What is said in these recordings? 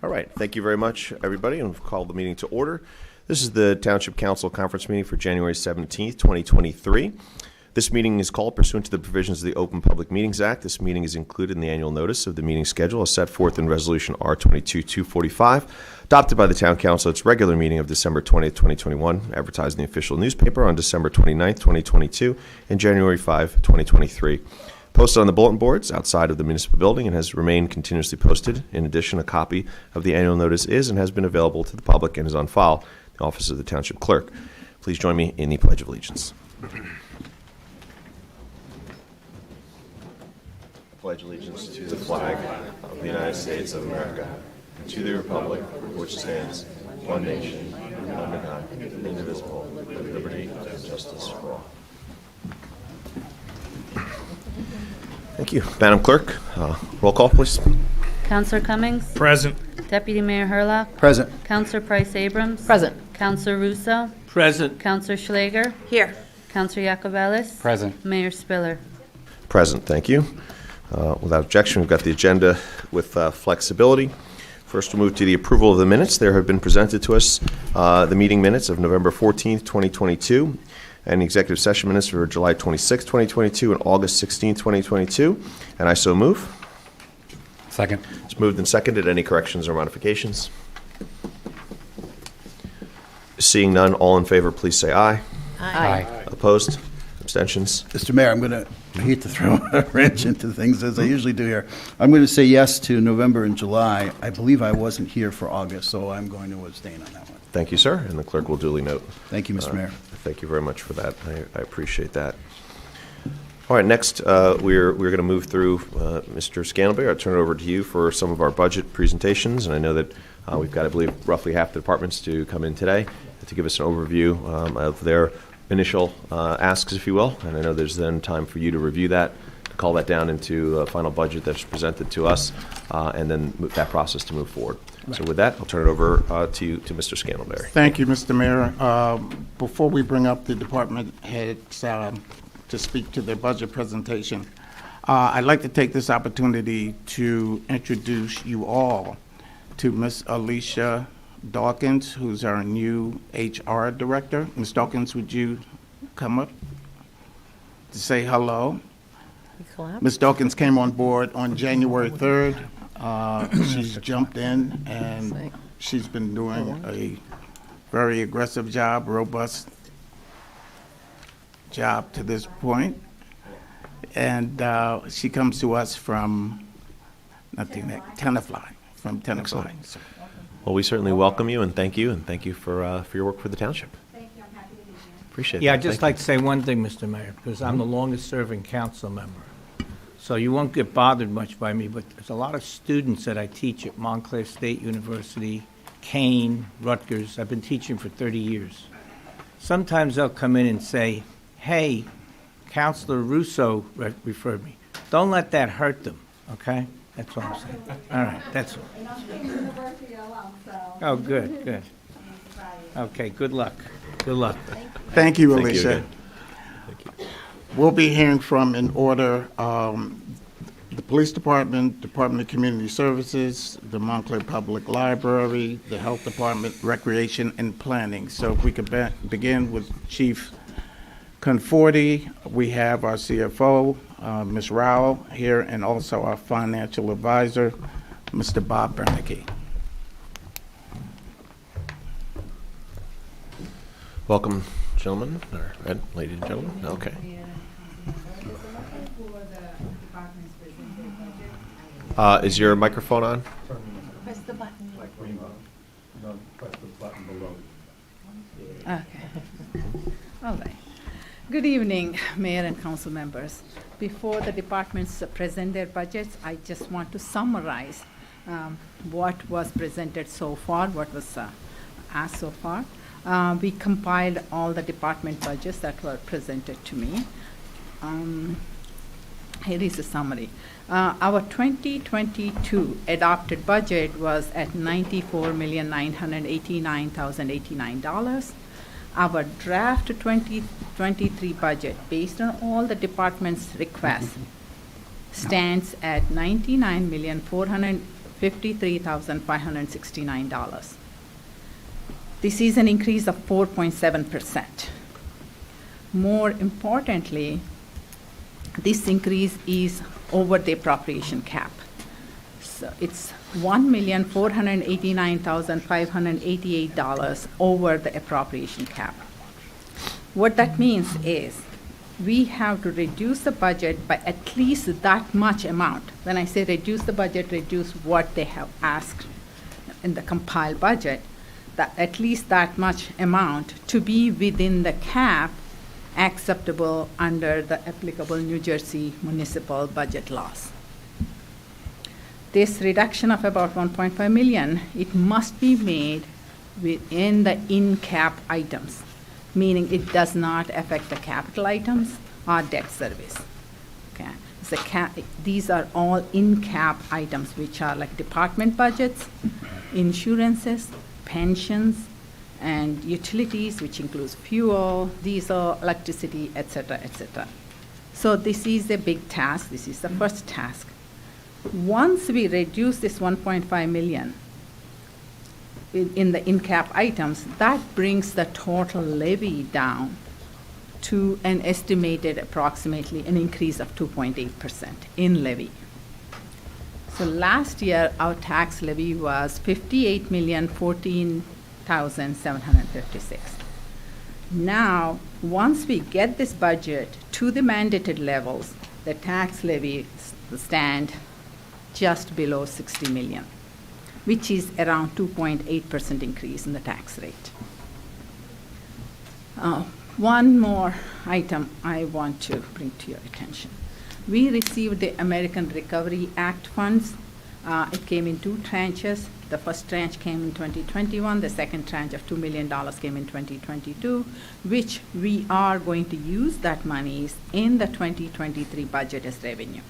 All right. Thank you very much, everybody, and we'll call the meeting to order. This is the Township Council Conference meeting for January 17th, 2023. This meeting is called pursuant to the provisions of the Open Public Meetings Act. This meeting is included in the annual notice of the meeting schedule as set forth in Resolution R-22-245, adopted by the Town Council at its regular meeting of December 20th, 2021, advertised in the official newspaper on December 29th, 2022, and January 5, 2023. Posted on the bulletin boards outside of the municipal building and has remained continuously posted. In addition, a copy of the annual notice is and has been available to the public and is on file in the office of the Township Clerk. Please join me in the Pledge of Allegiance. Pledge allegiance to the flag of the United States of America, and to the republic for which stands one nation, under God, indivisible, with liberty and justice for all. Thank you. Madam Clerk, roll call, please. Councillor Cummings? Present. Deputy Mayor Herlock? Present. Councillor Price-Abrams? Present. Councillor Russo? Present. Councillor Schlager? Here. Councillor Yacovelis? Present. Mayor Spiller? Present. Thank you. Without objection, we've got the agenda with flexibility. First, we'll move to the approval of the minutes. There have been presented to us the meeting minutes of November 14th, 2022, and the executive session minutes for July 26th, 2022, and August 16th, 2022. And I so move. Second. It's moved and seconded. Any corrections or modifications? Seeing none, all in favor, please say aye. Aye. Opposed? Abstentions? Mr. Mayor, I hate to throw a wrench into things as I usually do here. I'm going to say yes to November and July. I believe I wasn't here for August, so I'm going to abstain on that one. Thank you, sir, and the clerk will duly note. Thank you, Mr. Mayor. Thank you very much for that. I appreciate that. All right, next we're going to move through Mr. Scantlebury. I'll turn it over to you for some of our budget presentations, and I know that we've got, I believe, roughly half the departments to come in today to give us an overview of their initial asks, if you will, and I know there's then time for you to review that, to call that down into a final budget that's presented to us, and then move that process to move forward. Right. So with that, I'll turn it over to Mr. Scantlebury. Thank you, Mr. Mayor. Before we bring up the department heads to speak to their budget presentation, I'd like to take this opportunity to introduce you all to Ms. Alicia Dawkins, who's our new HR director. Ms. Dawkins, would you come up to say hello? Ms. Dawkins came on board on January 3rd. She's jumped in, and she's been doing a very aggressive job, robust job to this point. And she comes to us from Tenafly, from Tenafly. Well, we certainly welcome you and thank you for your work for the township. Thank you. I'm happy to be here. Appreciate it. Yeah, I'd just like to say one thing, Mr. Mayor, because I'm the longest-serving council member. So you won't get bothered much by me, but there's a lot of students that I teach at Montclair State University, Kane, Rutgers. I've been teaching for 30 years. Sometimes they'll come in and say, hey, Councilor Russo referred me. Don't let that hurt them, okay? That's what I'm saying. All right, that's all. Oh, good, good. Okay, good luck. Good luck. Thank you, Alicia. Thank you. We'll be hearing from, in order, the Police Department, Department of Community Services, the Montclair Public Library, the Health Department, Recreation, and Planning. So if we could begin with Chief Conforti. We have our CFO, Ms. Rowell, here, and also our financial advisor, Mr. Bob Beneneke. Welcome, gentlemen, or ladies and gentlemen. Okay. Is your microphone on? Press the button. Press the button below. Okay. All right. Good evening, Mayor and Council members. Before the departments present their budgets, I just want to summarize what was presented so far, what was asked so far. We compiled all the department budgets that were presented to me. Here is a summary. Our 2022 adopted budget was at $94,989,089. Our draft 2023 budget, based on all the departments' requests, stands at $53,569. This is an increase of 4.7%. More importantly, this increase is over the appropriation cap. So it's $1,489,588 over the appropriation cap. What that means is we have to reduce the budget by at least that much amount. When I say reduce the budget, reduce what they have asked in the compiled budget, that at least that much amount to be within the cap acceptable under the applicable New Jersey municipal budget laws. This reduction of about 1.5 million, it must be made within the in-cap items, meaning it does not affect the capital items or debt service. Okay. These are all in-cap items, which are like department budgets, insurances, pensions, and utilities, which includes fuel, diesel, electricity, et cetera, et cetera. So this is a big task. This is the first task. Once we reduce this 1.5 million in the in-cap items, that brings the total levy down to an estimated approximately an increase of 2.8% in levy. So last year, our tax levy was $58,014,756. Now, once we get this budget to the mandated levels, the tax levy stand just below 60 million, which is around 2.8% increase in the tax rate. One more item I want to bring to your attention. We received the American Recovery Act funds. It came in two tranches. The first tranche came in 2021. The second tranche of $2 million came in 2022, which we are going to use that monies in the 2023 budget as revenue.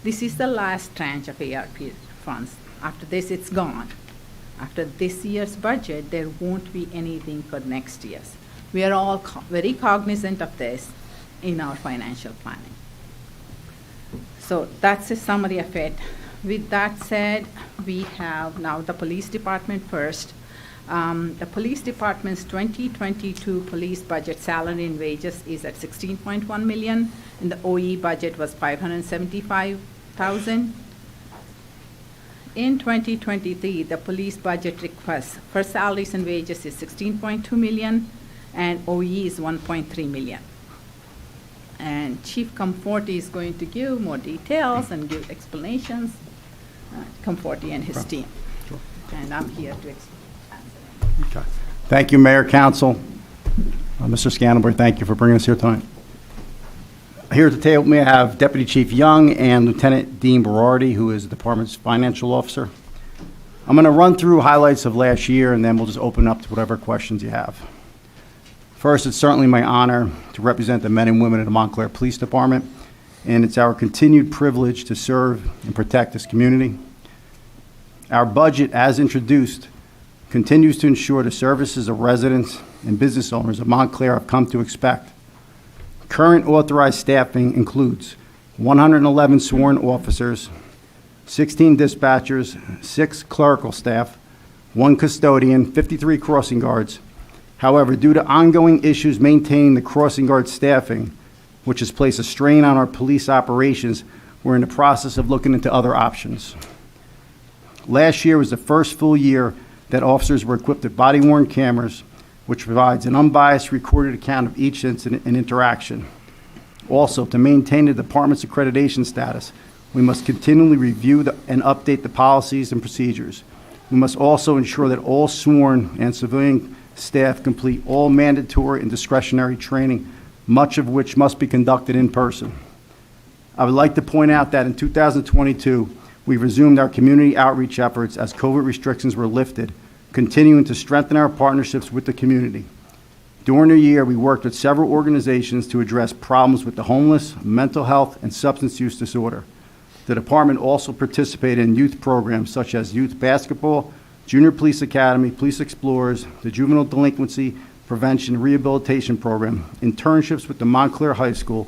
This is the last tranche of ARP funds. After this, it's gone. After this year's budget, there won't be anything for next year's. We are all very cognizant of this in our financial planning. So that's a summary of it. With that said, we have now the police department first. The police department's 2022 police budget salary and wages is at 16.1 million, and the OE budget was 575,000. In 2023, the police budget request for salaries and wages is 16.2 million, and OE is 1.3 million. And Chief Comforti is going to give more details and give explanations, Comforti and his team. Sure. And I'm here to answer. Okay. Thank you, Mayor, Council. Mr. Scannabry, thank you for bringing us here tonight. Here at the table, may I have Deputy Chief Young and Lieutenant Dean Berardi, who is the department's financial officer. I'm going to run through highlights of last year, and then we'll just open up to whatever questions you have. First, it's certainly my honor to represent the men and women of the Montclair Police Department, and it's our continued privilege to serve and protect this community. Our budget, as introduced, continues to ensure the services of residents and business owners of Montclair have come to expect. Current authorized staffing includes 111 sworn officers, 16 dispatchers, 6 clerical staff, 1 custodian, 53 crossing guards. However, due to ongoing issues maintaining the crossing guard staffing, which has placed a strain on our police operations, we're in the process of looking into other options. Last year was the first full year that officers were equipped with body-worn cameras, which provides an unbiased recorded account of each incident and interaction. Also, to maintain the department's accreditation status, we must continually review and update the policies and procedures. We must also ensure that all sworn and civilian staff complete all mandatory and discretionary training, much of which must be conducted in person. I would like to point out that in 2022, we resumed our community outreach efforts as COVID restrictions were lifted, continuing to strengthen our partnerships with the community. During the year, we worked with several organizations to address problems with the homeless, mental health, and substance use disorder. The department also participated in youth programs such as youth basketball, Junior Police Academy, Police Explorers, the Juvenile Delinquency Prevention Rehabilitation Program, internships with the Montclair High School,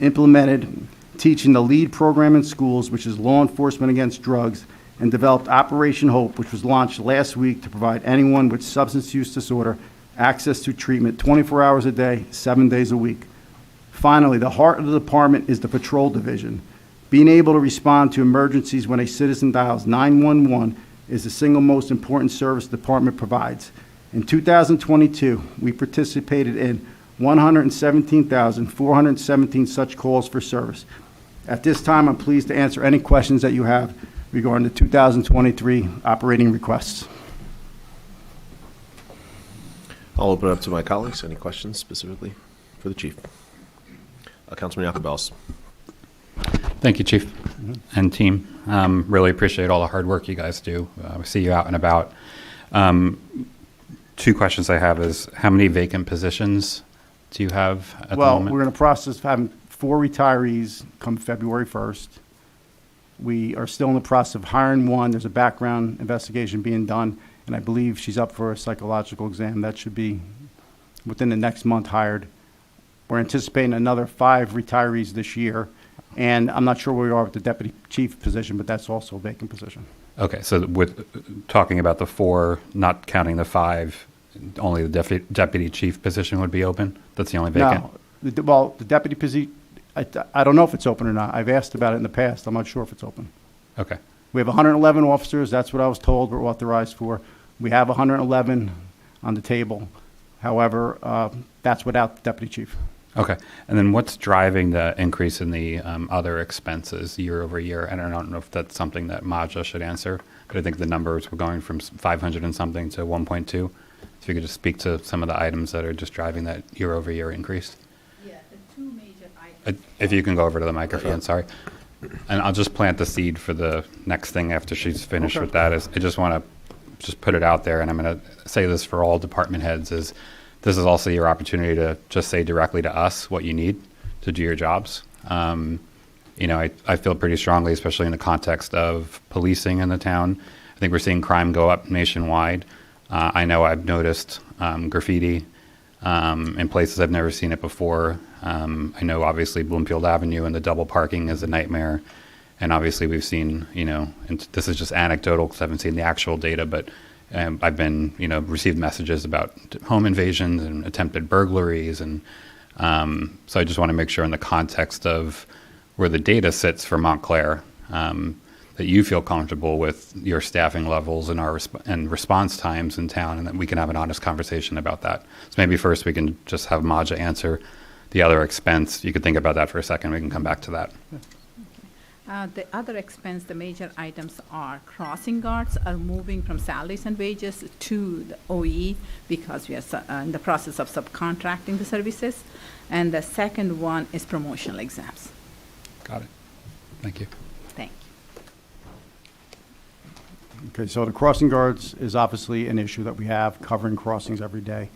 implemented teaching the LEAD program in schools, which is Law Enforcement Against Drugs, and developed Operation Hope, which was launched last week to provide anyone with substance use disorder access to treatment 24 hours a day, 7 days a week. Finally, the heart of the department is the patrol division. Being able to respond to emergencies when a citizen dials 911 is the single most important service the department provides. In 2022, we participated in 117,417 such calls for service. At this time, I'm pleased to answer any questions that you have regarding the 2023 operating requests. I'll open it up to my colleagues. Any questions specifically for the chief? Councilman Yacobelis. Thank you, Chief and team. Really appreciate all the hard work you guys do. We see you out and about. Two questions I have is, how many vacant positions do you have at the moment? We're in the process of having 4 retirees come February 1st. We are still in the process of hiring one. There's a background investigation being done, and I believe she's up for a psychological exam. That should be within the next month hired. We're anticipating another 5 retirees this year, and I'm not sure where we are with the deputy chief position, but that's also a vacant position. Okay, so with talking about the 4, not counting the 5, only the deputy chief position would be open? That's the only vacant? No, the deputy position, I don't know if it's open or not. I've asked about it in the past. I'm not sure if it's open. Okay. We have 111 officers. That's what I was told we're authorized for. We have 111 on the table. However, that's without the deputy chief. Okay. And then what's driving the increase in the other expenses year over year? And I don't know if that's something that Maja should answer, but I think the numbers were going from 500 and something to 1.2. If you could just speak to some of the items that are just driving that year over year increase. Yeah, the 2 major items. If you can go over to the microphone, sorry. And I'll just plant the seed for the next thing after she's finished with that. Is I just want to just put it out there, and I'm going to say this for all department heads, is this is also your opportunity to just say directly to us what you need to do your jobs. I feel pretty strongly, especially in the context of policing in the town. I think we're seeing crime go up nationwide. I know I've noticed graffiti in places I've never seen it before. I know obviously Bloomfield Avenue and the double parking is a nightmare. And obviously we've seen, and this is just anecdotal because I haven't seen the actual data, but I've been, received messages about home invasions and attempted burglaries. And so I just want to make sure in the context of where the data sits for Montclair, that you feel comfortable with your staffing levels and our response times in town, and that we can have an honest conversation about that. So maybe first we can just have Maja answer the other expense. You could think about that for a second. We can come back to that. The other expense, the major items are crossing guards are moving from salaries and wages to the OE because we are in the process of subcontracting the services. And the second one is promotional exams. Got it. Thank you. Thank you. Okay, so the crossing guards is obviously an issue that we have, covering crossings every day.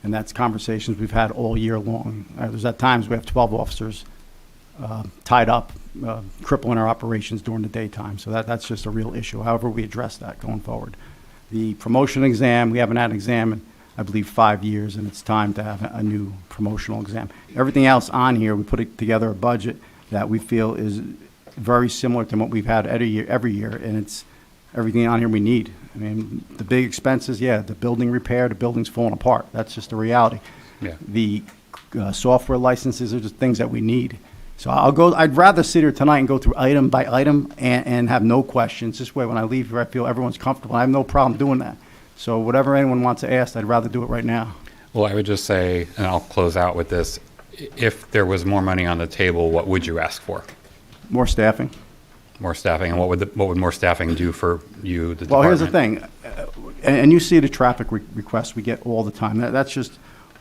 And that's conversations we've had all year long. There's at times we have 12 officers tied up, crippling our operations during the daytime. So that's just a real issue. However, we address that going forward. The promotion exam, we haven't had an exam in, I believe, 5 years, and it's time to have a new promotional exam. Everything else on here, we put it together a budget that we feel is very similar to what we've had every year, and it's everything on here we need. I mean, the big expenses, yeah, the building repair, the building's falling apart. That's just the reality. Yeah. The software licenses are just things that we need. So I'd rather sit here tonight and go through item by item and have no questions. This way, when I leave here, I feel everyone's comfortable. I have no problem doing that. So whatever anyone wants to ask, I'd rather do it right now. Well, I would just say, and I'll close out with this, if there was more money on the table, what would you ask for? More staffing. More staffing, and what would more staffing do for you, the Well, department? here's the thing, and you see the traffic requests we get all the time. That's just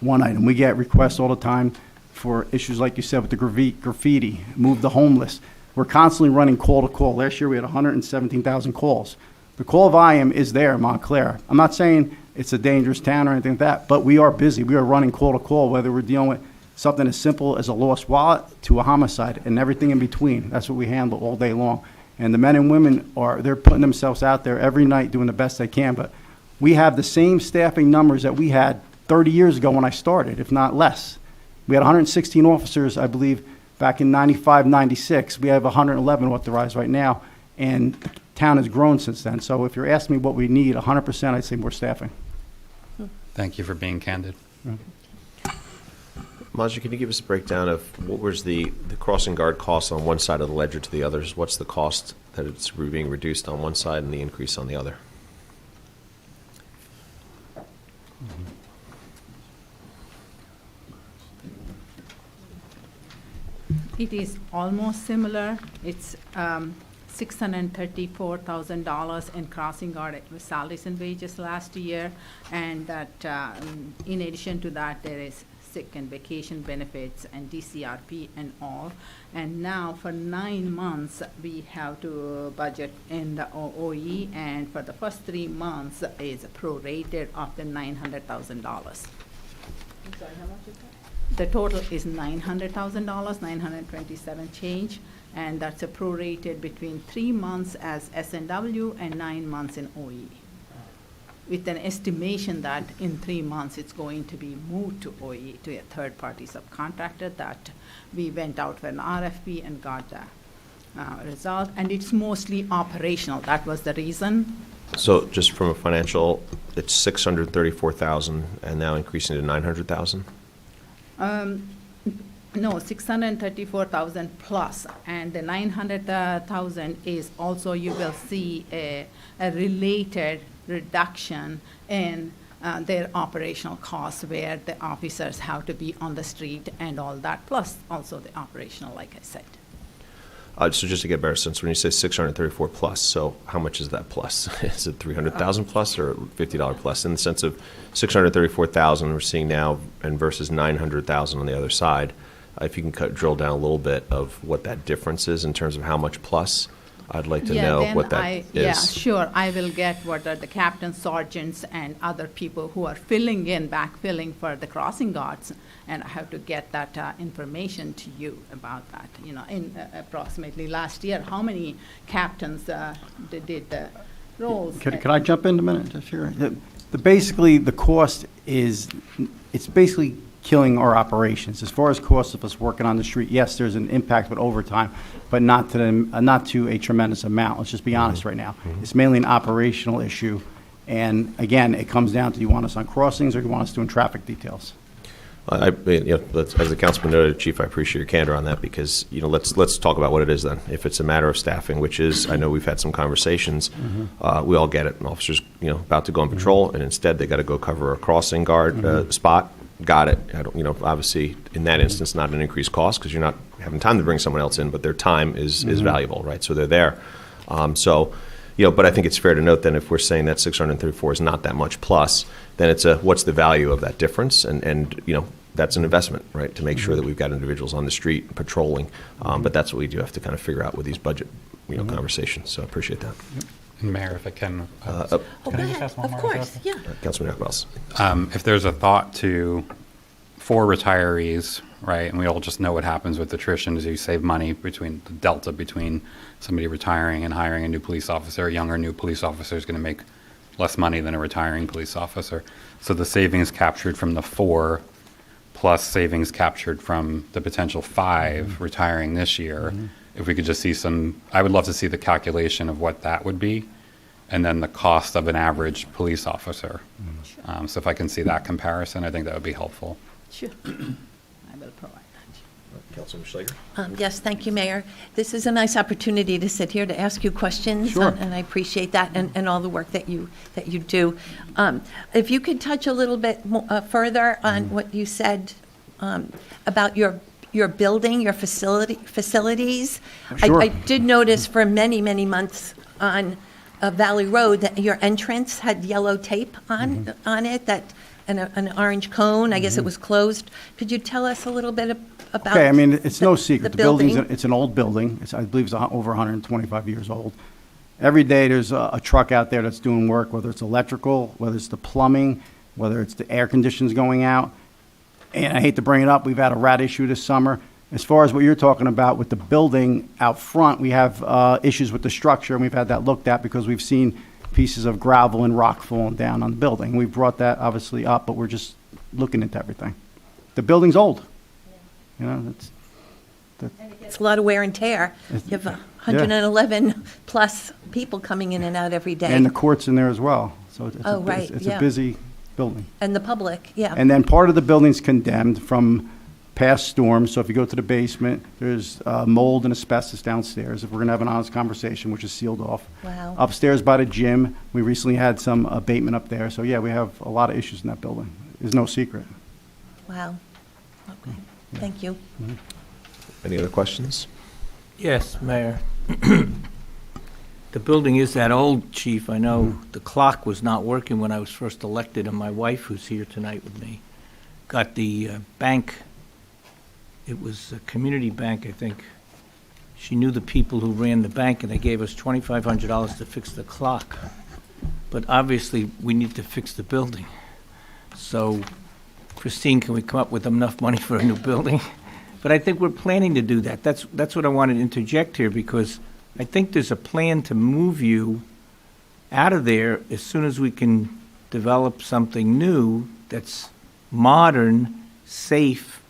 one item. We get requests all the time for issues like you said with the graffiti, move the homeless. We're constantly running call to call. Last year we had 117,000 calls. The call volume is there in Montclair. I'm not saying it's a dangerous town or anything like that, but we are busy. We are running call to call, whether we're dealing with something as simple as a lost wallet to a homicide and everything in between. That's what we handle all day long. And the men and women they're putting themselves out there every night doing the best they can. But we have the same staffing numbers that we had 30 years ago when I started, if not less. We had 116 officers, I believe, back in 95, 96. We have 111 authorized right now. And town has grown since then. So if you're asking me what we need, 100%, I'd say more staffing. Thank you for being candid. Maji, can you give us a breakdown of what was the crossing guard cost on one side of the ledger to the others? What's the cost that it's being reduced on one side and the increase on the other? It is almost similar. It's $634,000 in crossing guard salaries and wages last year, and that in addition to that, there is sick and vacation benefits and DCRP and all. And now for 9 months, we have to budget in the OE, and for the first 3 months is prorated of the $900,000. I'm sorry, how much is that? The total is $900,000, 927 change, and that's a prorated between 3 months as S&W and 9 months in OE, with an estimation that in 3 months it's going to be moved to OE, to a third-party subcontractor, that we went out for an RFP and got the result, and it's mostly operational. That was the reason. So just from a financial, it's $634,000 and now increasing to $900,000? No, 634,000 plus, and the 900,000 is also, you will see a related reduction in their operational costs, where the officers have to be on the street and all that, plus also the operational, like I said. So just to get a better sense, when you say 634 plus, so how much is that plus? Is it 300,000 plus or $50 plus? In the sense of 634,000 we're seeing now and versus 900,000 on the other side, if you can drill down a little bit of what that difference is in terms of how much plus, I'd like to know then what that is. Yeah, sure. I will get what are the captains, sergeants, and other people who are filling in, backfilling for the crossing guards, and I have to get that information to you about that. You know, in approximately last year, how many captains did the roles? Could I jump in a minute? Just here? Basically, the cost is, it's basically killing our operations. As far as cost of us working on the street, yes, there's an impact with overtime, but not to a tremendous amount. Let's just be honest right now. It's mainly an operational issue. And again, it comes down to, do you want us on crossings or do you want us doing traffic details? As the councilman noted, Chief, I appreciate your candor on that because, let's talk about what it is then. If it's a matter of staffing, which is, I know we've had some conversations, we all get it. An officer's, about to go on patrol, and instead they got to go cover a crossing guard spot. Got it. I don't, obviously in that instance, not an increased cost because you're not having time to bring someone else in, but their time is valuable, right? So they're there. But I think it's fair to note then if we're saying that 634 is not that much plus, then it's what's the value of that difference? And that's an investment, right? To make sure that we've got individuals on the street patrolling. But that's what we do have to kind of figure out with these budget, conversations. So I appreciate that. Mayor, if I can. Go ahead. Of course, yeah. Councilman Akbals. If there's a thought for retirees, right, and we all just know what happens with attrition is you save money between the delta between somebody retiring and hiring a new police officer. A younger new police officer is going to make less money than a retiring police officer. So the savings captured from the 4 plus savings captured from the potential 5 retiring this year, if we could just see I would love to see the calculation of what that would be, and then the cost of an average police officer. So if I can see that comparison, I think that would be helpful. Sure. I will provide that. Councilman Schlager. Yes, thank you, Mayor. This is a nice opportunity to sit here to ask you questions. Sure. And I appreciate that and all the work that you do. If you could touch a little bit further on what you said about your building, your facilities. Sure. I did notice for many, many months on Valley Road that your entrance had yellow tape on it, that an orange cone. I guess it was closed. Could you tell us a little bit about? Okay, I mean, it's no secret. The The building's, building. it's an old building. I believe it's over 125 years old. Every day there's a truck out there that's doing work, whether it's electrical, whether it's the plumbing, whether it's the air conditions going out. And I hate to bring it up, we've had a rat issue this summer. As far as what you're talking about with the building out front, we have issues with the structure, and we've had that looked at because we've seen pieces of gravel and rock falling down on the building. We've brought that obviously up, but we're just looking into everything. The building's old. It's It's a lot of wear and tear. You have 111-plus people coming in and out every day. And the court's in there as well, so it's Oh, right, it's yeah. a busy building. And the public, yeah. And then part of the building's condemned from past storms, so if you go to the basement, there's mold and asbestos downstairs, if we're gonna have an honest conversation, which is sealed off. Wow. Upstairs by the gym, we recently had some abatement up there, so yeah, we have a lot of issues in that building. There's no secret. Wow. Okay, thank you. Any other questions? Yes, Mayor. The building is that old, Chief. I know the clock was not working when I was first elected, and my wife, who's here tonight with me, got the bank. It was a community bank, I think. She knew the people who ran the bank, and they gave us $2,500 to fix the clock. But obviously, we need to fix the building. So, Christine, can we come up with enough money for a new building? But I think we're planning to do that. That's what I wanted to interject here, because I think there's a plan to move you out of there as soon as we can develop something new that's modern, safe,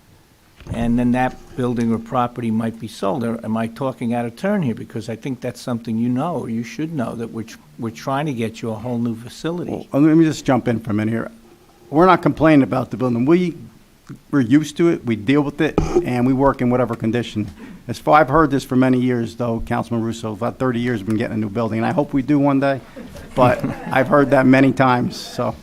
and then that building or property might be sold. Or am I talking out of turn here? Because I think that's something you know, or you should know, that we're trying to get you a whole new facility. Well, let me just jump in for a minute here. We're not complaining about the building. We're used to it, we deal with it, and we work in whatever condition. As far, I've heard this for many years, though, Councilman Russo, about 30 years we've been getting a new building, and I hope we do one day, but I've heard that many times, so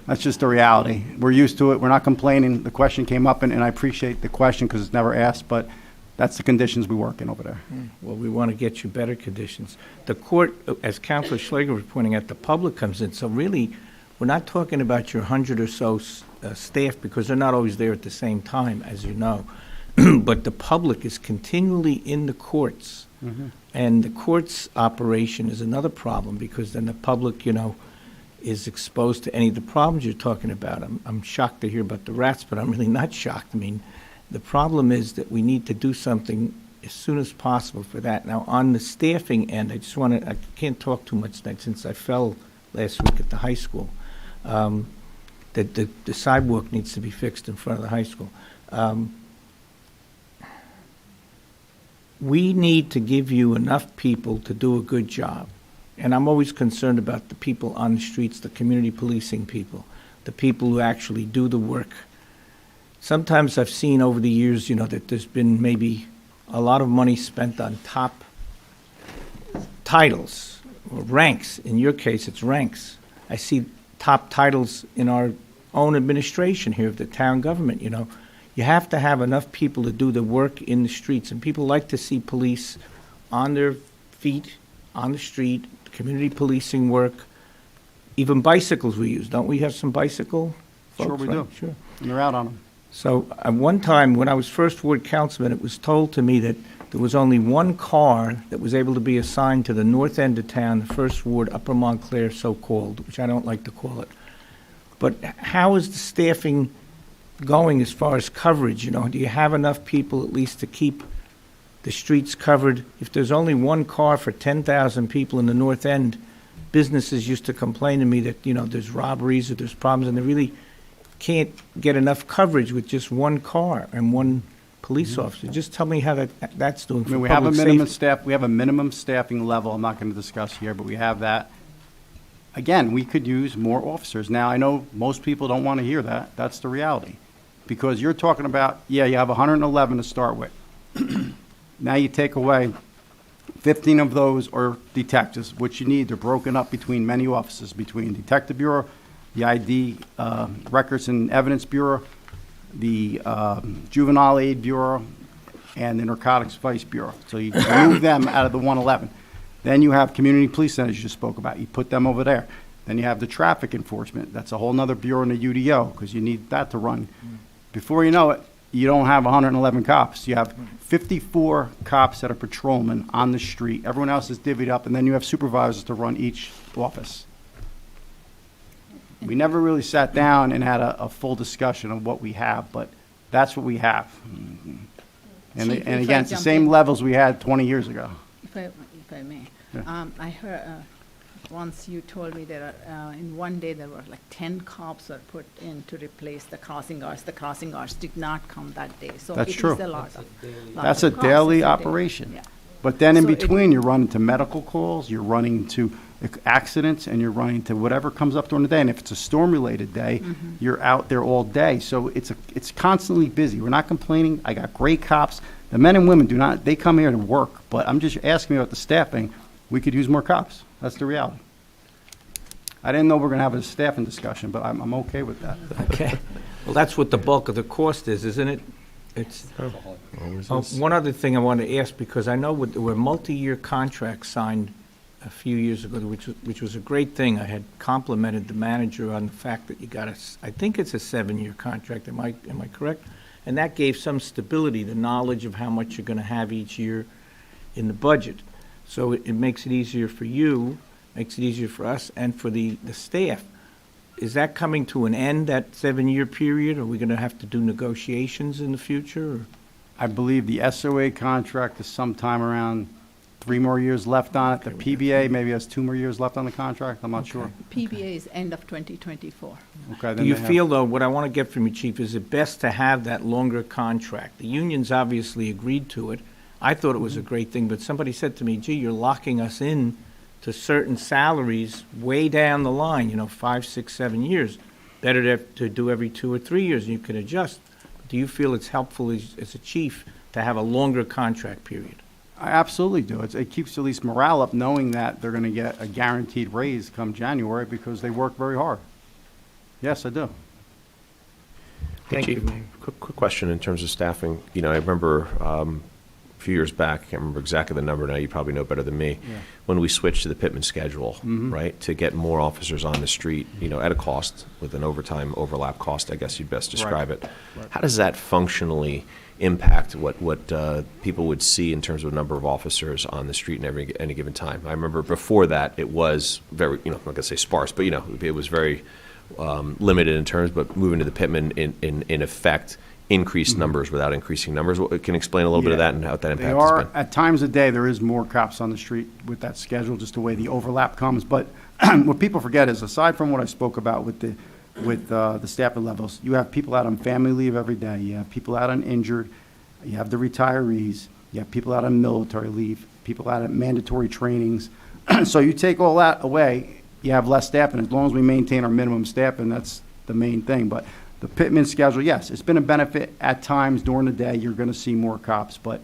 that's just the reality. We're used to it, we're not complaining. The question came up, and I appreciate the question because it's never asked, but that's the conditions we work in over there. Well, we want to get you better conditions. The court, as Councilor Schlager was pointing out, the public comes in, so really, we're not talking about your 100 or so staff, because they're not always there at the same time, as you know. But the public is continually in the courts. And the courts operation is another problem, because then the public, is exposed to any of the problems you're talking about. I'm shocked to hear about the rats, but I'm really not shocked. I mean, the problem is that we need to do something as soon as possible for that. Now, on the staffing end, I can't talk too much tonight since I fell last week at the high school. That the sidewalk needs to be fixed in front of the high school. We need to give you enough people to do a good job. And I'm always concerned about the people on the streets, the community policing people, the people who actually do the work. Sometimes I've seen over the years, that there's been maybe a lot of money spent on top titles or ranks. In your case, it's ranks. I see top titles in our own administration here of the town government. You have to have enough people to do the work in the streets, and people like to see police on their feet, on the street, community policing work, even bicycles we use. Don't we have some bicycle folks? Sure we right? do. Sure. And they're out on them. So at one time, when I was first ward councilman, it was told to me that there was only one car that was able to be assigned to the north end of town, the first ward, Upper Montclair, so-called, which I don't like to call it. But how is the staffing going as far as coverage? Do you have enough people at least to keep the streets covered? If there's only one car for 10,000 people in the north end, businesses used to complain to me that, there's robberies or there's problems, and they really can't get enough coverage with just one car and one police officer. Just tell me how that's doing I for mean, we have a public minimum safety. staff, we have a minimum staffing level, I'm not going to discuss here, but we have that. Again, we could use more officers. Now, I know most people don't want to hear that, that's the reality. Because you're talking about, you have 111 to start with. Now you take away 15 of those are detectives, which you need. They're broken up between many offices, between Detective Bureau, the ID Records and Evidence Bureau, the Juvenile Aid Bureau, and the Narcotics Vice Bureau. So you remove them out of the 111. Then you have community police centers you just spoke about. You put them over there. Then you have the traffic enforcement. That's a whole nother bureau in the UDO, because you need that to run. Before you know it, you don't have 111 cops. You have 54 cops that are patrolmen on the street. Everyone else is divvied up, and then you have supervisors to run each office. We never really sat down and had a full discussion of what we have, but that's what we have. And Chief, if I again, it's the jump same in. levels we had 20 years ago. If I may. Yeah. I heard, once you told me there are, in one day, there were like 10 cops were put in to replace the crossing guards. The crossing guards did not come that day, so That's it is true. a lot of. That's a daily operation. Yeah. But then in So it- between, you're running to medical calls, you're running to accidents, and you're running to whatever comes up during the day. And if it's a storm-related day, you're out there all day. So it's constantly busy. We're not complaining. I got great cops. The men and women they come here to work. But I'm just asking about the staffing. We could use more cops. That's the reality. I didn't know we were going to have a staffing discussion, but I'm okay with that. Okay. Well, that's what the bulk of the cost is, isn't it? It's, one other thing I want to ask, because I know there were multi-year contracts signed a few years ago, which was a great thing. I had complimented the manager on the fact that you got I think it's a 7-year contract, am I correct? And that gave some stability, the knowledge of how much you're going to have each year in the budget. So it makes it easier for you, makes it easier for us, and for the staff. Is that coming to an end, that 7-year period? Are we going to have to do negotiations in the future? Or? I believe the SOA contract is sometime around 3 more years left on it. The PBA maybe has 2 more years left on the contract. I'm not sure. PBA is end of 2024. Okay. Do then you they have- feel, though, what I want to get from you, Chief, is it best to have that longer contract? The unions obviously agreed to it. I thought it was a great thing, but somebody said to me, gee, you're locking us in to certain salaries way down the line, 5, 6, 7 years. Better to do every 2 or 3 years, and you can adjust. Do you feel it's helpful as a chief to have a longer contract period? I absolutely do. It keeps at least morale up, knowing that they're going to get a guaranteed raise come January because they work very hard. Yes, I do. Thank Chief, you. quick question in terms of staffing. I remember a few years back, I can't remember exactly the number now, you probably know better than me, when we switched to the Pittman schedule, right, to get more officers on the street, at a cost, with an overtime overlap cost, I guess you'd best describe it. How does that functionally impact what people would see in terms of number of officers on the street in any given time? I remember before that, it was very, I'm not going to say sparse, but, it was very limited in terms, but moving to the Pittman in effect increased numbers without increasing numbers. Can you explain a little bit of that and how that impact They has are, been? at times of day, there is more cops on the street with that schedule, just the way the overlap comes. But what people forget is, aside from what I spoke about with the staffing levels, you have people out on family leave every day. You have people out on injured. You have the retirees. You have people out on military leave, people out on mandatory trainings. So you take all that away, you have less staffing. As long as we maintain our minimum staffing, that's the main thing. But the Pittman schedule, yes, it's been a benefit at times during the day. You're going to see more cops, but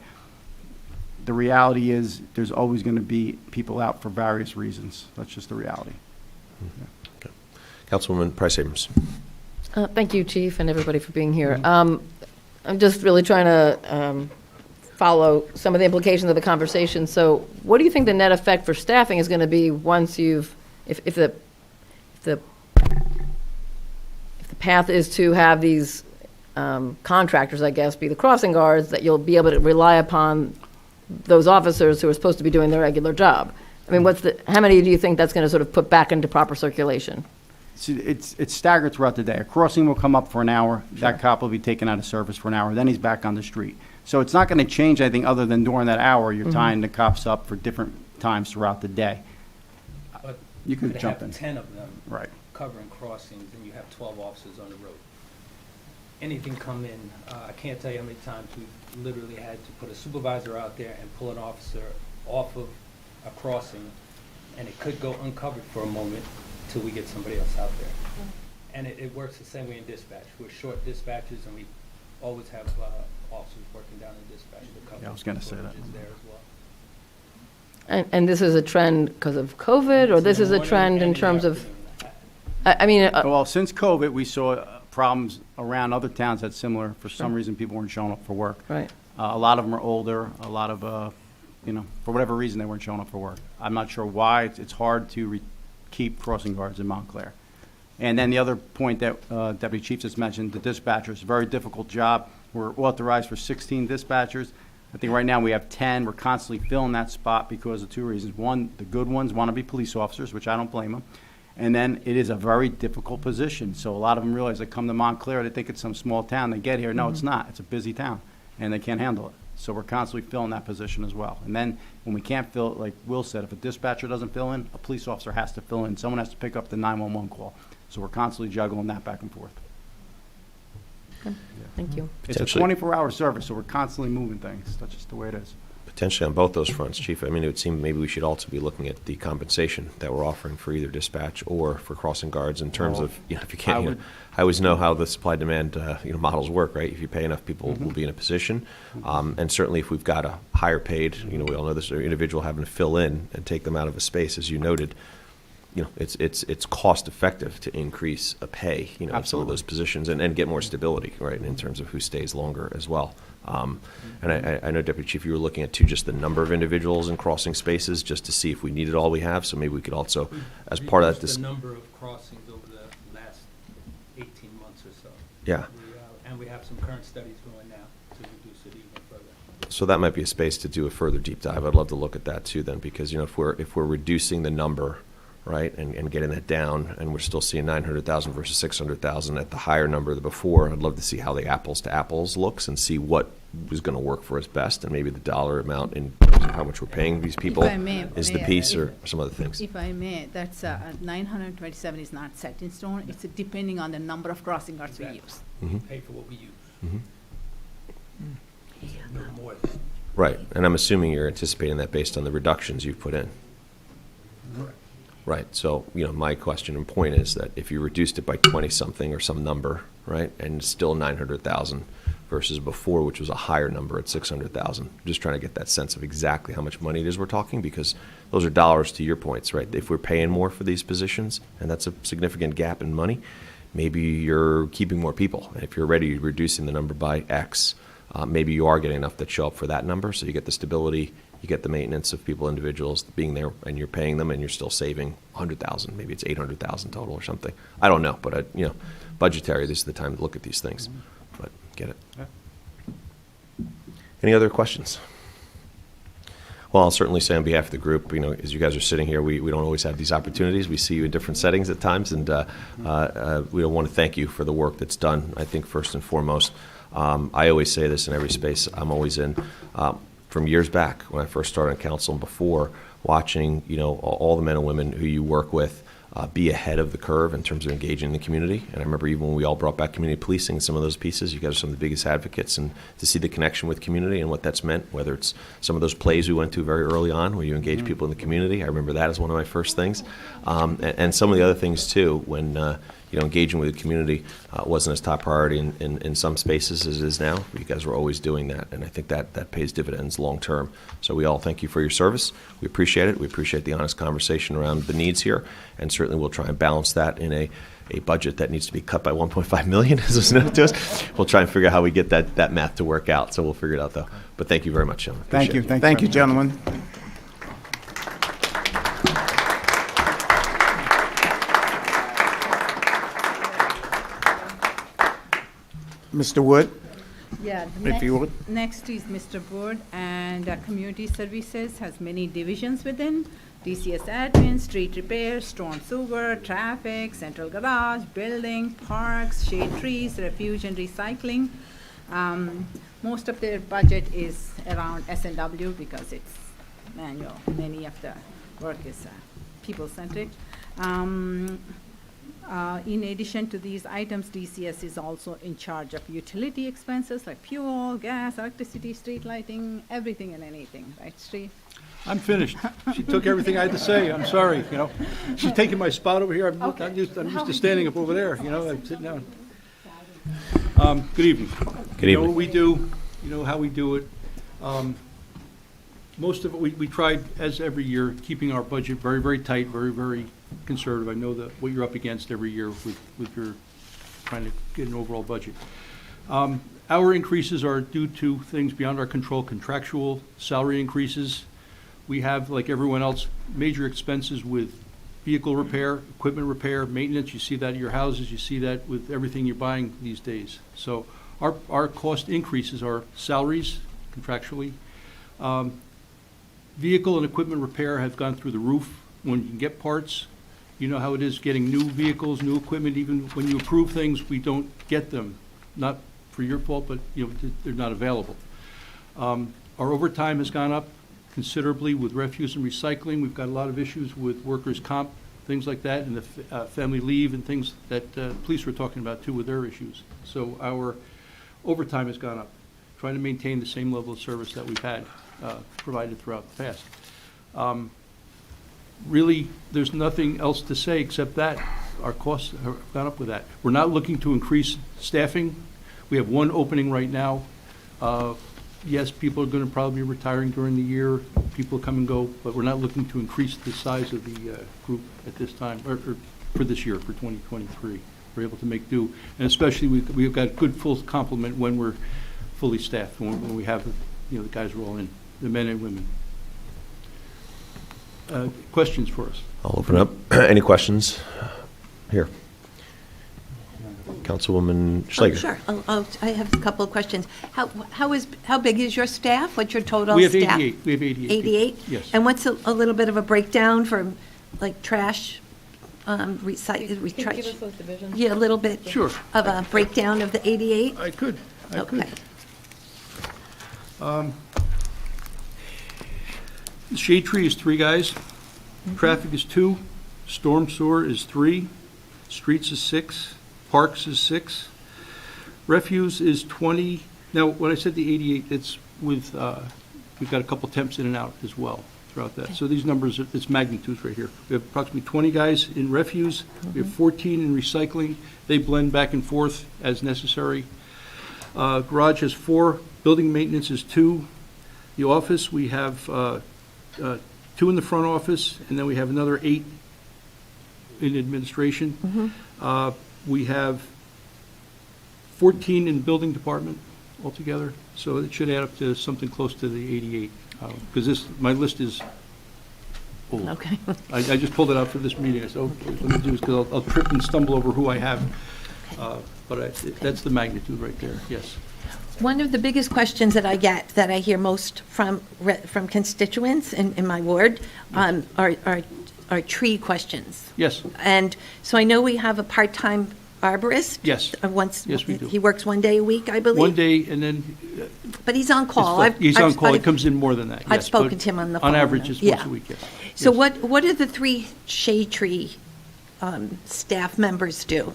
the reality is there's always going to be people out for various reasons. That's just the reality. Okay. Councilwoman Price Abrams. Thank you, Chief, and everybody for being here. I'm just really trying to follow some of the implications of the conversation. So what do you think the net effect for staffing is going to be once if the path is to have these contractors, I guess, be the crossing guards, that you'll be able to rely upon those officers who are supposed to be doing their regular job? I mean, how many do you think that's going to sort of put back into proper circulation? See, it's staggered throughout the day. A crossing will come up for an hour. That cop will be taken out of service for an hour. Then he's back on the street. So it's not going to change anything other than during that hour, you're tying the cops up for different times throughout the day. But You could to jump have in. 10 of them Right. covering crossings, and you have 12 officers on the road. Anything come in, I can't tell you how many times we've literally had to put a supervisor out there and pull an officer off of a crossing, and it could go uncovered for a moment till we get somebody else out there. And it works the same way in dispatch. We're short dispatchers, and we always have officers working down in dispatch to cover. Yeah, I was gonna say that. shortages there as well. And this is a trend because of COVID, or this is a trend in terms of, I mean, Well, since COVID, we saw problems around other towns that's similar. For some reason, people weren't showing up for work. right. A lot of them are older. A lot of, for whatever reason, they weren't showing up for work. I'm not sure why. It's hard to keep crossing guards in Montclair. And then the other point that Deputy Chief just mentioned, the dispatchers, very difficult job. We're authorized for 16 dispatchers. I think right now we have 10. We're constantly filling that spot because of 2 reasons. One, the good ones want to be police officers, which I don't blame them. And then it is a very difficult position. So a lot of them realize they come to Montclair, they think it's some small town. They get here, no, it's not. It's a busy town, and they can't handle it. So we're constantly filling that position as well. And then when we can't fill it, like Will said, if a dispatcher doesn't fill in, a police officer has to fill in. Someone has to pick up the 911 call. So we're constantly juggling that back and forth. Thank you. It's a Potentially- 24-hour service, so we're constantly moving things. That's just the way it is. Potentially on both those fronts, Chief. I mean, it would seem maybe we should also be looking at the compensation that we're offering for either dispatch or for crossing guards in terms of, if you can't, I always know how the supply-demand, models work, right? If you pay enough, people will be in a position. And certainly if we've got a higher paid, we all know this individual having to fill in and take them out of a space, as you noted, it's cost effective to increase a pay, of some of those positions and get more stability, right, in terms of who stays longer as well. And I know, Deputy Chief, you were looking at too just the number of individuals in crossing spaces just to see if we needed all we have. So maybe we could also, as part of that, Reduce the number of crossings over the last 18 months or so. Yeah. And we have some current studies going now to reduce it even further. So that might be a space to do a further deep dive. I'd love to look at that too then, because, if we're reducing the number, right, and getting that down, and we're still seeing 900,000 versus 600,000 at the higher number than before, I'd love to see how the apples to apples looks and see what is going to work for us best, and maybe the dollar amount in terms of how much we're paying these people If I may, is the piece, or some other things. If I may, that's 927 is not set in stone. It's depending on the number of crossing guards we use. Pay for what we use. No more than. Right, and I'm assuming you're anticipating that based on the reductions you've put in. Right, so, my question and point is that if you reduced it by 20-something or some number, right, and it's still 900,000 versus before, which was a higher number at 600,000, just trying to get that sense of exactly how much money it is we're talking, because those are dollars to your points, right? If we're paying more for these positions, and that's a significant gap in money, maybe you're keeping more people. And if you're already reducing the number by X, maybe you are getting enough that show up for that number, so you get the stability, you get the maintenance of people, individuals being there, and you're paying them, and you're still saving 100,000. Maybe it's 800,000 total or something. I don't know, but budgetary. This is the time to look at these things. But get it. Yeah. Any other questions? Well, I'll certainly say on behalf of the group, as you guys are sitting here, we don't always have these opportunities. We see you in different settings at times, and we want to thank you for the work that's done. I think first and foremost, I always say this in every space I'm always in. From years back when I first started on council and before, watching all the men and women who you work with be ahead of the curve in terms of engaging the community. And I remember even when we all brought back community policing and some of those pieces, you guys are some of the biggest advocates, and to see the connection with community and what that's meant, whether it's some of those plays we went to very early on where you engage people in the community. I remember that as one of my first things. And some of the other things too, when engaging with the community wasn't as top priority in some spaces as it is now. You guys were always doing that, and I think that pays dividends long term. So we all thank you for your service. We appreciate it. We appreciate the honest conversation around the needs here, and certainly we'll try and balance that in a budget that needs to be cut by $1.5 million, as was noted to us. We'll try and figure out how we get that math to work out. So we'll figure it out, though. But thank you very much, gentlemen. Thank you. Appreciate it. Thank you, gentlemen. Mr. Wood, Yeah. if you would. Next is Mr. Wood, and Community Services has many divisions within. DCS admin, street repair, storm sewer, traffic, central garage, building, parks, shade trees, refuge and recycling. Most of their budget is around S&W because it's manual. Many of the work is people-centric. In addition to these items, DCS is also in charge of utility expenses like fuel, gas, electricity, street lighting, everything and anything, right, Steve? I'm finished. She took everything I had to say. I'm sorry, She's taking my spot over here. I'm used to standing up over there, I'm sitting down. Good evening. Good You know evening. what we do, you know how we do it. Most of it, we tried, as every year, keeping our budget very, very tight, very, very conservative. I know that what you're up against every year with your trying to get an overall budget. Our increases are due to things beyond our control, contractual salary increases. We have, like everyone else, major expenses with vehicle repair, equipment repair, maintenance. You see that at your houses. You see that with everything you're buying these days. So our cost increases are salaries, contractually. Vehicle and equipment repair have gone through the roof. When you can get parts, you know how it is getting new vehicles, new equipment. Even when you approve things, we don't get them. Not for your fault, but they're not available. Our overtime has gone up considerably with refuse and recycling. We've got a lot of issues with workers' comp, things like that, and the family leave and things that police were talking about too with their issues. So our overtime has gone up, trying to maintain the same level of service that we've had provided throughout the past. Really, there's nothing else to say except that our costs have gone up with that. We're not looking to increase staffing. We have one opening right now. Yes, people are going to probably be retiring during the year. People come and go, but we're not looking to increase the size of the group at this time, or for this year, for 2023. We're able to make do, and especially we've got good full complement when we're fully staffed, when we have the guys roll in, the men and women. Questions for us? I'll open up. Any questions? Here. Councilwoman Schlager. Sure. I have a couple of questions. How big is your staff? What's your total staff? We have 88. We have 88. 88? Yes. And what's a little bit of a breakdown for, like, trash, recycle? those divisions? Yeah, a little bit. Sure. Of a breakdown of the 88? I could. Okay. The shade tree is 3 guys. Traffic is 2. Storm sewer is 3. Streets is 6. Parks is 6. Refuse is 20. Now, when I said the 88, it's with, we've got a couple temps in and out as well throughout that. So these numbers, it's magnitudes right here. We have approximately 20 guys in refuse. We have 14 in recycling. They blend back and forth as necessary. Garage has 4. Building maintenance is 2. The office, we have 2 in the front office, and then we have another 8 in administration. We have 14 in building department altogether, so it should add up to something close to the 88. Because my list is old. Okay. I just pulled it out for this meeting. I said, okay, let me do this, because I'll trip and stumble over who I have. But that's the magnitude right there, yes. One of the biggest questions that I get, that I hear most from constituents in my ward, are tree questions. Yes. And so I know we have a part-time arborist. Yes. Yes, we do. He works 1 day a week, I believe. 1 day, and then But he's on call. he's on call. He comes in more than that, yes. I've spoken but to him on the phone. On average, it's once Yeah. a week, yes. So Yes. what do the 3 shade tree staff members do,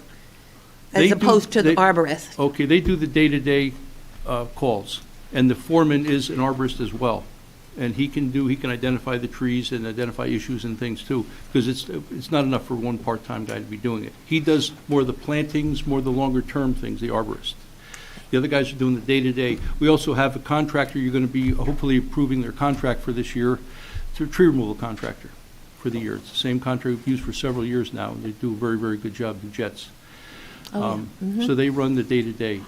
They as do- opposed to the they- arborist? Okay, they do the day-to-day calls, and the foreman is an arborist as well. And he can identify the trees and identify issues and things too, because it's not enough for one part-time guy to be doing it. He does more of the plantings, more of the longer-term things, the arborist. The other guys are doing the day-to-day. We also have a contractor, you're going to be hopefully approving their contract for this year. It's a tree removal contractor for the year. It's the same contract we've used for several years now, and they do a very, very good job, the Jets. So they run the day-to-day,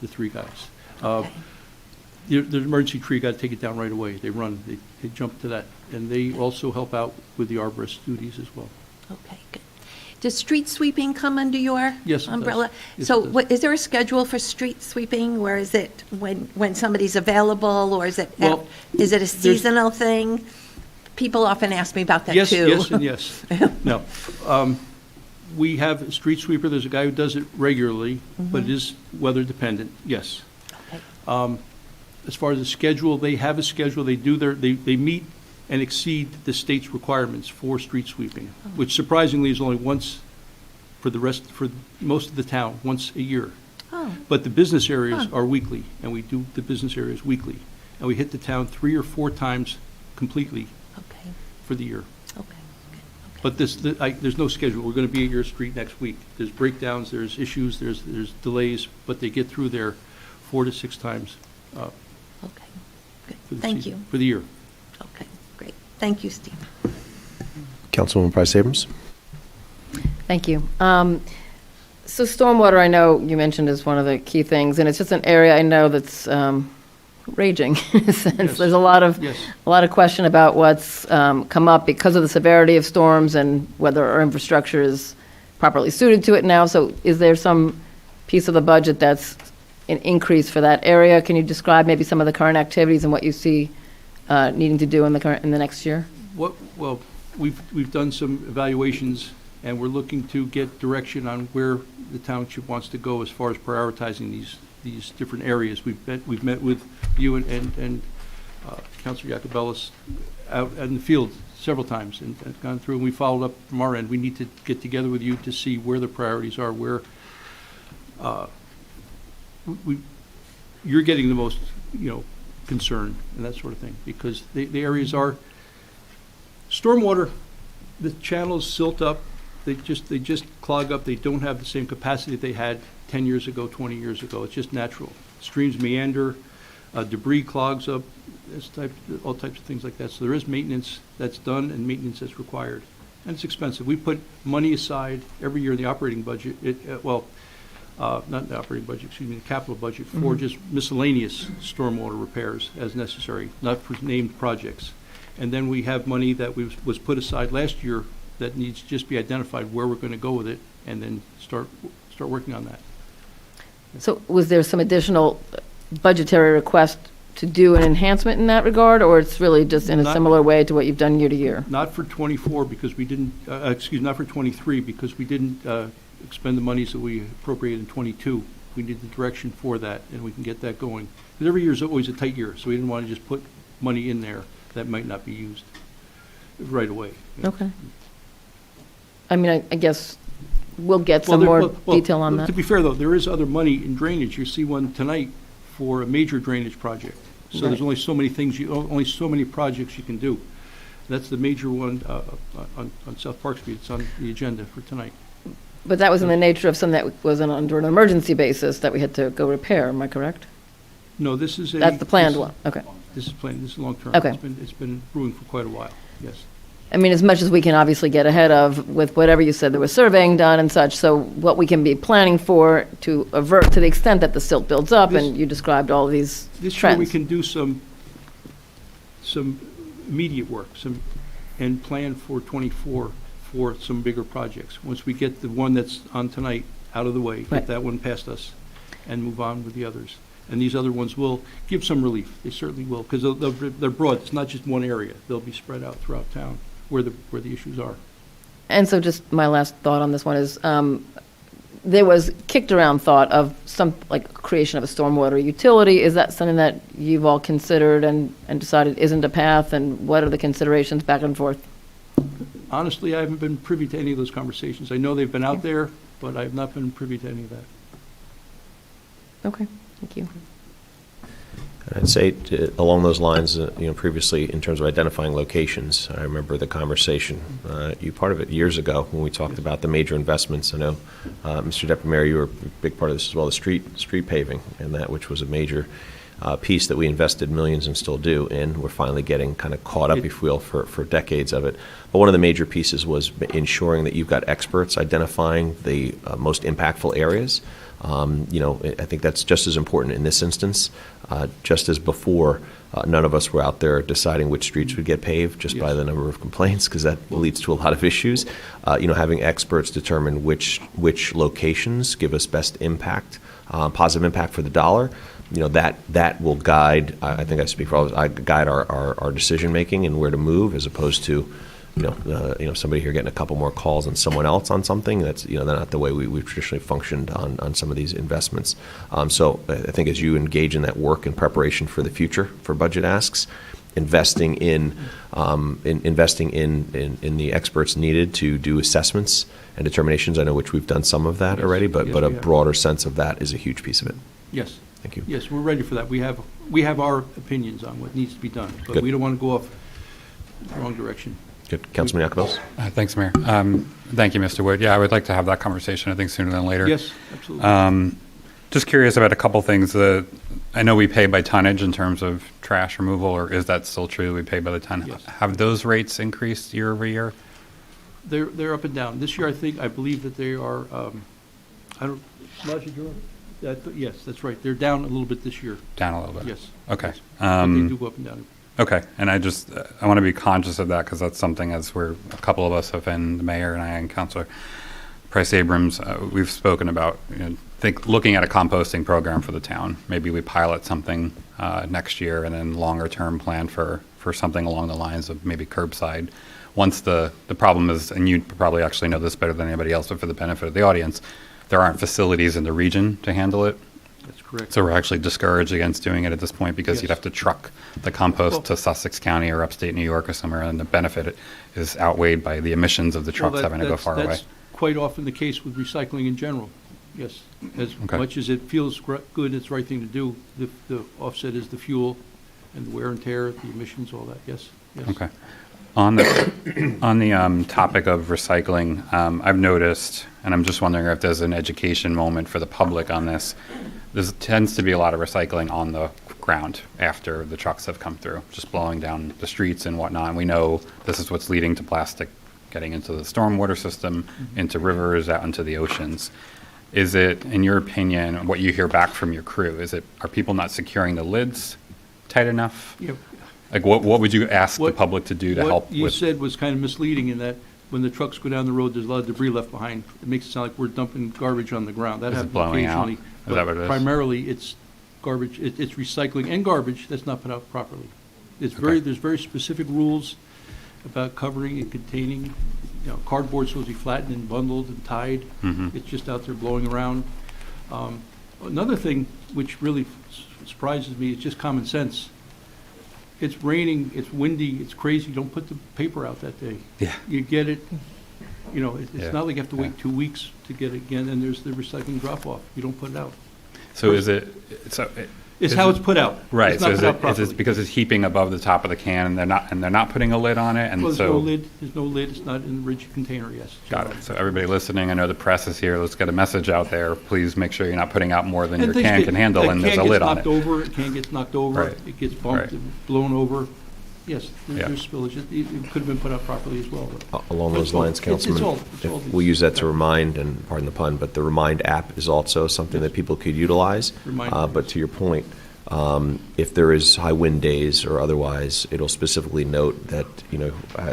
the 3 guys. Okay. The emergency tree, got to take it down right away. They jump to that. And they also help out with the arborist duties as well. Okay, good. Does street sweeping come under your Yes, it does. umbrella? Yes, So it does. is there a schedule for street sweeping, or is it when somebody's available, or is it Well, a seasonal thing? People often ask me about that too. Yes, and yes. No. We have a street sweeper. There's a guy who does it regularly, but it is weather dependent, yes. Okay. As far as the schedule, they have a schedule. They meet and exceed the state's requirements for street sweeping, which surprisingly is only once for most of the town, once a year. Oh, But the business areas are weekly, and we do the business areas weekly. And we hit the town 3 or 4 times completely okay, for the year. okay, good, okay. But there's no schedule. We're going to be at your street next week. There's breakdowns, there's issues, there's delays, but they get through there 4 to 6 times Okay, good. for the Thank season- you. for the year. Okay, great. Thank you, Steve. Councilwoman Price Abrams. Thank you. So stormwater, I know you mentioned, is one of the key things, and it's just an area I know that's raging in a sense. Yes. There's a lot of Yes. question about what's come up because of the severity of storms and whether our infrastructure is properly suited to it now. So is there some piece of the budget that's an increase for that area? Can you describe maybe some of the current activities and what you see needing to do in the next year? Well, we've done some evaluations, and we're looking to get direction on where the township wants to go as far as prioritizing these different areas. We've met with you and Councilor Iacobellis out in the field several times and gone through, and we followed up from our end. We need to get together with you to see where the priorities are, where you're getting the most, concern and that sort of thing, because the areas are stormwater, the channels silt up, they just clog up. They don't have the same capacity they had 10 years ago, 20 years ago. It's just natural. Streams meander, debris clogs up, all types of things like that. So there is maintenance that's done and maintenance that's required. And it's expensive. We put money aside every year in the operating budget, not the operating budget, excuse me, the capital budget for just miscellaneous stormwater repairs as necessary, not for named projects. And then we have money that was put aside last year that needs to just be identified where we're going to go with it, and then start working on that. So was there some additional budgetary request to do an enhancement in that regard, or it's really just in a similar way to what you've done year to year? Not for 24 because we didn't, not for 23 because we didn't expend the monies that we appropriated in 22. We need the direction for that, and we can get that going. Because every year is always a tight year, so we didn't want to just put money in there that might not be used right away. Okay. I mean, I guess we'll get some more detail on that. To be fair, though, there is other money in drainage. You see one tonight for a major drainage project. So there's only so many things, only so many projects you can do. That's the major one on South Park Street. It's on the agenda for tonight. But that was in the nature of something that was under an emergency basis that we had to go repair, am I correct? No, this is That's the planned one, okay. This is planned, this is long-term. Okay. It's been brewing for quite a while, yes. I mean, as much as we can obviously get ahead of with whatever you said, there was surveying done and such, so what we can be planning for to avert to the extent that the silt builds up, and you described all of these This trends. year, we can do some immediate work, and plan for 24 for some bigger projects. Once we get the one that's on tonight out of the way, Right. get that one past us, and move on with the others. And these other ones will give some relief. They certainly will, because they're broad. It's not just one area. They'll be spread out throughout town where the issues are. And so just my last thought on this one is, there was kicked around thought of some, like, creation of a stormwater utility. Is that something that you've all considered and decided isn't a path, and what are the considerations back and forth? Honestly, I haven't been privy to any of those conversations. I know they've been out there, but I've not been privy to any of that. Okay, thank you. I'd say along those lines, previously in terms of identifying locations, I remember the conversation, you part of it years ago when we talked about the major investments. I know, Mr. Deputy Mayor, you were a big part of this as well, the street paving, and that which was a major piece that we invested millions and still do in. We're finally getting kind of caught up, if you will, for decades of it. But one of the major pieces was ensuring that you've got experts identifying the most impactful areas. I think that's just as important in this instance. Just as before, none of us were out there deciding which streets would get paved just by the number of complaints, because that leads to a lot of issues. Having experts determine which locations give us best impact, positive impact for the dollar, that will guide, I think I speak for all of us, guide our decision making and where to move, as opposed to somebody here getting a couple more calls than someone else on something. That's not the way we've traditionally functioned on some of these investments. So I think as you engage in that work in preparation for the future for budget asks, investing in the experts needed to do assessments and determinations. I know which we've done some of that already, but a broader sense of that is a huge piece of it. Yes. Thank you. Yes, we're ready for that. We have our opinions on what needs to be done, but Good. we don't want to go off the wrong direction. Good. Councilman Iacobellis? Thanks, Mayor. Thank you, Mr. Wood. Yeah, I would like to have that conversation, I think, sooner than later. Yes, absolutely. Just curious about a couple things. I know we pay by tonnage in terms of trash removal, or is that still true? We pay by the ton. Yes. Have those rates increased year over year? They're up and down. This year, I believe that they are, yes, that's right. They're down a little bit this year. Down a little bit? Yes. Okay. Yes. But they do go up and down. Okay, and I want to be conscious of that, because that's something, as a couple of us have been, the mayor and I and Councilor Price Abrams, we've spoken about, looking at a composting program for the town. Maybe we pilot something next year, and then longer term plan for something along the lines of maybe curbside. Once the problem is, and you probably actually know this better than anybody else, but for the benefit of the audience, there aren't facilities in the region to handle it. That's correct. So we're actually discouraged against doing it at this point because you'd Yes. have to truck the compost Well- to Sussex County or upstate New York or somewhere, and the benefit is outweighed by the emissions of the Well, trucks that- having to go that's- far away. That's quite often the case with recycling in general, yes. As Okay. much as it feels good, it's the right thing to do, the offset is the fuel and the wear and tear, the emissions, all that, yes, yes. Okay. On the topic of recycling, I've noticed, and I'm just wondering if there's an education moment for the public on this. There tends to be a lot of recycling on the ground after the trucks have come through, just blowing down the streets and whatnot. And we know this is what's leading to plastic getting into the stormwater system, into rivers, out into the oceans. Is it, in your opinion, what you hear back from your crew, are people not securing the lids tight enough? Yeah. Like, what would you ask the What- public to do to help What you with? said was kind of misleading in that when the trucks go down the road, there's a lot of debris left behind. It makes it sound like we're dumping garbage on the ground. That Is it happens blowing out? occasionally. Is that what it is? Primarily, it's garbage, it's recycling and garbage that's not put out properly. Okay. There's very specific rules about covering and containing, cardboard's supposed to be flattened and bundled and tied. Mhm. It's just out there blowing around. Another thing which really surprises me is just common sense. It's raining, it's windy, it's crazy, don't put the paper out that day. Yeah. You get it, Yeah. it's not like you have to wait Yeah. 2 weeks to get it again, and there's the recycling drop-off. You don't put it out. So is it, so. It's is how it- it's put out. Right, It's so not is put out it properly. because it's heaping above the top of the can and they're not putting a lid on it, and Well, there's so. no lid, it's not in a rigid container, yes. Got it. So everybody listening, I know the press is here, let's get a message out there. Please make sure you're not putting out more than And your things can get- can handle, that and there's a can lid gets on knocked it. over, it can get knocked over, Right. it gets bumped, Right. blown over. Yes, Yeah. there's spillage. It could have been put out properly as well. but- Along those But lines, it's all- Councilman, it's all if these we use that to factors. remind, and pardon the pun, but the Remind app is also something that people could utilize. Remind But to your point, if there is high wind days or otherwise, it'll specifically note that,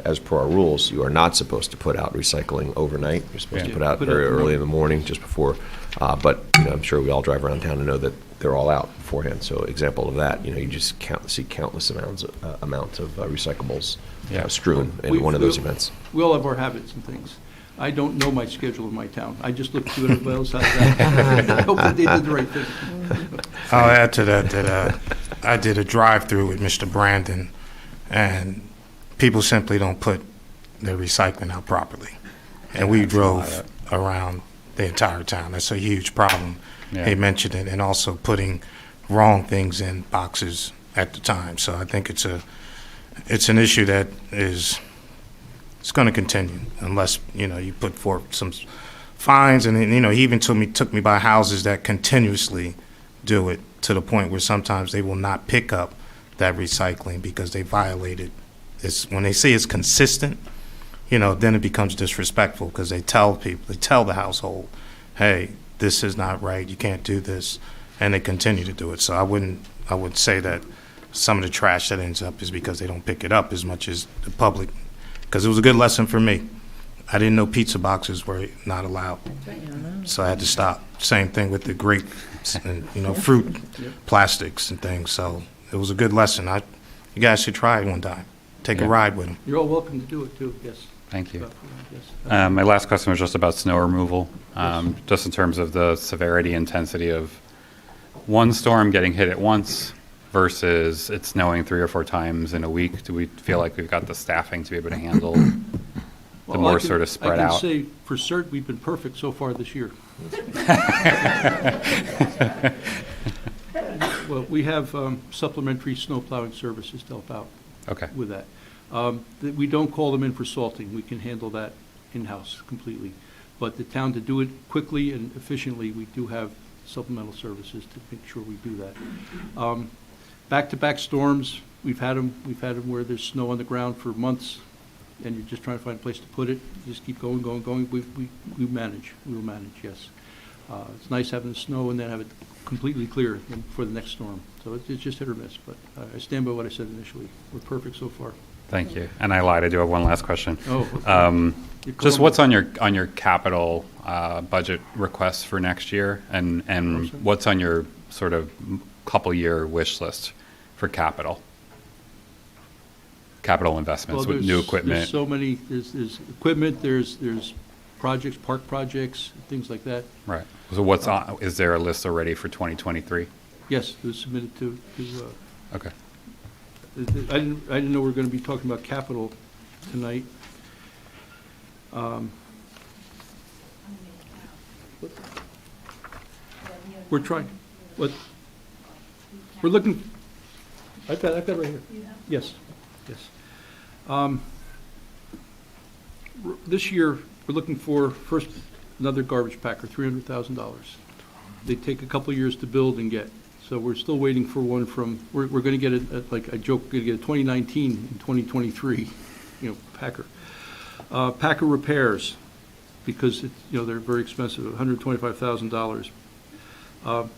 as per our rules, you are not supposed to put out recycling overnight. You're supposed to Yeah. put out Put it very out in the early in the morning, just before. But I'm sure we all drive around town and know that they're all out beforehand. So example of that, you just see countless amounts of recyclables Yeah. strewn We- in one of those we- events. We all have our habits and things. I don't know my schedule in my town. I just look to everybody else has that. I hope that they did the right thing. I'll add to that I did a drive-through with Mr. Brandon, and people simply don't put their recycling out properly. And we drove around the entire town. That's a huge problem. Yeah. He mentioned it, and also putting wrong things in boxes at the time. So I think it's an issue that it's going to continue unless, you put forth some fines. And, he even took me by houses that continuously do it, to the point where sometimes they will not pick up that recycling because they violated. When they say it's consistent, then it becomes disrespectful because they tell the household, hey, this is not right, you can't do this, and they continue to do it. So I would say that some of the trash that ends up is because they don't pick it up as much as the public, because it was a good lesson for me. I didn't know pizza boxes were not allowed, so I had to stop. Same thing with the grapes and, fruit plastics and things. So it was a good lesson. You guys should try it one time. Take a Yeah. ride with them. You're all welcome to do it, too, yes. Thank you. Yes. My last question was just about snow removal, Yes. just in terms of the severity, intensity of one storm getting hit at once versus it snowing 3 or 4 times in a week. Do we feel like we've got the staffing to be able to handle the Well, more sort of spread I out? can say for certain, we've been perfect so far this year. Well, we have supplementary snow plowing services to help out Okay. with that. We don't call them in for salting. We can handle that in-house completely. But the town, to do it quickly and efficiently, we do have supplemental services to make sure we do that. Back-to-back storms, we've had them where there's snow on the ground for months, and you're just trying to find a place to put it. You just keep going. We manage. We will manage, yes. It's nice having the snow and then have it completely clear for the next storm. So it's just hit or miss, but I stand by what I said initially. We're perfect so far. Thank you. And I lied, I do have one last question. Oh, okay. You're Just calling what's me. on your capital budget requests for next year, and what's on your sort of couple-year wish list for capital investments Well, with new equipment? There's so many, there's equipment, there's projects, park projects, things like that. Right. So what's on, is there a list already for 2023? Yes, it was submitted to Okay. I didn't know we were going to be talking about capital tonight. We're trying, what? We're looking, I've got it right here. Yes, yes. This year, we're looking for, first, another garbage packer, $300,000. They take a couple of years to build and get. So we're still waiting for one from, we're going to get like I joke, we're going to get a 2019 and 2023, packer. Packer repairs, because, they're very expensive, $125,000.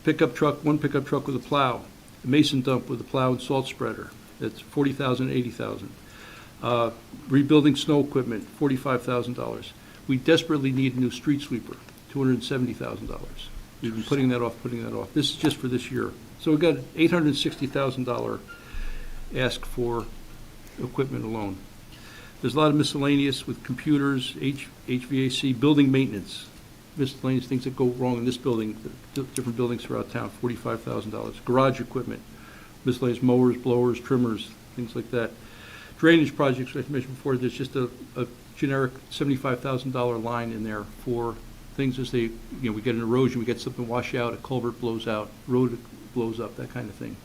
Pickup truck, one pickup truck with a plow, a mason dump with a plow and salt spreader, that's $40,000, $80,000. Rebuilding snow equipment, $45,000. We desperately need a new street sweeper, $270,000. We've been putting that off. This is just for this year. So we've got $860,000 ask for equipment alone. There's a lot of miscellaneous with computers, HVAC, building maintenance, miscellaneous things that go wrong in this building, different buildings throughout town, $45,000. Garage equipment, miscellaneous mowers, blowers, trimmers, things like that. Drainage projects, like I mentioned before, there's just a generic $75,000 line in there for things as they, we get an erosion, we get something wash out, a culvert blows out, road blows up, that kind of thing,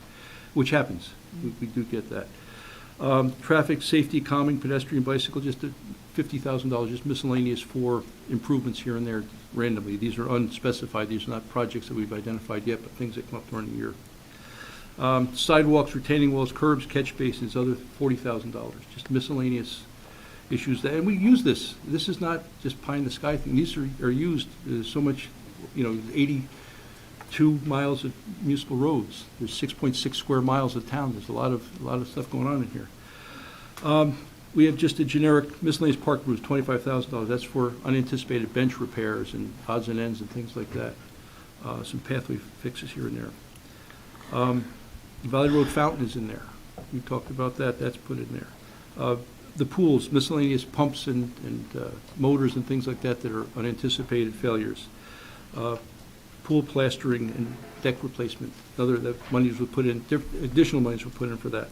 which happens. We do get that. Traffic, safety, calming, pedestrian, bicycle, just $50,000, just miscellaneous for improvements here and there randomly. These are unspecified. These are not projects that we've identified yet, but things that come up during the year. Sidewalks, retaining walls, curbs, catch basins, other $40,000, just miscellaneous issues. And we use this. This is not just pie in the sky thing. These are used. There's so much, 82 miles of municipal roads. There's 6.6 square miles of town. There's a lot of stuff going on in here. We have just a generic miscellaneous park roofs, $25,000. That's for unanticipated bench repairs and odds and ends and things like that. Some pathway fixes here and there. Valley Road Fountain is in there. We talked about that. That's put in there. The pools, miscellaneous pumps and motors and things like that are unanticipated failures. Pool plastering and deck replacement. That monies were put in, additional monies were put in for that.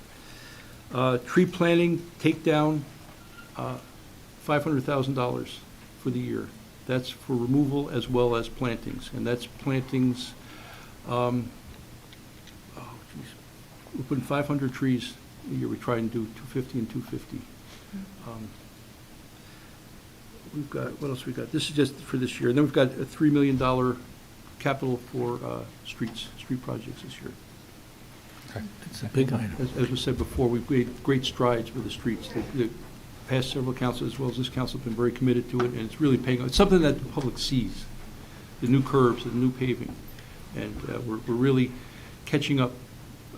Tree planting, takedown, $500,000 for the year. That's for removal as well as plantings, and that's plantings. We're putting 500 trees a year. We try and do 250 and 250. We've got, what else we got? This is just for this year. And then we've got a $3 million capital for street projects this year. It's a big item. As we said before, we've made great strides with the streets. The past several councils, as well as this council, have been very committed to it, and it's really paying off. It's something that the public sees, the new curbs, the new paving. And we're really catching up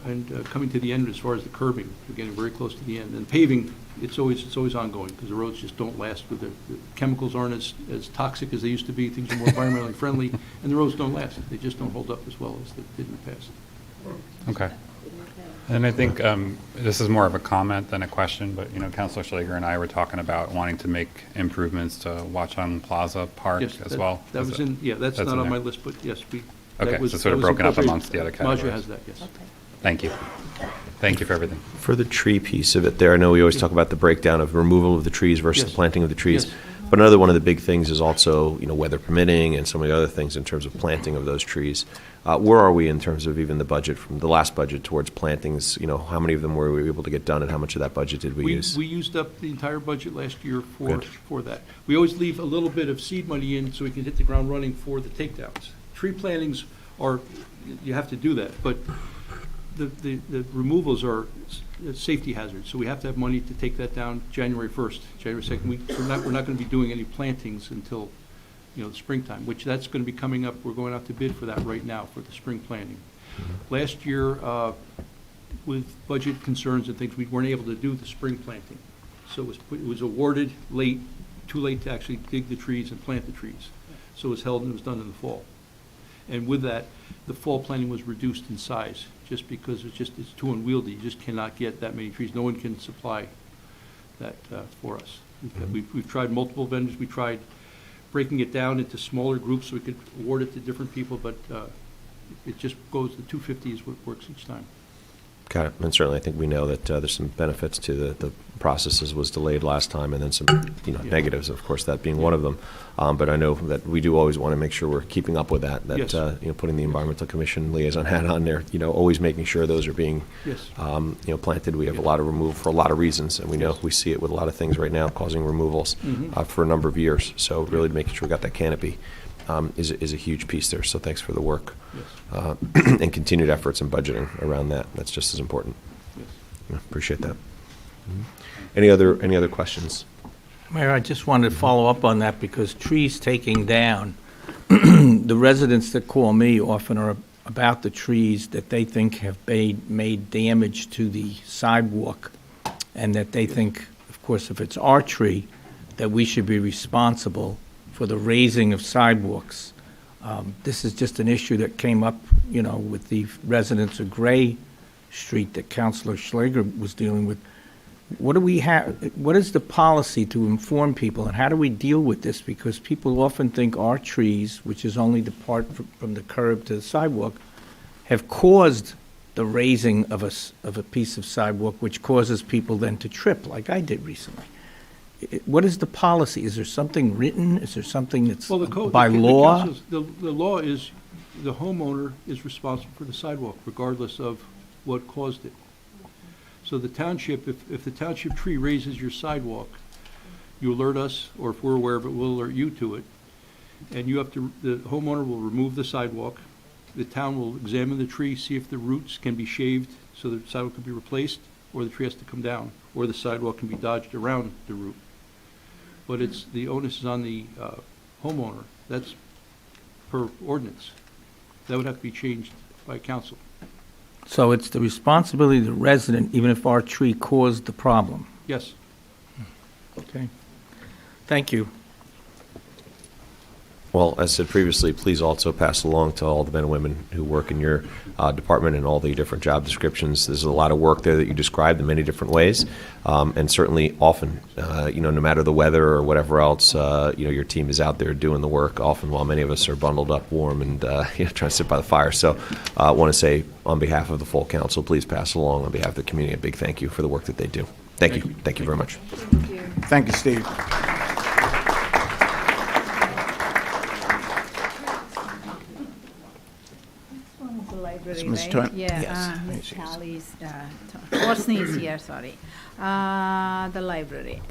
and coming to the end as far as the curbing. We're getting very close to the end. And paving, it's always ongoing, because the roads just don't last. With the chemicals aren't as toxic as they used to be. Things are more environmentally friendly, and the roads don't last. They just don't hold up as well as they did in the past. Okay. And I think this is more of a comment than a question, but, Councilor Schlager and I were talking about wanting to make improvements to Watchung Plaza Park as well. That was in, that's not on my list, but yes, okay, so sort of broken up amongst the other categories. Maja has that, yes. Okay. Thank you. Thank you for everything. For the tree piece of it there, I know we always talk about the breakdown of removal of the trees versus the planting of the trees. Yes. But another one of the big things is also, weather permitting and some of the other things in terms of planting of those trees. Where are we in terms of even the budget from the last budget towards plantings? How many of them were we able to get done, and how much of that budget did we use? We used up the entire budget last year Good. for that. We always leave a little bit of seed money in so we can hit the ground running for the takedowns. Tree plantings you have to do that, but the removals are safety hazards, so we have to have money to take that down January 1st, January 2nd. We're not going to be doing any plantings until the springtime, which that's going to be coming up. We're going out to bid for that right now for the spring planting. Last year, with budget concerns and things, we weren't able to do the spring planting, so it was awarded late, too late to actually dig the trees and plant the trees. So it was held and it was done in the fall. And with that, the fall planting was reduced in size, just because it's too unwieldy. You just cannot get that many trees. No one can supply that for us. We've tried multiple vendors. We tried breaking it down into smaller groups so we could award it to different people, but it just goes, the 250 is what works each time. Got it. And certainly, I think we know that there's some benefits to the processes was delayed last time, and then some, negatives, of course, that being one of them. But I know that we do always want to make sure we're keeping up with that, Yes. Putting the Environmental Commission liaison hat on there, always making sure those are being, Yes. planted. We have a lot of removal for a lot of reasons, and we know we see it with a lot of things right now causing removals for a number of years. So really making sure we got that canopy is a huge piece there. So thanks for the work and continued efforts and budgeting around that. That's just as important. Yes. Yeah, appreciate that. Any other questions? Mayor, I just wanted to follow up on that because trees taking down, the residents that call me often are about the trees that they think have made damage to the sidewalk, and that they think, of course, if it's our tree, that we should be responsible for the raising of sidewalks. This is just an issue that came up, with the residents of Gray Street that Councilor Schlager was dealing with. What do we have? What is the policy to inform people, and how do we deal with this? Because people often think our trees, which is only the part from the curb to the sidewalk, have caused the raising of a piece of sidewalk, which causes people then to trip, like I did recently. What is the policy? Is there something written? Is there something that's Well, the code, by the law? council's- the law is the homeowner is responsible for the sidewalk, regardless of what caused it. So the township, if the township tree raises your sidewalk, you alert us, or if we're aware of it, we'll alert you to it. And the homeowner will remove the sidewalk. The town will examine the tree, see if the roots can be shaved so the sidewalk can be replaced, or the tree has to come down, or the sidewalk can be dodged around the root. But the onus is on the homeowner. That's per ordinance. That would have to be changed by council. So it's the responsibility of the resident, even if our tree caused the problem. Yes. Okay. Thank you. Well, as said previously, please also pass along to all the men and women who work in your department and all the different job descriptions. There's a lot of work there that you described in many different ways, and certainly often, no matter the weather or whatever else, your team is out there doing the work. Often, while many of us are bundled up warm and trying to sit by the fire. So, I want to say, on behalf of the full council, please pass along on behalf of the community a big thank you for the work that they do. Thank you. Thank you very much. Thank you, Steve. Library, Ms. right? Turner? Yeah, Yes. Ms. Callie's, Courtney is here, sorry. The library.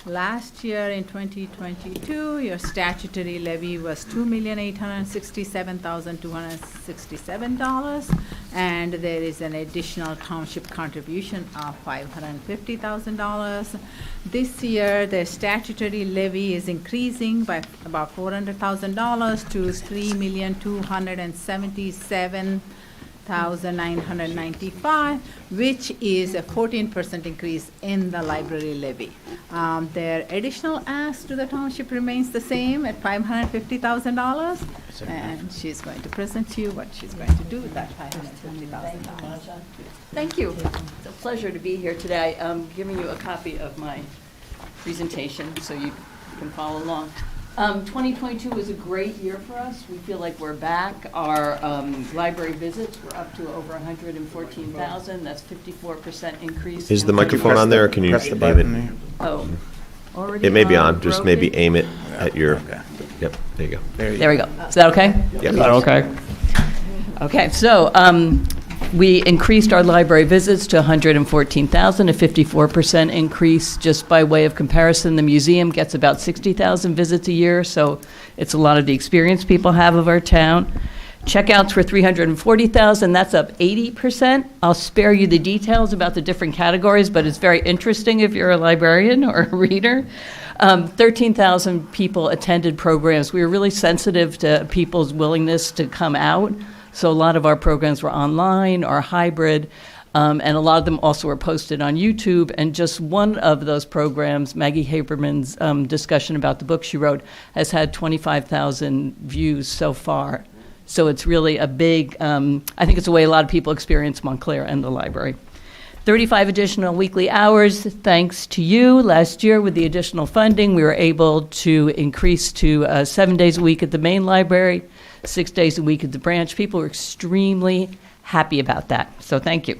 Last year in 2022, your statutory levy was $2,867,267, and there is an additional township contribution of $550,000. This year, the statutory levy is increasing by about $400,000 to $3,277,995, which is a 14% increase in the library levy. Their additional ask to the township remains the same at $550,000, and she's going to present to you what she's going to do with that $550,000. Thank you. It's a pleasure to be here today. I'm giving you a copy of my presentation so you can follow along. 2022 was a great year for us. We feel like we're back. Our library visits were up to over 114,000. That's 54% increase. Is the Could you microphone press on there, or can you press the aim button it? there? Oh, already It may be on, just maybe broken? aim it at your, Okay. yep, there you go. There we go. Is that okay? Yes. Is that okay? Okay, so we increased our library visits to 114,000, a 54% increase. Just by way of comparison, the museum gets about 60,000 visits a year, so it's a lot of the experience people have of our town. Checkouts were 340,000, that's up 80%. I'll spare you the details about the different categories, but it's very interesting if you're a librarian or a reader. 13,000 people attended programs. We were really sensitive to people's willingness to come out. So a lot of our programs were online or hybrid, and a lot of them also were posted on YouTube. And just one of those programs, Maggie Haberman's discussion about the book she wrote, has had 25,000 views so far. So it's really a big, I think it's a way a lot of people experience Montclair and the library. 35 additional weekly hours, thanks to you. Last year, with the additional funding, we were able to increase to 7 days a week at the main library, 6 days a week at the branch. People were extremely happy about that, so thank you.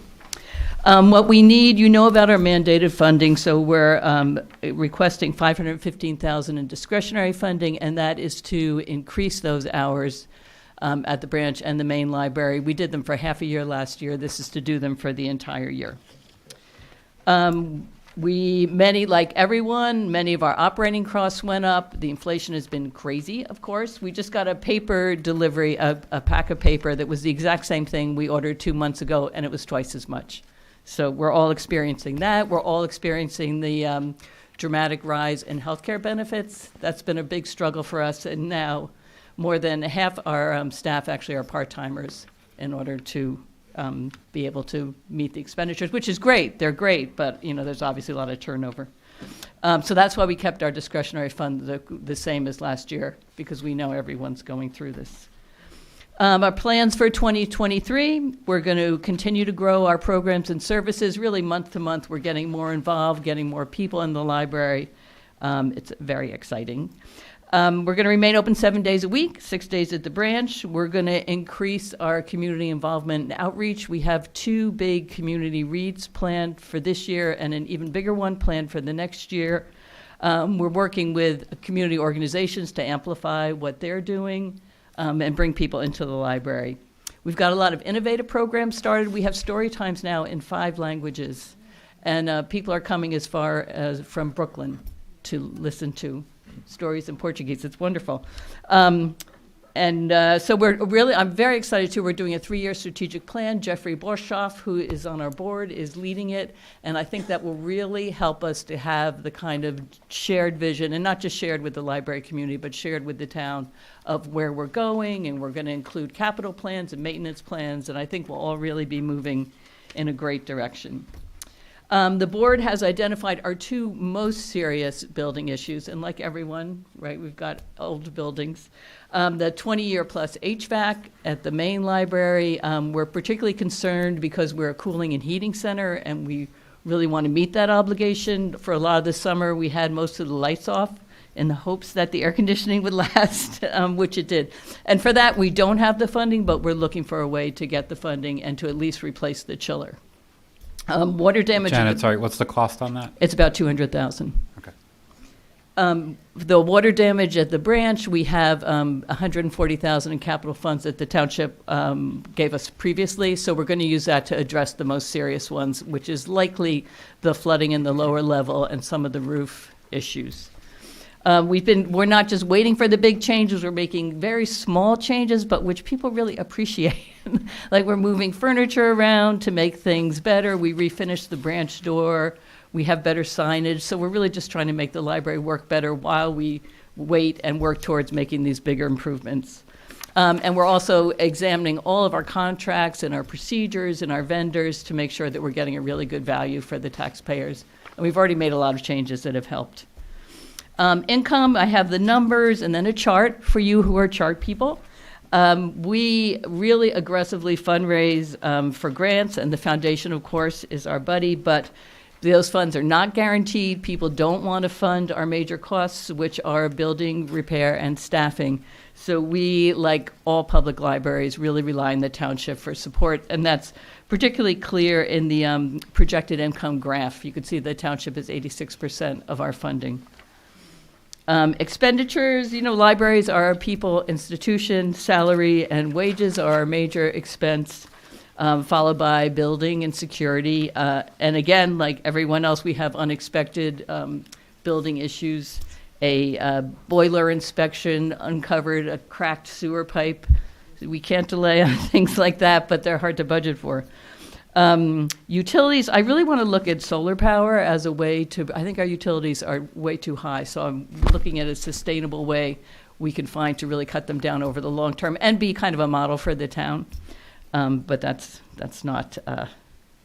What we need, you know about our mandated funding, so we're requesting $515,000 in discretionary funding, and that is to increase those hours at the branch and the main library. We did them for half a year last year. This is to do them for the entire year. Like everyone, many of our operating costs went up. The inflation has been crazy, of course. We just got a paper delivery, a pack of paper that was the exact same thing we ordered 2 months ago, and it was twice as much. So we're all experiencing that. We're all experiencing the dramatic rise in healthcare benefits. That's been a big struggle for us, and now more than half our staff actually are part-timers in order to be able to meet the expenditures, which is great. They're great, but there's obviously a lot of turnover. So that's why we kept our discretionary fund the same as last year, because we know everyone's going through this. Our plans for 2023, we're going to continue to grow our programs and services. Really, month to month, we're getting more involved, getting more people in the library. It's very exciting. We're going to remain open 7 days a week, 6 days at the branch. We're going to increase our community involvement and outreach. We have 2 big community reads planned for this year and an even bigger one planned for the next year. We're working with community organizations to amplify what they're doing and bring people into the library. We've got a lot of innovative programs started. We have story times now in 5 languages, and people are coming as far as from Brooklyn to listen to stories in Portuguese. It's wonderful. So I'm very excited too. We're doing a 3-year strategic plan. Jeffrey Borshoff, who is on our board, is leading it. And I think that will really help us to have the kind of shared vision, and not just shared with the library community, but shared with the town of where we're going. And we're going to include capital plans and maintenance plans. And I think we'll all really be moving in a great direction. The board has identified our 2 most serious building issues, and like everyone, right, we've got old buildings. The 20-year plus HVAC at the main library, we're particularly concerned because we're a cooling and heating center, and we really want to meet that obligation. For a lot of the summer, we had most of the lights off in the hopes that the air conditioning would last, which it did. And for that, we don't have the funding, but we're looking for a way to get the funding and to at least replace the chiller. Water damage. Janet, sorry, what's the cost on that? It's about $200,000. Okay. The water damage at the branch, we have $140,000 in capital funds that the township gave us previously, so we're going to use that to address the most serious ones, which is likely the flooding in the lower level and some of the roof issues. We're not just waiting for the big changes, we're making very small changes, but which people really appreciate. Like we're moving furniture around to make things better. We refinished the branch door. We have better signage. So we're really just trying to make the library work better while we wait and work towards making these bigger improvements. And we're also examining all of our contracts and our procedures and our vendors to make sure that we're getting a really good value for the taxpayers. And we've already made a lot of changes that have helped. Income, I have the numbers and then a chart for you who are chart people. We really aggressively fundraise for grants, and the foundation, of course, is our buddy, but those funds are not guaranteed. People don't want to fund our major costs, which are building, repair, and staffing. So we, like all public libraries, really rely on the township for support, and that's particularly clear in the projected income graph. You can see the township is 86% of our funding. Expenditures, libraries are a people institution. Salary and wages are our major expense, followed by building and security. And again, like everyone else, we have unexpected building issues. A boiler inspection uncovered a cracked sewer pipe. We can't delay on things like that, but they're hard to budget for. Utilities, I really want to look at solar power as a way to, I think our utilities are way too high, so I'm looking at a sustainable way we can find to really cut them down over the long term and be kind of a model for the town. But that's not,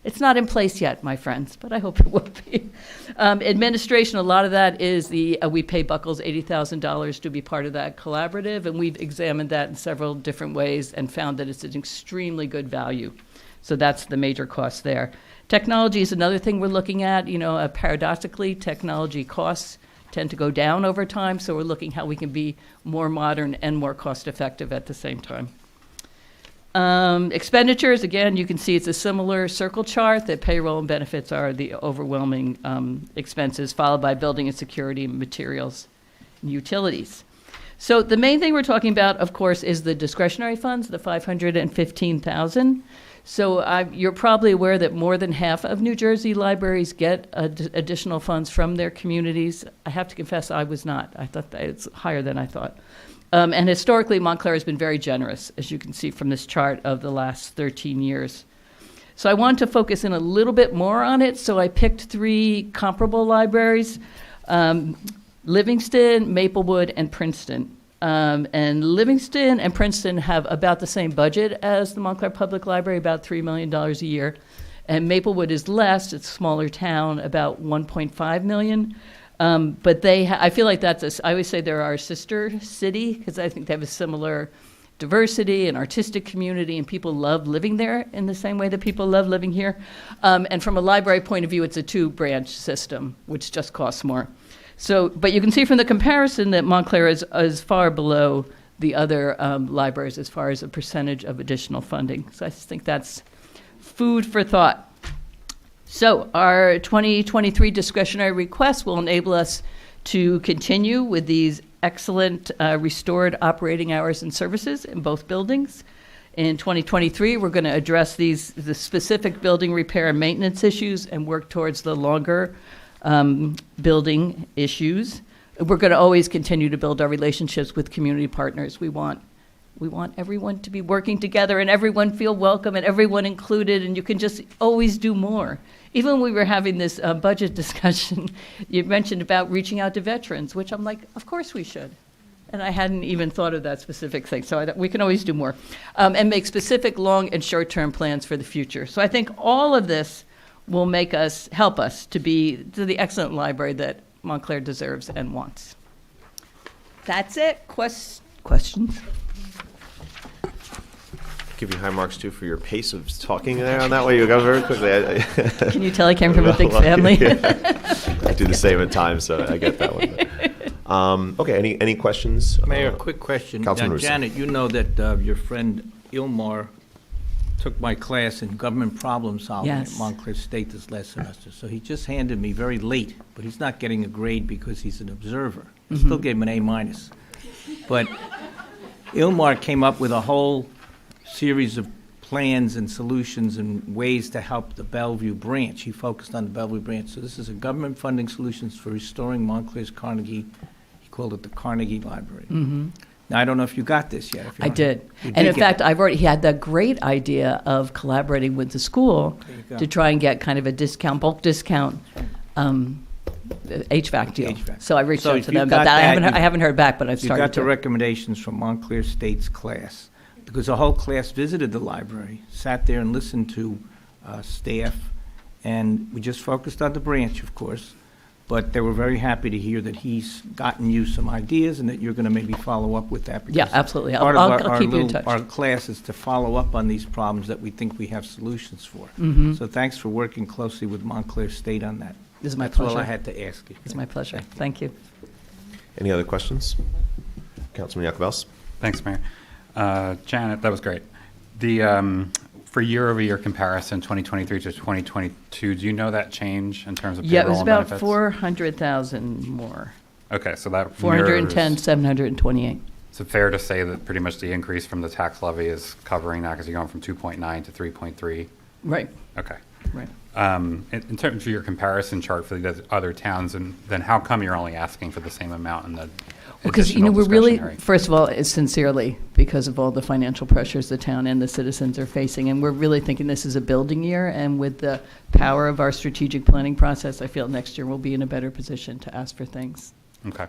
it's not in place yet, my friends, but I hope it will be. Administration, a lot of that is we pay Buckles $80,000 to be part of that collaborative, and we've examined that in several different ways and found that it's an extremely good value So that's the major cost there. Technology is another thing we're looking at. Paradoxically, technology costs tend to go down over time, so we're looking how we can be more modern and more cost-effective at the same time. Expenditures, again, you can see it's a similar circle chart. That payroll and benefits are the overwhelming expenses, followed by building and security, materials, and utilities. So the main thing we're talking about, of course, is the discretionary funds, the $515,000. So you're probably aware that more than half of New Jersey libraries get additional funds from their communities. I have to confess, I was not. I thought that it's higher than I thought. And historically, Montclair has been very generous, as you can see from this chart of the last 13 years. So I want to focus in a little bit more on it, so I picked 3 comparable libraries, Livingston, Maplewood, and Princeton. And Livingston and Princeton have about the same budget as the Montclair Public Library, about $3 million a year. And Maplewood is less, it's a smaller town, about $1.5 million. But I feel like I always say they're our sister city, because I think they have a similar diversity and artistic community, and people love living there in the same way that people love living here. And from a library point of view, it's a 2-branch system, which just costs more. So, but you can see from the comparison that Montclair is far below the other libraries as far as a percentage of additional funding. So I just think that's food for thought. So our 2023 discretionary request will enable us to continue with these excellent restored operating hours and services in both buildings. In 2023, we're going to address the specific building repair and maintenance issues and work towards the longer building issues. We're going to always continue to build our relationships with community partners. We want everyone to be working together and everyone feel welcome and everyone included, and you can just always do more. Even when we were having this budget discussion, you mentioned about reaching out to veterans, which I'm like, of course we should. And I hadn't even thought of that specific thing. So we can always do more. And make specific long and short-term plans for the future. So I think all of this will help us to be the excellent library that Montclair deserves and wants. That's it. Questions? Give you high marks too for your pace of talking there on that way. You go very quickly. Can you tell I came from a big family? I do the same at times, so I get that one. Okay, any questions? Mayor, quick question. Councilman Russo. Janet, you know that your friend Ilmar took my class in government problem solving Yes. at Montclair State this last semester. So he just handed me very late, but he's not getting a grade because he's an observer. I still gave him an A-. But Ilmar came up with a whole series of plans and solutions and ways to help the Bellevue branch. He focused on the Bellevue branch. So this is a government funding solutions for restoring Montclair's Carnegie. He called it the Carnegie Library. Mm-hmm. Now, I don't know if you got this yet. If you I don't- did. You And in get fact, it. he had that great idea of collaborating with the school There you go. to try and get kind of a bulk discount HVAC deal. HVAC. So I reached So out if to you them got about that. that, I haven't heard back, but I've You started got the to. recommendations from Montclair State's class, because the whole class visited the library, sat there and listened to staff, and we just focused on the branch, of course, but they were very happy to hear that he's gotten you some ideas and that you're going to maybe follow up with that. Yeah, because absolutely. part of I'll keep you in touch. Our class is to follow up on these problems that we think we have solutions for. Mhm. So thanks for working closely with Montclair State on that. This is my That's all pleasure. I had to ask you. It's my pleasure. Thank you. Any other questions? Councilman Yakovelis? Thanks, Mayor. Janet, that was great. For year-over-year comparison, 2023 to 2022, do you know that change in terms of Yeah, it payroll was and about benefits? 400,000 more. Okay, so that 410, mirrors- 728. Is it fair to say that pretty much the increase from the tax levy is covering that because you're going from 2.9 to 3.3? Right, Okay. right. In terms of your comparison chart for the other towns, and then how come you're only asking for the same amount in the Because, additional we're really, discretionary? first of all, it's sincerely, because of all the financial pressures the town and the citizens are facing, and we're really thinking this is a building year, and with the power of our strategic planning process, I feel next year we'll be in a better position to ask for things. Okay.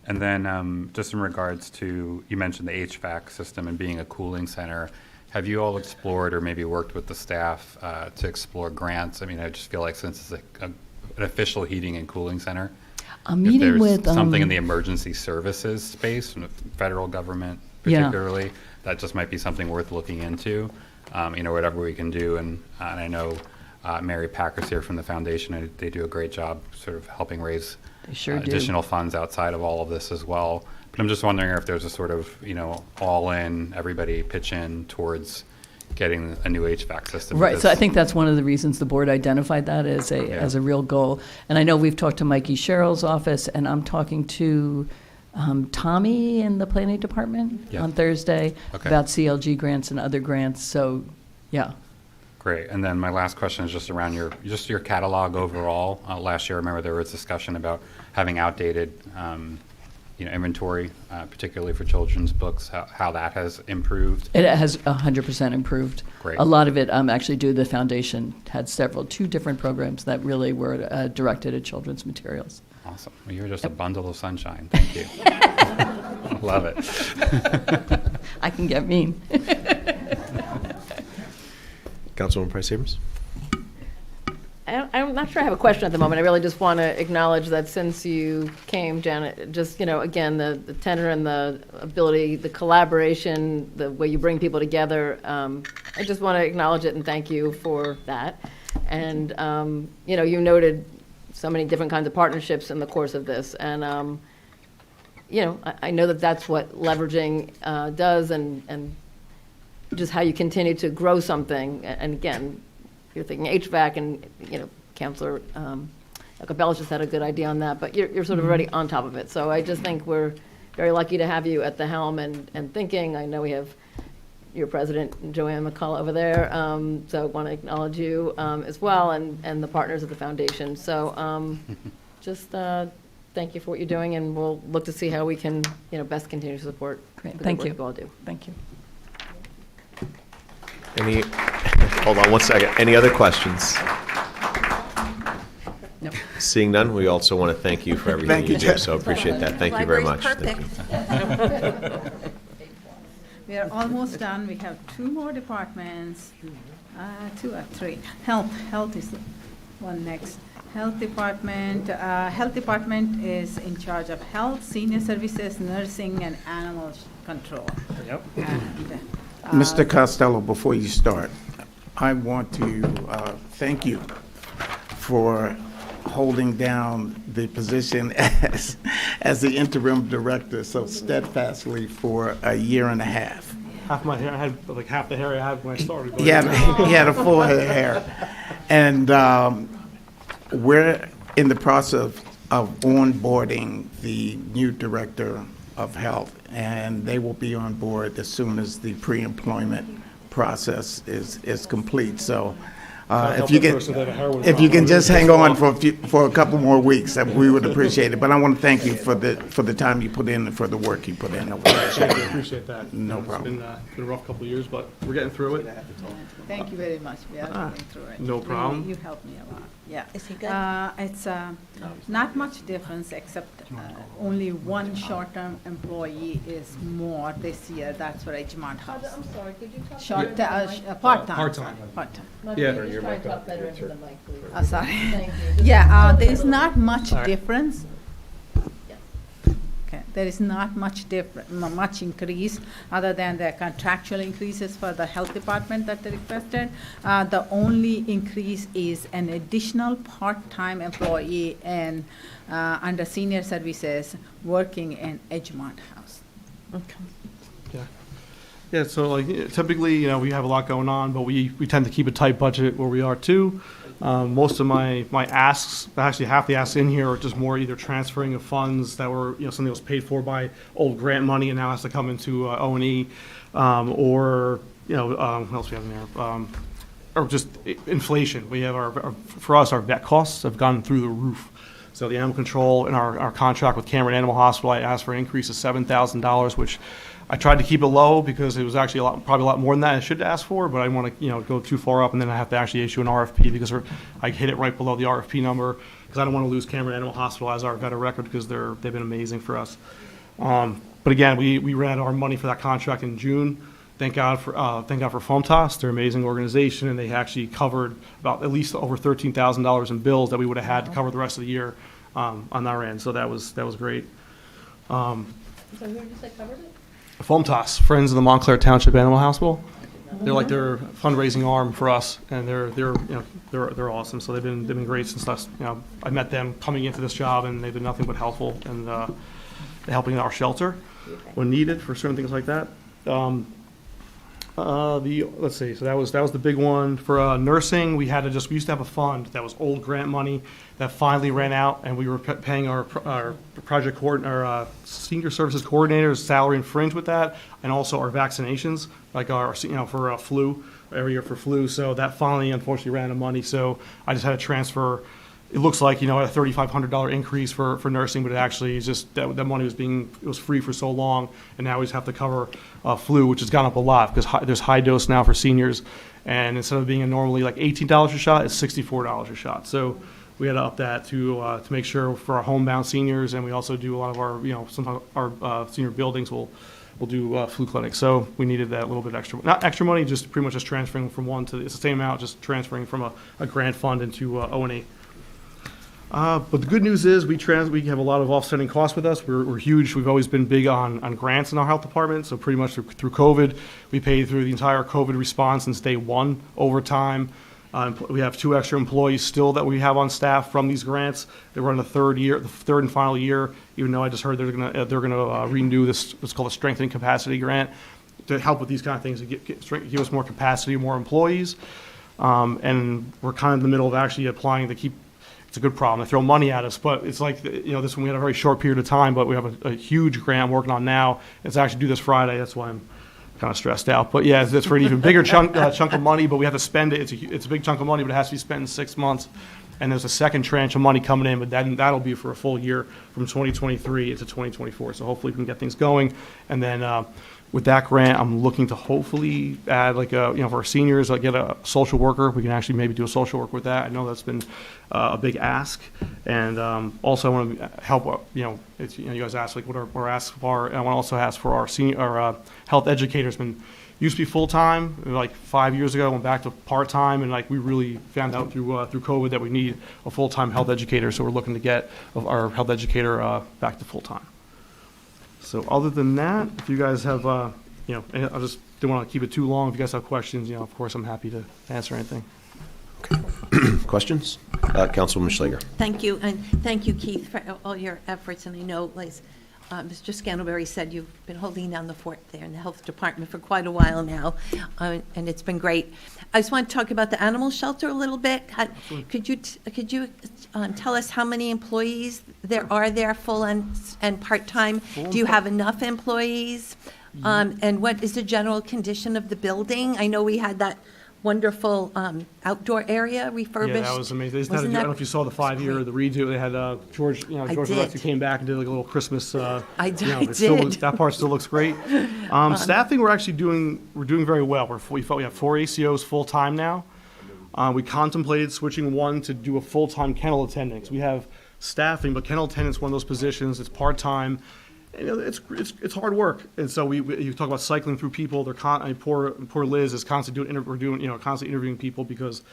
And then just in regards to, you mentioned the HVAC system and being a cooling center. Have you all explored or maybe worked with the staff to explore grants? I mean, I just feel like since it's an official heating and cooling center, I'm if meeting there's with. something in the emergency services space, from the federal government Yeah. particularly, that just might be something worth looking into. whatever we can do. And I know Mary Packer's here from the foundation, and they do a great job sort of helping raise They sure do. additional funds outside of all of this as well. But I'm just wondering if there's a sort of, all in, everybody pitch in towards getting a new HVAC system. Right, so because- I think that's one of the reasons the board identified that as a real goal. And I know we've talked to Mikey Sherrill's office, and I'm talking to Tommy in the planning department Yeah. on Thursday Okay. about CLG grants and other grants, so, yeah. Great. And then my last question is just around your catalog overall. Last year, I remember there was discussion about having outdated, inventory, particularly for children's books, how that has improved. It has 100% improved. Great. A lot of it actually due to the foundation had two different programs that really were directed at children's materials. Awesome. Well, you're just a bundle of sunshine. Thank you. Love it. I can get mean. Councilwoman Price Abrams? I'm not sure I have a question at the moment. I really just want to acknowledge that since you came, Janet, just, again, the tenor and the ability, the collaboration, the way you bring people together, I just want to acknowledge it and thank you for that. And, you noted so many different kinds of partnerships in the course of this. And, I know that that's what leveraging does and just how you continue to grow something. And again, you're thinking HVAC and, Councilor Cabela's just had a good idea on that, but you're sort of already on top of it. So I just think we're very lucky to have you at the helm and thinking. I know we have your president, Joanne McCullough, over there, so I want to acknowledge you as well and the partners of the foundation. So just thank you for what you're doing, and we'll look to see how we can, best continue to support Great. the good Thank work you. you all do. Thank you. Hold on one second. Any other questions? No. Seeing none, we also want to thank you for everything Thank you you, do, Jeff. so appreciate that. Thank you very much. Library's Thank you. We are almost done. We have two more departments, 2 or 3. Health is the one next. Health department is in charge of health, senior services, nursing, and animal control. Yep. And, Mr. Costello, before you start, I want to thank you for holding down the position as the interim director so steadfastly for a year and a half. Half my hair, I had like half the hair I had when I started. He had a full head of hair. And we're in the process of onboarding the new director of health, and they will be on board as soon as the pre-employment process is complete. So if you can just hang on for a couple more weeks, we would appreciate it. But I want to thank you for the time you put in and for the work you put in. I appreciate that. No problem. It's been a rough couple of years, but we're getting through it. Thank you very much. We are going through it. No problem. Really, you helped me a lot. Yeah. Is he good? It's not much difference, except only one short-term employee is more this year. That's for Edgemont House. I'm sorry, could you talk? Part-time. Part-time. Part-time. Yeah. Just try to talk better into the mic, please. Sorry. Thank you. Yeah, there is not much All right. difference. Yes. Okay, there is not much increase other than the contractual increases for the health department that they requested. The only increase is an additional part-time employee and under senior services working in Edgemont House. Yeah, so like typically, we have a lot going on, but we tend to keep a tight budget where we are too. Most of my asks, actually half the asks in here are just more either transferring of funds that were, something that was paid for by old grant money and now has to come into O&E, or, what else we have in there? Or just inflation. We have for us, our vet costs have gone through the roof. So the animal control in our contract with Cameron Animal Hospital, I asked for an increase of $7,000, which I tried to keep it low because it was actually probably a lot more than that I should ask for, but I didn't want to go too far up and then I have to actually issue an RFP because I hit it right below the RFP number because I don't want to lose Cameron Animal Hospital as our vet of record because they've been amazing for us. But again, we ran our money for that contract in June. Thank God for FOMTAS. They're an amazing organization, and they actually covered about at least over $13,000 in bills that we would have had to cover the rest of the year on our end. So that was great. So who did you say covered it? FOMTAS, Friends of the Montclair Township Animal Hospital. They're like their fundraising arm for us, and they're awesome. So they've been great since last. I met them coming into this job, and they've been nothing but helpful and helping our shelter when needed for certain things like that. Let's see. So that was the big one for nursing. We used to have a fund that was old grant money that finally ran out, and we were paying our project our senior services coordinator's salary and fringe with that, and also our vaccinations, like our for flu every year for flu. So that finally, unfortunately, ran out of money. So I just had to transfer. It looks like a $3,500 increase for nursing, but it actually is just that money was free for so long, and now we just have to cover flu, which has gone up a lot because there's high dose now for seniors, and instead of being normally like $18 a shot, it's $64 a shot. So we had to up that to make sure for our homebound seniors, and we also do a lot of our sometimes our senior buildings will do flu clinics. So we needed that little bit extra, not extra money, just pretty much just transferring from one to it's the same amount, just transferring from a grant fund into O&E. But the good news is we have a lot of offsetting costs with us. We're huge. We've always been big on grants in our health department. So pretty much through COVID, we paid through the entire COVID response since day one overtime. We have 2 extra employees still that we have on staff from these grants. They were in the third and final year. Even though I just heard they're gonna renew this. What's called a strengthening capacity grant to help with these kind of things, to give us more capacity, more employees. And we're kind of in the middle of actually applying to keep. It's a good problem. They throw money at us, but it's like, this one we had a very short period of time, but we have a huge grant I'm working on now. It's actually due this Friday. That's why I'm kind of stressed out. But yeah, it's for an even bigger chunk of money, but we have to spend it. It's a big chunk of money, but it has to be spent in 6 months. And there's a second tranche of money coming in, but that'll be for a full year from 2023 into 2024. So hopefully we can get things going. And then with that grant, I'm looking to hopefully add for our seniors, get a social worker. We can actually maybe do a social work with that. I know that's been a big ask. And also I want to help, you guys ask what our asks are. And I want to also ask for our health educators. Used to be full-time, like 5 years ago, went back to part-time, and we really found out through COVID that we need a full-time health educator, so we're looking to get our health educator back to full-time. So other than that, if you guys have, I just don't want to keep it too long. If you guys have questions, of course, I'm happy to answer anything. Okay. Questions? Councilwoman Schlager. Thank you, and thank you, Keith, for all your efforts. And I know, as Mr. Scantlebury said, you've been holding down the fort there in the health department for quite a while now, and it's been great. I just want to talk about the animal shelter a little bit. Could you tell us how many employees there are there, full and part-time? Do you have enough employees? And what is the general condition of the building? I know we had that wonderful outdoor area refurbished. Yeah, that was amazing. I don't know if you saw the 5-year, the redo. They had George Alexie came back and did like a little Christmas. I did. That part still looks great. Staffing, we're doing very well. We have 4 ACOs full time now. We contemplated switching one to do a full time kennel attendant. We have staffing, but kennel attendant's one of those positions. It's part time. It's hard work, and so you talk about cycling through people. Poor Liz is constantly constantly interviewing people because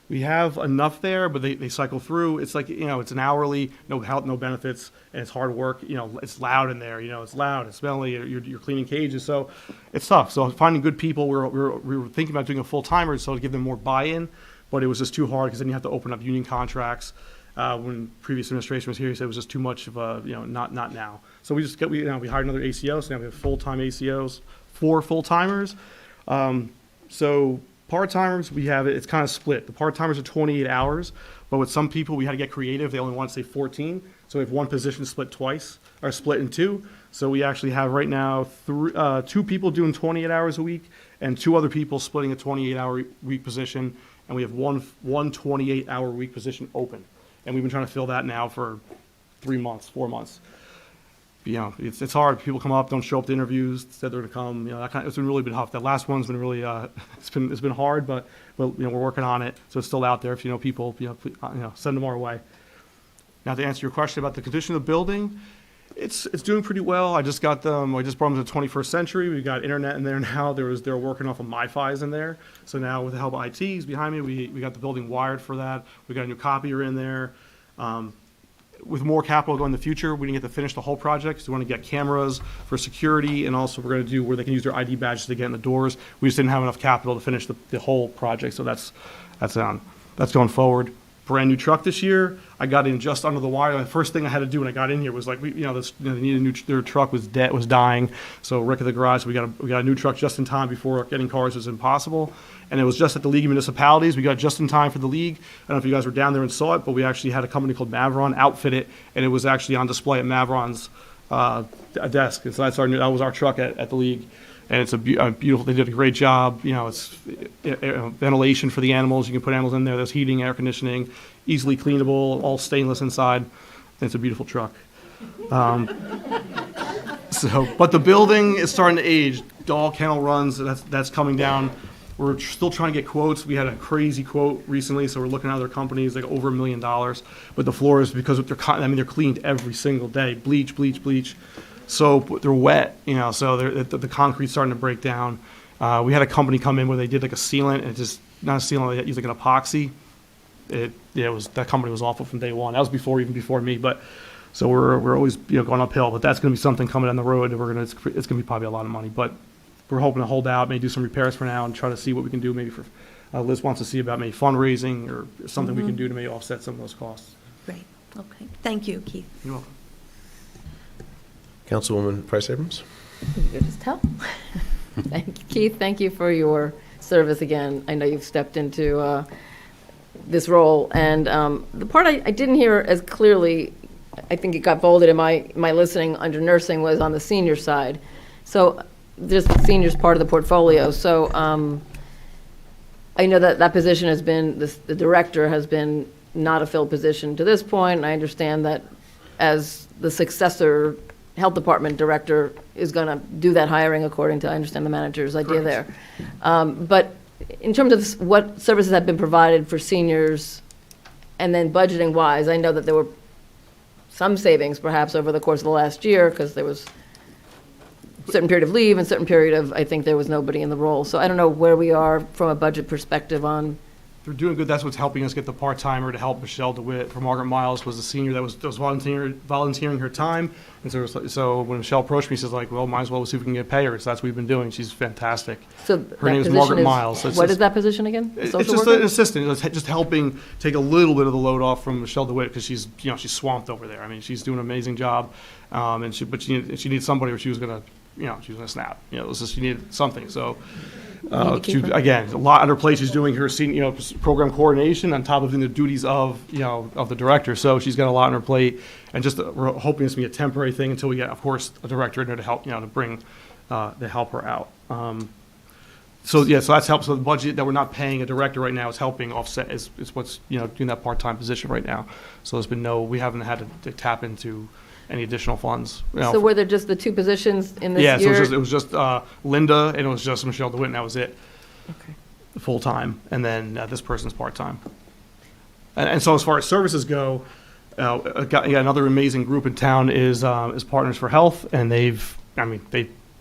we have enough there, but they cycle through. It's like it's an hourly, no health, no benefits, and it's hard work. It's loud in there. It's loud, it's smelly. You're cleaning cages, so it's tough. So finding good people, we were thinking about doing a full timer, so to give them more buy-in, but it was just too hard because then you have to open up union contracts. When previous administration was here, he said it was just too much of a, not now. So we hired another ACO, so now we have full-time ACOs, 4 full-timers. So part-timers, it's kind of split. The part-timers are 28 hours, but with some people, we had to get creative. They only want to say 14. So we have one position split in 2. So we actually have right now 2 people doing 28 hours a week and 2 other people splitting a 28-hour week position. And we have one 28-hour week position open. And we've been trying to fill that now for 4 months. It's hard. People come up, don't show up to interviews, said they're going to come. It's been really been tough. That last one's been really, it's been hard, but we're working on it. So it's still out there. If you know people, send them our way. Now to answer your question about the condition of the building, it's doing pretty well. I just brought them to the 21st century. We got internet in there now. They're working off of MiFi's in there. So now with the help of ITs behind me, we got the building wired for that. We got a new copier in there. with more capital going in the future, we didn't get to finish the whole project, so we want to get cameras for security, and also we're going to do where they can use their ID badges to get in the doors. We just didn't have enough capital to finish the whole project, so that's going forward. Brand new truck this year. I got in just under the wire. The first thing I had to do when I got in here was like, they needed their truck was dying. So Rick at the garage, we got a new truck just in time before getting cars was impossible. And it was just at the League of Municipalities. We got just in time for the League. I don't know if you guys were down there and saw it, but we actually had a company called Mavron outfit it, and it was actually on display at Mavron's desk. And so that was our truck at the League. And it's a beautiful, they did a great job. It's ventilation for the animals. You can put animals in there. There's heating, air conditioning, easily cleanable, all stainless inside. And it's a beautiful truck. But the building is starting to age. Dog kennel runs, that's coming down. We're still trying to get quotes. We had a crazy quote recently, so we're looking at other companies, like over $1 million. But the floors, because they're cleaned every single day. Bleach, bleach, bleach. So they're wet, so the concrete's starting to break down. We had a company come in where they did like a sealant, and just not a sealant, they used like an epoxy. That company was awful from day one. That was even before me, but so we're always going uphill. But that's going to be something coming down the road. It's going to be probably a lot of money, but we're hoping to hold out, maybe do some repairs for now, and try to see what we can do. Maybe for Liz wants to see about maybe fundraising or something we can do to maybe offset some of those costs. Great, okay. Thank you, Keith. You're welcome. Councilwoman Price Abrams? You could just tell. Thank you, Keith. Thank you for your service again. I know you've stepped into this role, and the part I didn't hear as clearly, I think it got bolded in my listening under nursing, was on the senior side. So just the seniors part of the portfolio. So I know that position has been, the director has been not a filled position to this point, and I understand that as the successor health department director is going to do that hiring according to, I understand, the manager's idea there. But in terms of what services have been provided for seniors, and then budgeting wise, I know that there were some savings perhaps over the course of the last year because there was a certain period of leave and certain period of, I think there was nobody in the role. So I don't know where we are from a budget perspective on. They're doing good. That's what's helping us get the part-timer to help Michelle DeWitt. For Margaret Miles was the senior that was volunteering her time. And so when Michelle approached me, she says, like, well, might as well see if we can get pay her. So that's what we've been doing. She's fantastic. So her name is Margaret Miles. What is that position again? It's just an assistant. It's just helping take a little bit of the load off from Michelle DeWitt because she's swamped over there. I mean, she's doing an amazing job. But she needs somebody where she was going to snap. It was just, she needed something. So. Again, a lot on her plate. She's doing her senior, program coordination on top of doing the duties of the director. So she's got a lot on her plate, and just we're hoping this to be a temporary thing until we get, of course, a director in there to help to help her out. So that's helped. So the budget that we're not paying a director right now is helping offset is what's doing that part-time position right now. So there's been we haven't had to tap into any additional funds. So were there just the two positions in this year? Yeah, so it was just Linda, and it was just Michelle DeWitt, and that was it. Okay. Full-time, and then this person's part-time. And so as far as services go, another amazing group in town is Partners for Health, and they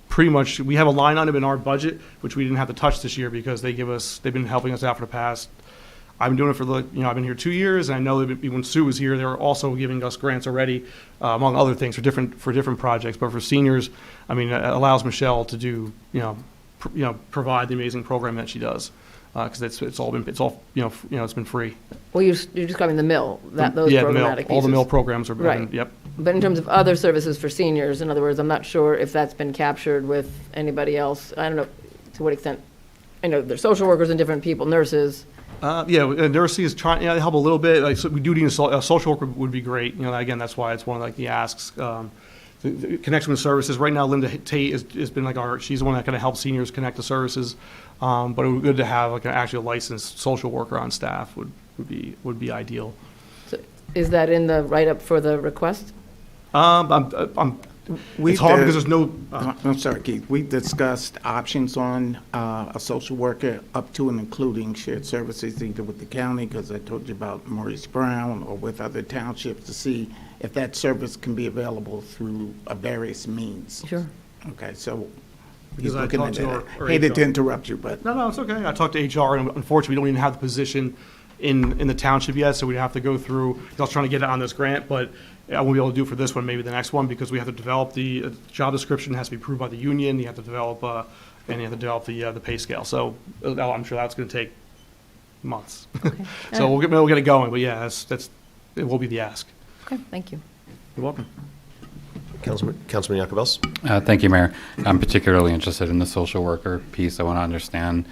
pretty much, we have a line item in our budget, which we didn't have to touch this year because they've been helping us out for the past, I've been doing it for I've been here 2 years, and I know that when Sue was here, they were also giving us grants already, among other things, for different projects. But for seniors, it allows Michelle to do, provide the amazing program that she does, because it's been free. Well, you're describing the mill, those programmatic pieces. All the mill programs are right. Yep. But in terms of other services for seniors, in other words, I'm not sure if that's been captured with anybody else. I don't know to what extent. I know there's social workers and different people, nurses. Nursing is trying to help a little bit. So we do need a social worker would be great. Again, that's why it's one of the asks. The connection with services. Right now, Linda Tate has been she's the one that kind of helps seniors connect to services. But it would be good to have an actual licensed social worker on staff would be ideal. So is that in the write-up for the request? It's hard because there's no. I'm sorry, Keith. We discussed options on a social worker up to and including shared services, either with the county, because I told you about Maurice Brown, or with other townships, to see if that service can be available through various means. Sure. Okay, so Because he's I looking talked at to that. our Hated HR. to interrupt you, but No, it's okay. I talked to HR, and unfortunately, we don't even have the position in the township yet, so we'd have to go through, I was trying to get it on this grant, but I won't be able to do it for this one, maybe the next one, because we have to develop the job description, has to be approved by the union, you have to develop, and you have to develop the pay scale. So I'm sure that's going to take months. So we'll get it going, but yeah, it will be the ask. Okay, thank you. You're welcome. Councilman Yacovellis? Thank you, Mayor. I'm particularly interested in the social worker piece. I want to understand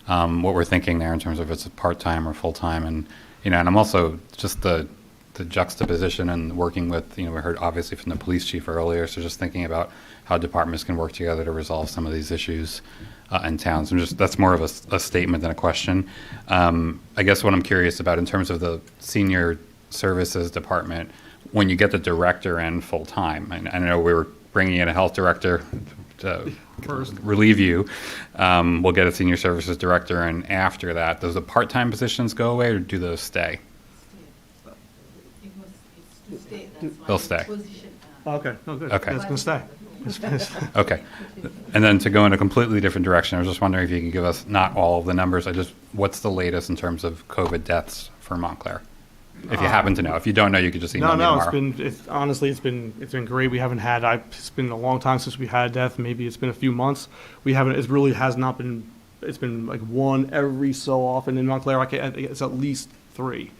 what we're thinking there in terms of if it's part-time or full-time. And, and I'm also just the juxtaposition and working with, we heard obviously from the police chief earlier, so just thinking about how departments can work together to resolve some of these issues in towns. And that's more of a statement than a question. I guess what I'm curious about in terms of the senior services department, when you get the director in full-time, and I know we were bringing in a health director to First. relieve you. We'll get a senior services director, and after that, does the part-time positions go away or do those stay? They'll stay. Okay, no, good. Okay. It's going to stay. Okay. And then to go in a completely different direction, I was just wondering if you could give us not all of the numbers, what's the latest in terms of COVID deaths for Montclair? If you happen to know. If you don't know, you could just email me tomorrow. Honestly, it's been great. We haven't had, it's been a long time since we had a death. Maybe it's been a few months. It really has not been, it's been like one every so often in Montclair. It's at least 3.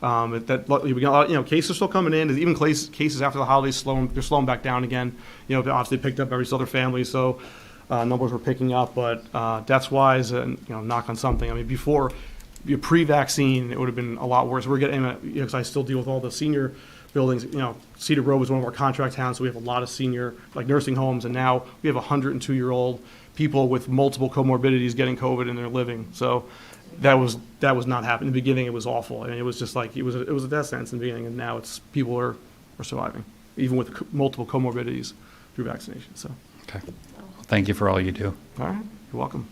We got a lot, cases are still coming in. Even cases after the holidays, they're slowing back down again. Obviously picked up every other family, so numbers were picking up. But deaths-wise, and knock on something. I mean, before, pre-vaccine, it would have been a lot worse. We're getting, because I still deal with all the senior buildings. Cedar Grove is one of our contract towns, so we have a lot of senior, like nursing homes, and now we have 102-year-old people with multiple comorbidities getting COVID and they're living. So that was not happening. In the beginning, it was awful. I mean, it was just like, it was a death sentence in the beginning, and now people are surviving, even with multiple comorbidities through vaccination. So. Okay. Thank you for all you do. All right. You're welcome.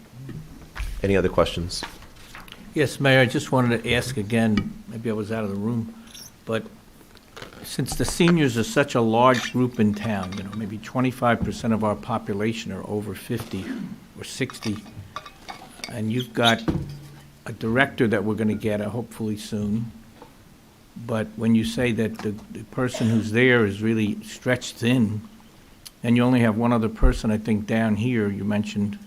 Any other questions? Yes, Mayor, I just wanted to ask again, maybe I was out of the room, but since the seniors are such a large group in town, maybe 25% of our population are over 50 or 60, and you've got a director that we're going to get hopefully soon, but when you say that the person who's there is really stretched thin, and you only have one other person, I think, down here, you mentioned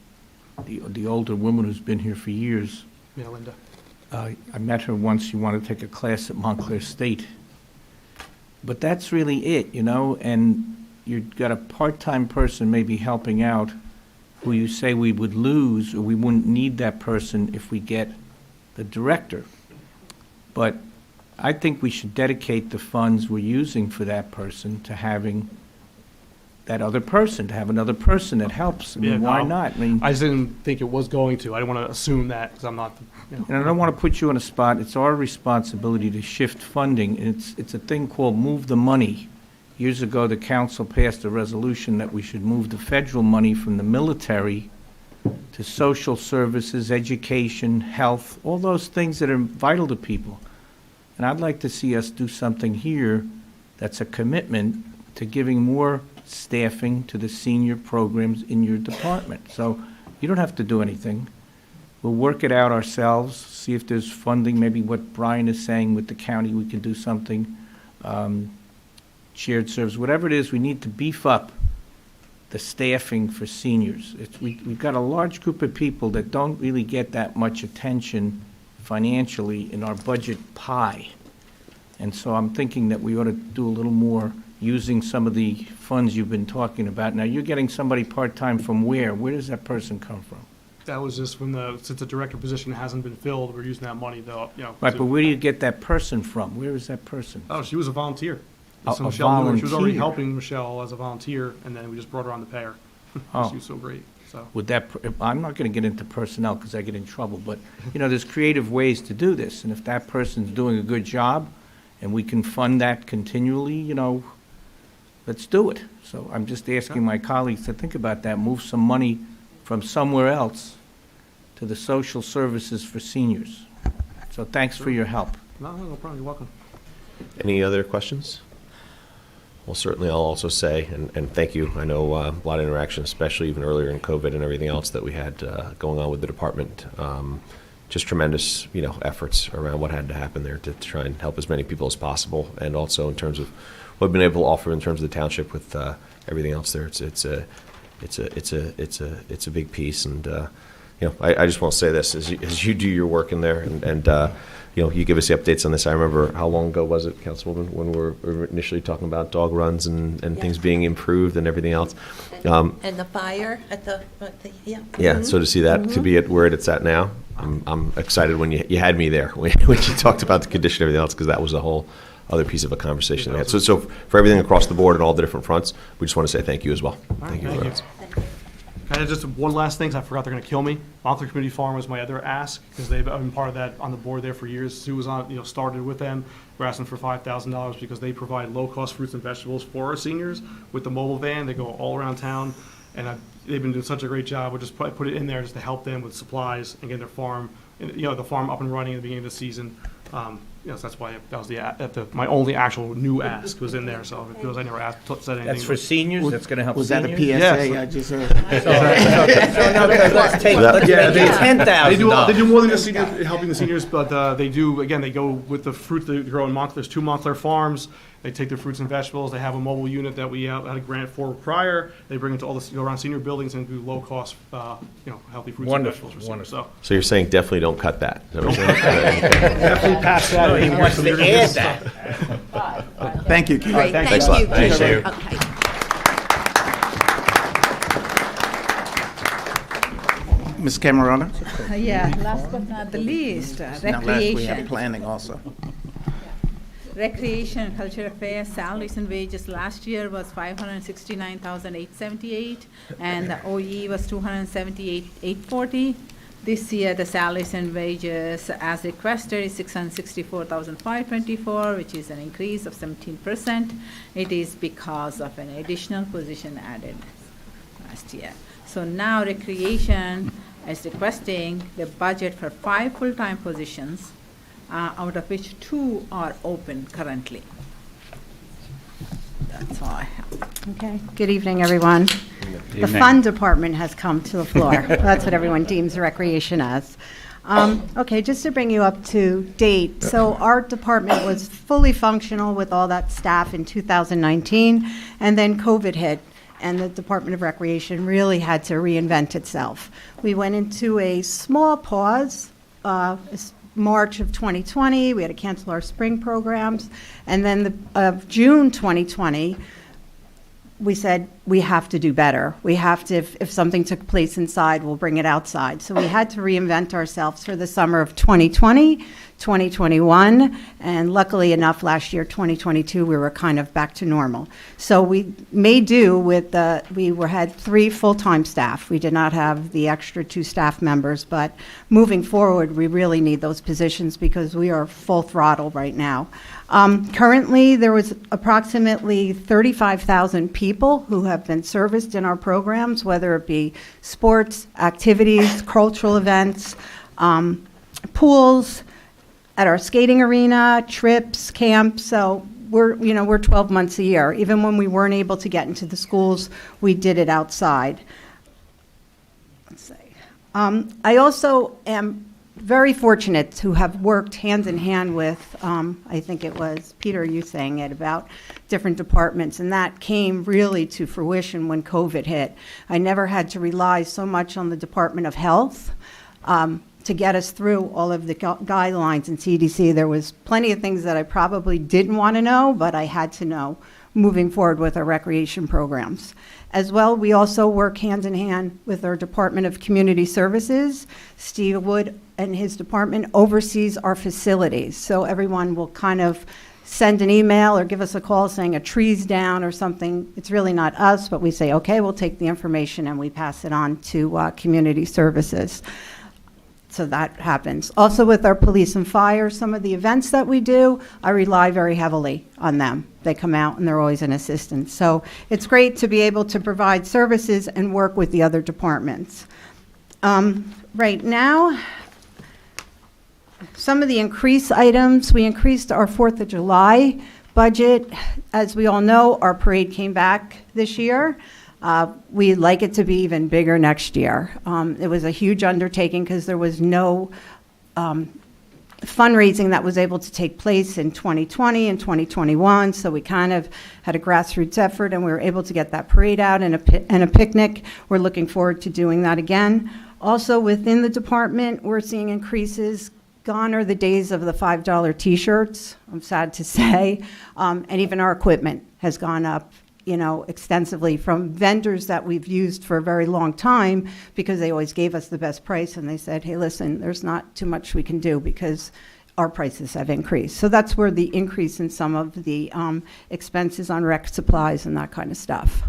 the older woman who's been here for years. Yeah, Linda. I met her once. She wanted to take a class at Montclair State. But that's really it, and you've got a part-time person maybe helping out who you say we would lose, or we wouldn't need that person if we get the director. But I think we should dedicate the funds we're using for that person to having that other person, to have another person that helps. I mean, why not? I mean, I just didn't think it was going to. I didn't want to assume that because I'm not. And I don't want to put you on a spot. It's our responsibility to shift funding. It's a thing called move the money. Years ago, the council passed a resolution that we should move the federal money from the military to social services, education, health, all those things that are vital to people. And I'd like to see us do something here that's a commitment to giving more staffing to the senior programs in your department. So you don't have to do anything. We'll work it out ourselves, see if there's funding, maybe what Brian is saying with the county, we can do something, shared service, whatever it is, we need to beef up the staffing for seniors. We've got a large group of people that don't really get that much attention financially in our budget pie. And so I'm thinking that we ought to do a little more using some of the funds you've been talking about. Now, you're getting somebody part-time from where? Where does that person come from? That was just since the director position hasn't been filled, we're using that money though, Right, but where do you get that person from? Where is that person? Oh, she was a volunteer. A So Michelle knew her. She was already volunteer. helping Michelle as a volunteer, and then we just brought her on to pay her. Oh. She was so great, so. Would that, I'm not going to get into personnel because I get in trouble, but, there's creative ways to do this. And if that person's doing a good job and we can fund that continually, let's do it. So I'm just asking my colleagues to think about that, move some money from somewhere else to the social services for seniors. So thanks for your help. No problem, you're welcome. Any other questions? Well, certainly I'll also say, and thank you, I know a lot of interaction, especially even earlier in COVID and everything else that we had going on with the department. just tremendous, efforts around what had to happen there to try and help as many people as possible, and also in terms of what we've been able to offer in terms of the township with everything else there. It's a big piece, and I just want to say this as you do your work in there, and you give us the updates on this. I remember, how long ago was it, Councilwoman, when we were initially talking about dog runs and things being improved and everything else. And the fire at the yeah. Yeah, so to see that, to be at where it's at now, I'm excited when you had me there, when you talked about the condition and everything else, because that was a whole other piece of a conversation we had. So for everything across the board and all the different fronts, we just want to say thank you as well. Thank you. Kind of just one last thing, 'cause I forgot they're going to kill me. Montclair Community Farm was my other ask, because they've been part of that on the board there for years. Sue was on, started with them. We're asking for $5,000 because they provide low-cost fruits and vegetables for our seniors with the mobile van. They go all around town, and they've been doing such a great job. We'll just put it in there just to help them with supplies and get their farm, the farm up and running at the beginning of the season. So that's why that was my only actual new ask was in there. So because I never said anything. That's for seniors? That's going to help Was that a seniors? PSA Yes. I just heard? Let's take $10,000. They do more than just helping the seniors, but they go with the fruit they grow in Montclair. There's 2 Montclair farms. They take their fruits and vegetables. They have a mobile unit that we had a grant for prior. They bring it to all the around senior buildings and do low cost, healthy fruits and vegetables for seniors. So you're saying definitely don't cut that. Is that what you're saying? Definitely pass that. No, he wants to add that. Thank you, Keith. Great, thank Thanks a lot. you. Thanks, Peter. Sue. Okay. Ms. Camerona? Yeah, last but not the least, Now last, we have recreation. planning also. Recreation and Culture Affairs, salaries and wages last year was $569,878, and the OE was $278,840. This year, the salaries and wages as requested is $664,524, which is an increase of 17%. It is because of an additional position added last year. So now recreation is requesting the budget for 5 full-time positions, out of which 2 are open currently. That's all I have. Okay, good evening, everyone. The evening. fun department has come to the floor. That's what everyone deems recreation as. Okay, just to bring you up to date, so our department was fully functional with all that staff in 2019, and then COVID hit, and the Department of Recreation really had to reinvent itself. We went into a small pause, March of 2020, we had to cancel our spring programs, and then June 2020, we said, we have to do better. We have to, if something took place inside, we'll bring it outside. So we had to reinvent ourselves for the summer of 2020, 2021, and luckily enough, last year, 2022, we were kind of back to normal. So we made do with had 3 full-time staff. We did not have the extra 2 staff members, but moving forward, we really need those positions because we are full throttle right now. Currently, there was approximately 35,000 people who have been serviced in our programs, whether it be sports, activities, cultural events, pools, at our skating arena, trips, camps. So we're 12 months a year. Even when we weren't able to get into the schools, we did it outside. Let's see. I also am very fortunate to have worked hand in hand with, I think it was Peter, you saying it, about different departments, and that came really to fruition when COVID hit. I never had to rely so much on the Department of Health to get us through all of the guidelines in CDC. There was plenty of things that I probably didn't want to know, but I had to know moving forward with our recreation programs. As well, we also work hand in hand with our Department of Community Services. Steve Wood and his department oversees our facilities. So everyone will kind of send an email or give us a call saying a tree's down or something. It's really not us, but we say, okay, we'll take the information and we pass it on to Community Services. So that happens. Also with our police and fire, some of the events that we do, I rely very heavily on them. They come out and they're always an assistance. So it's great to be able to provide services and work with the other departments. Right now, some of the increased items, we increased our 4th of July budget. As we all know, our parade came back this year. We'd like it to be even bigger next year. It was a huge undertaking because there was no fundraising that was able to take place in 2020 and 2021, so we kind of had a grassroots effort, and we were able to get that parade out and a picnic. We're looking forward to doing that again. Also, within the department, we're seeing increases. Gone are the days of the $5 T-shirts, I'm sad to say, and even our equipment has gone up, extensively from vendors that we've used for a very long time, because they always gave us the best price, and they said, hey, listen, there's not too much we can do because our prices have increased. So that's where the increase in some of the expenses on rec supplies and that kind of stuff.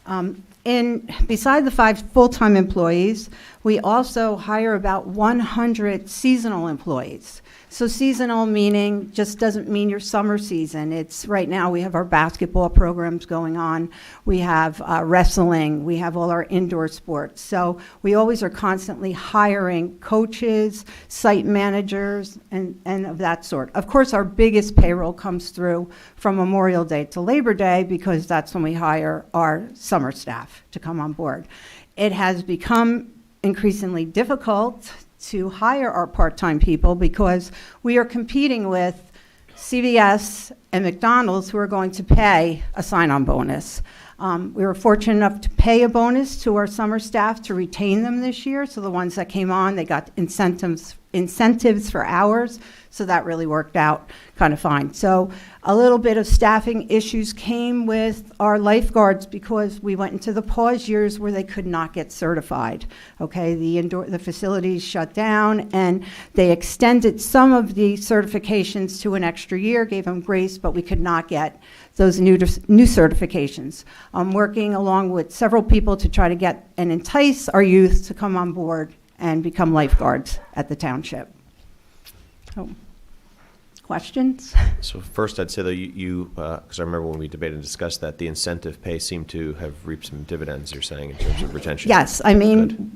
Beside the 5 full-time employees, we also hire about 100 seasonal employees. So seasonal meaning just doesn't mean your summer season. It's right now we have our basketball programs going on. We have wrestling. We have all our indoor sports. So we always are constantly hiring coaches, site managers, and of that sort. Of course, our biggest payroll comes through from Memorial Day to Labor Day, because that's when we hire our summer staff to come on board. It has become increasingly difficult to hire our part-time people because we are competing with CVS and McDonald's, who are going to pay a sign-on bonus. We were fortunate enough to pay a bonus to our summer staff to retain them this year. So the ones that came on, they got incentives for hours. So that really worked out kind of fine. So a little bit of staffing issues came with our lifeguards because we went into the pause years where they could not get certified. Okay, the facilities shut down, and they extended some of the certifications to an extra year, gave them grace, but we could not get those new certifications. I'm working along with several people to try to get and entice our youth to come on board and become lifeguards at the township. So, questions? So first, I'd say that because I remember when we debated and discussed that, the incentive pay seemed to have reaped some dividends, you're saying, in terms of retention. Yes, I mean, Good.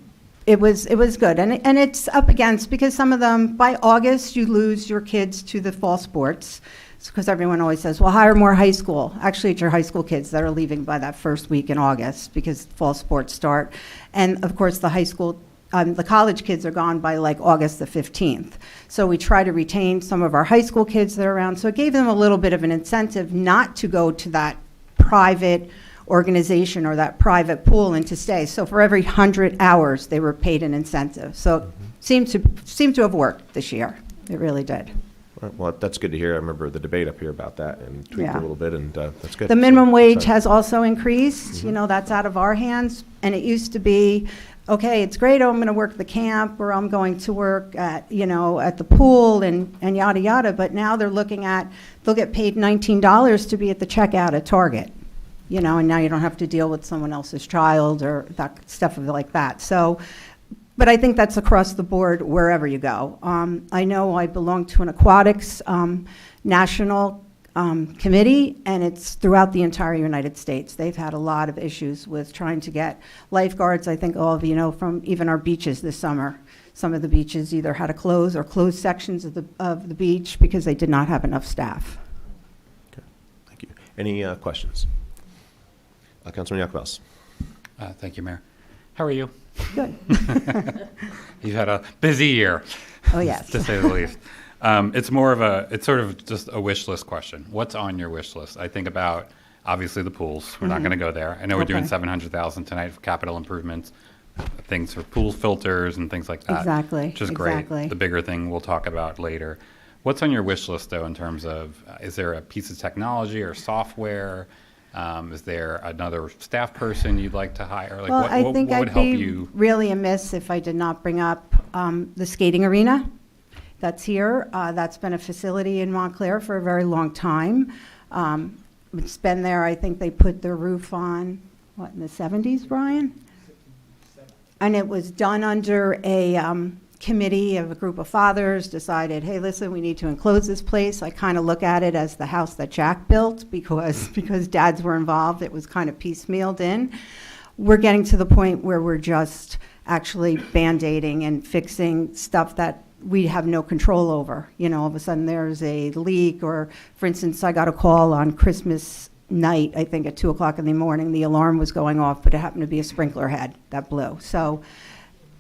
it was good. And it's up against, because some of them, by August, you lose your kids to the fall sports. Because everyone always says, well, hire more high school. Actually, it's your high school kids that are leaving by that first week in August, because fall sports start. And of course, the college kids are gone by like August the 15th. So we try to retain some of our high school kids that are around. So it gave them a little bit of an incentive not to go to that private organization or that private pool and to stay. So for every 100 hours, they were paid an incentive. So it seemed to have worked this year. It really did. Well, that's good to hear. I remember the debate up here about that and tweaked Yeah. a little bit, and that's good. The minimum wage So- has also increased. That's out of our hands. And it used to be, okay, it's great, I'm going to work the camp, or I'm going to work at the pool and yada, yada. But now they're looking at, they'll get paid $19 to be at the checkout at Target. And now you don't have to deal with someone else's child or that stuff like that. So, but I think that's across the board wherever you go. I know I belong to an aquatics national committee, and it's throughout the entire United States. They've had a lot of issues with trying to get lifeguards. I think all of you know from even our beaches this summer. Some of the beaches either had to close or close sections of the beach because they did not have enough staff. Okay, thank you. Any questions? Councilman Yakovels. Thank you, Mayor. How are you? Good. You've had a busy year. Oh, yes. To say the least. It's sort of just a wish list question. What's on your wish list? I think about, obviously, the pools. We're not going to go there. I know we're doing Okay. $700,000 tonight for capital improvements, things for pool filters and things like that. Exactly, Which is exactly. great. The bigger thing we'll talk about later. What's on your wish list, though, in terms of, is there a piece of technology or software? Is there another staff person you'd like to hire? Like, Well, what I think would I'd help be you? really amiss if I did not bring up the skating arena that's here. That's been a facility in Montclair for a very long time. It's been there, I think they put the roof on, in the 70s, Brian? And it was done under a committee of a group of fathers, decided, hey, listen, we need to enclose this place. I kind of look at it as the house that Jack built because dads were involved. It was kind of piecemealed in. We're getting to the point where we're just actually Band-Aiding and fixing stuff that we have no control over. All of a sudden there's a leak, or for instance, I got a call on Christmas night, I think at 2 o'clock in the morning, the alarm was going off, but it happened to be a sprinkler head that blew. So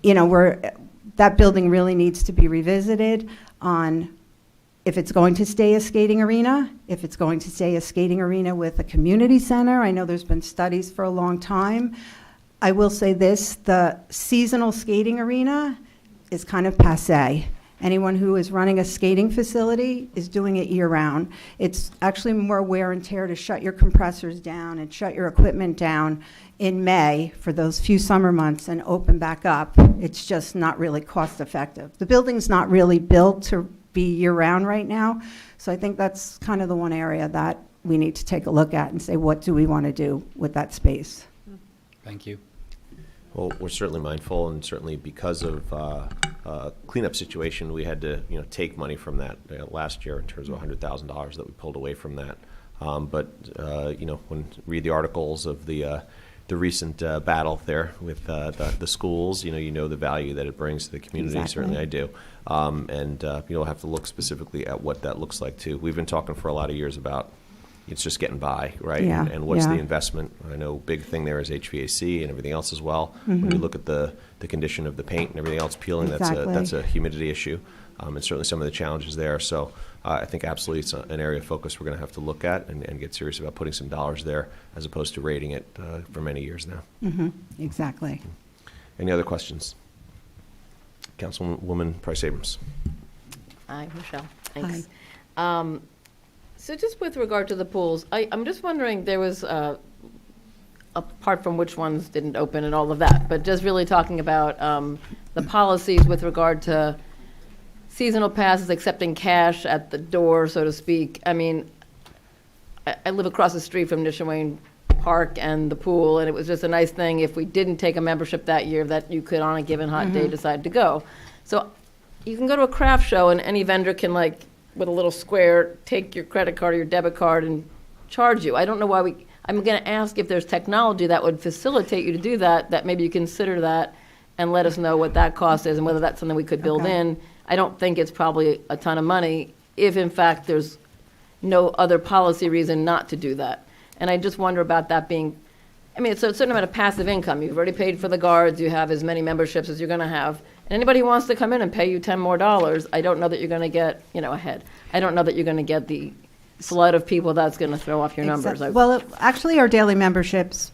that building really needs to be revisited on if it's going to stay a skating arena, if it's going to stay a skating arena with a community center. I know there's been studies for a long time. I will say this, the seasonal skating arena is kind of passé. Anyone who is running a skating facility is doing it year-round. It's actually more wear and tear to shut your compressors down and shut your equipment down in May for those few summer months and open back up. It's just not really cost-effective. The building's not really built to be year-round right now, so I think that's kind of the one area that we need to take a look at and say, what do we want to do with that space? Thank you. Well, we're certainly mindful, and certainly because of cleanup situation, we had to take money from that last year in terms of $100,000 that we pulled away from that. But when read the articles of the recent battle there with the schools, you know the value that it brings to the community. Exactly. Certainly, I do. And you'll have to look specifically at what that looks like too. We've been talking for a lot of years about it's just getting by, right? Yeah, And what's the yeah. investment? I know big thing there is HVAC and everything else as well. Mm-hmm. When you look at the condition of the paint and everything else peeling, Exactly. that's a humidity issue, and certainly some of the challenges there. So I think absolutely it's an area of focus we're going to have to look at and get serious about putting some dollars there as opposed to rating it for many years now. Mm-hmm. Exactly. Any other questions? Councilwoman Price Abrams. Hi, Michelle. Thanks. So just with regard to the pools, I'm just wondering, there was, apart from which ones didn't open and all of that, but just really talking about the policies with regard to seasonal passes, accepting cash at the door, so to speak. I mean, I live across the street from Nishawayne Park and the pool, and it was just a nice thing if we didn't take a membership that year that you could, on a given hot day, decide to go. So you can go to a craft show and any vendor can, like, with a little square, take your credit card or your debit card and charge you. I don't know why I'm going to ask if there's technology that would facilitate you to do that maybe you consider that and let us know what that cost is and whether that's something we could build Okay. in. I don't think it's probably a ton of money if, in fact, there's no other policy reason not to do that. And I just wonder about that being, it's a certain amount of passive income. You've already paid for the guards, you have as many memberships as you're going to have. And anybody who wants to come in and pay you $10 more, I don't know that you're going to get, ahead. I don't know that you're going to get the flood of people that's going to throw off your numbers. Well, actually, our daily memberships,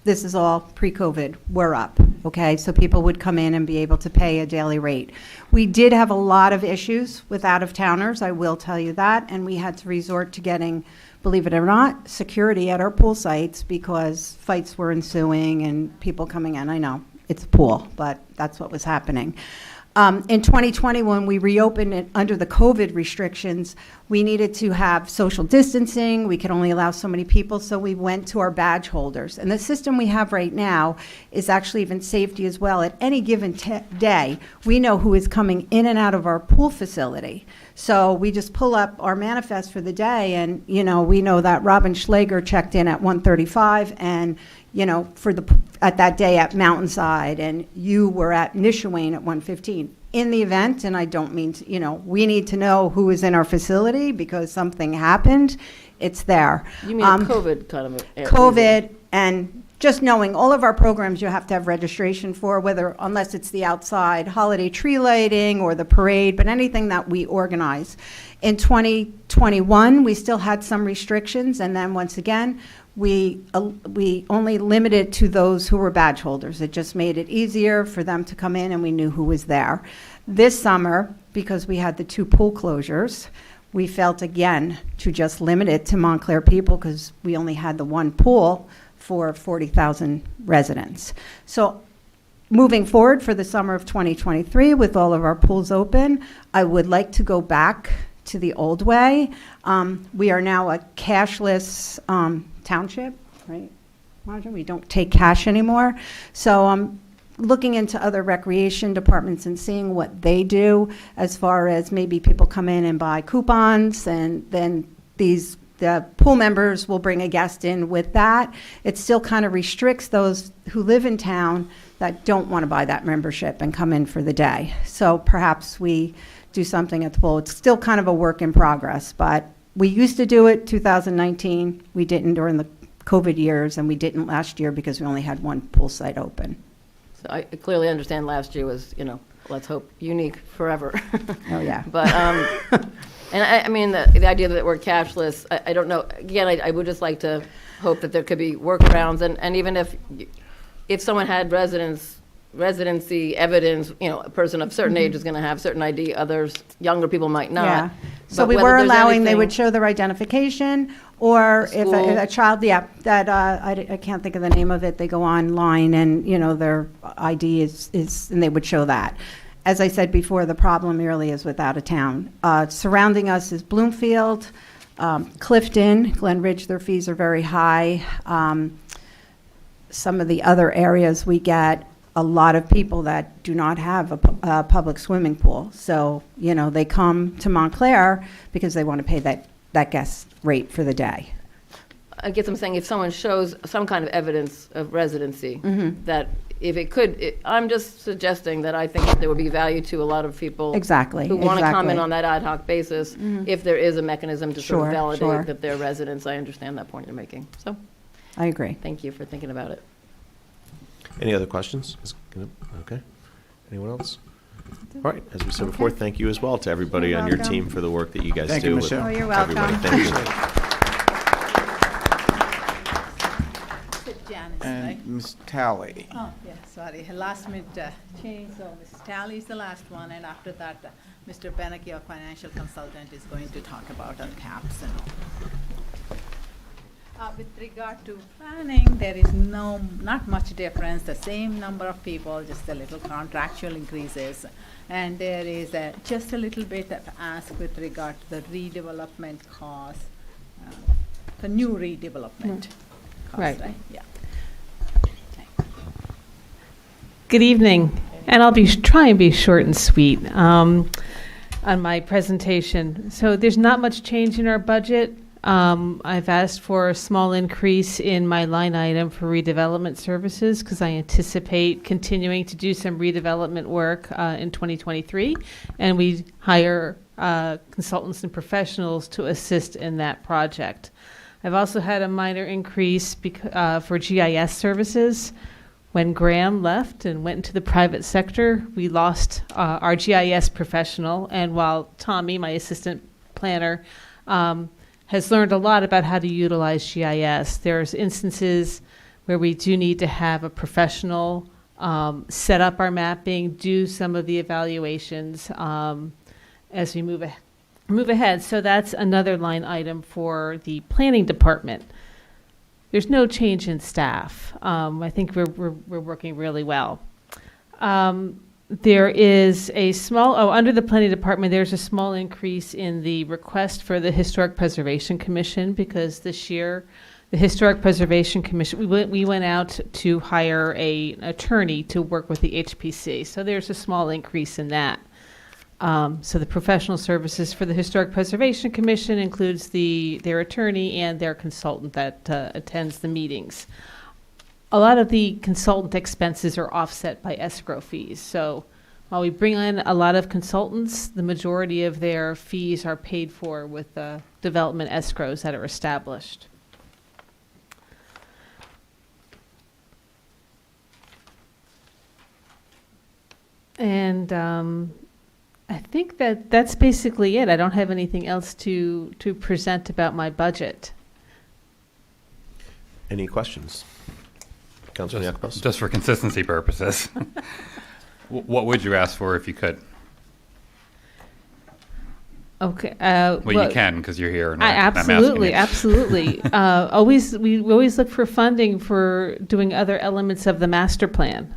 this is all pre-COVID, were up, okay? So people would come in and be able to pay a daily rate. We did have a lot of issues with out-of-towners, I will tell you that, and we had to resort to getting, believe it or not, security at our pool sites because fights were ensuing and people coming in. I know, it's a pool, but that's what was happening. In 2020, when we reopened it under the COVID restrictions, we needed to have social distancing. We could only allow so many people, so we went to our badge holders. And the system we have right now is actually even safety as well. At any given day, we know who is coming in and out of our pool facility. So we just pull up our manifest for the day, and we know that Robin Schlager checked in at 1:35, and at that day at Mountainside, and you were at Nishawayne at 1:15. In the event, and I don't mean to, we need to know who is in our facility because something happened. It's there. You mean a COVID kind of COVID, and just knowing all of our programs you have to have registration for, unless it's the outside holiday tree lighting or the parade, but anything that we organize. In 2021, we still had some restrictions, and then once again, we only limited to those who were badge holders. It just made it easier for them to come in and we knew who was there. This summer, because we had the 2 pool closures, we felt again to just limit it to Montclair people because we only had the 1 pool for 40,000 residents. So moving forward for the summer of 2023 with all of our pools open, I would like to go back to the old way. We are now a cashless township, right? Marjorie, we don't take cash anymore. So I'm looking into other recreation departments and seeing what they do as far as maybe people come in and buy coupons, and then the pool members will bring a guest in with that. It still kind of restricts those who live in town that don't want to buy that membership and come in for the day. So perhaps we do something at the pool. It's still kind of a work in progress, but we used to do it 2019. We didn't during the COVID years, and we didn't last year because we only had 1 pool site open. So I clearly understand last year was, let's hope, unique forever. Oh, yeah. But, and I mean, the idea that we're cashless, I don't know, again, I would just like to hope that there could be workarounds, and even if someone had residency evidence, a person of certain age is going to have certain ID, others, younger people might not. Yeah. So But we whether were there's allowing, they anything- would show their identification, or if School. a child, that, I can't think of the name of it, they go online and, their ID is, and they would show that. As I said before, the problem really is with out of town. Surrounding us is Bloomfield, Clifton, Glen Ridge, their fees are very high. Some of the other areas, we get a lot of people that do not have a public swimming pool. So, they come to Montclair because they want to pay that guest rate for the day. I guess I'm saying if someone shows some kind of evidence of residency, that if it could, I'm just suggesting that I think that there would be value to a lot of people. Exactly, Who want to exactly. comment on that ad hoc basis, if there is a mechanism to sort of Sure, validate sure. that they're residents. I understand that point you're making. So, I agree. thank you for thinking about it. Any other questions? Okay. Anyone else? All right, as we said before, thank you as well to everybody You're on your welcome. team for the work that you guys Thank do. you, with Michelle. Oh, you're everybody. welcome. Thank you. Janice, right? And Ms. Talley. Oh, yeah, sorry, last minute change, so Mrs. Talley is the last one, and after that, Mr. Beneneke, our financial consultant, is going to talk about our caps and all. With regard to planning, there is not much difference, the same number of people, just a little contractual increases. And there is just a little bit of ask with regard to the redevelopment cost, the new redevelopment cost, Right. right? Yeah. Good evening, and I'll try and be short and sweet on my presentation. So there's not much change in our budget. I've asked for a small increase in my line item for redevelopment services because I anticipate continuing to do some redevelopment work in 2023, and we hire consultants and professionals to assist in that project. I've also had a minor increase for GIS services. When Graham left and went into the private sector, we lost our GIS professional, and while Tommy, my assistant planner, has learned a lot about how to utilize GIS. There's instances where we do need to have a professional set up our mapping, do some of the evaluations as we move ahead. So that's another line item for the planning department. There's no change in staff. I think we're working really well. There is a small, under the planning department, there's a small increase in the request for the Historic Preservation Commission because this year, the Historic Preservation Commission, we went out to hire an attorney to work with the HPC. So there's a small increase in that. So the professional services for the Historic Preservation Commission includes their attorney and their consultant that attends the meetings. A lot of the consultant expenses are offset by escrow fees. So while we bring in a lot of consultants, the majority of their fees are paid for with development escrows that are established. And I think that's basically it. I don't have anything else to present about my budget. Any questions? Councilman Yakubas? Just for consistency purposes, what would you ask for if you could? Okay. Well, you can because you're here. And I'm asking Absolutely, you. absolutely. We always look for funding for doing other elements of the master plan.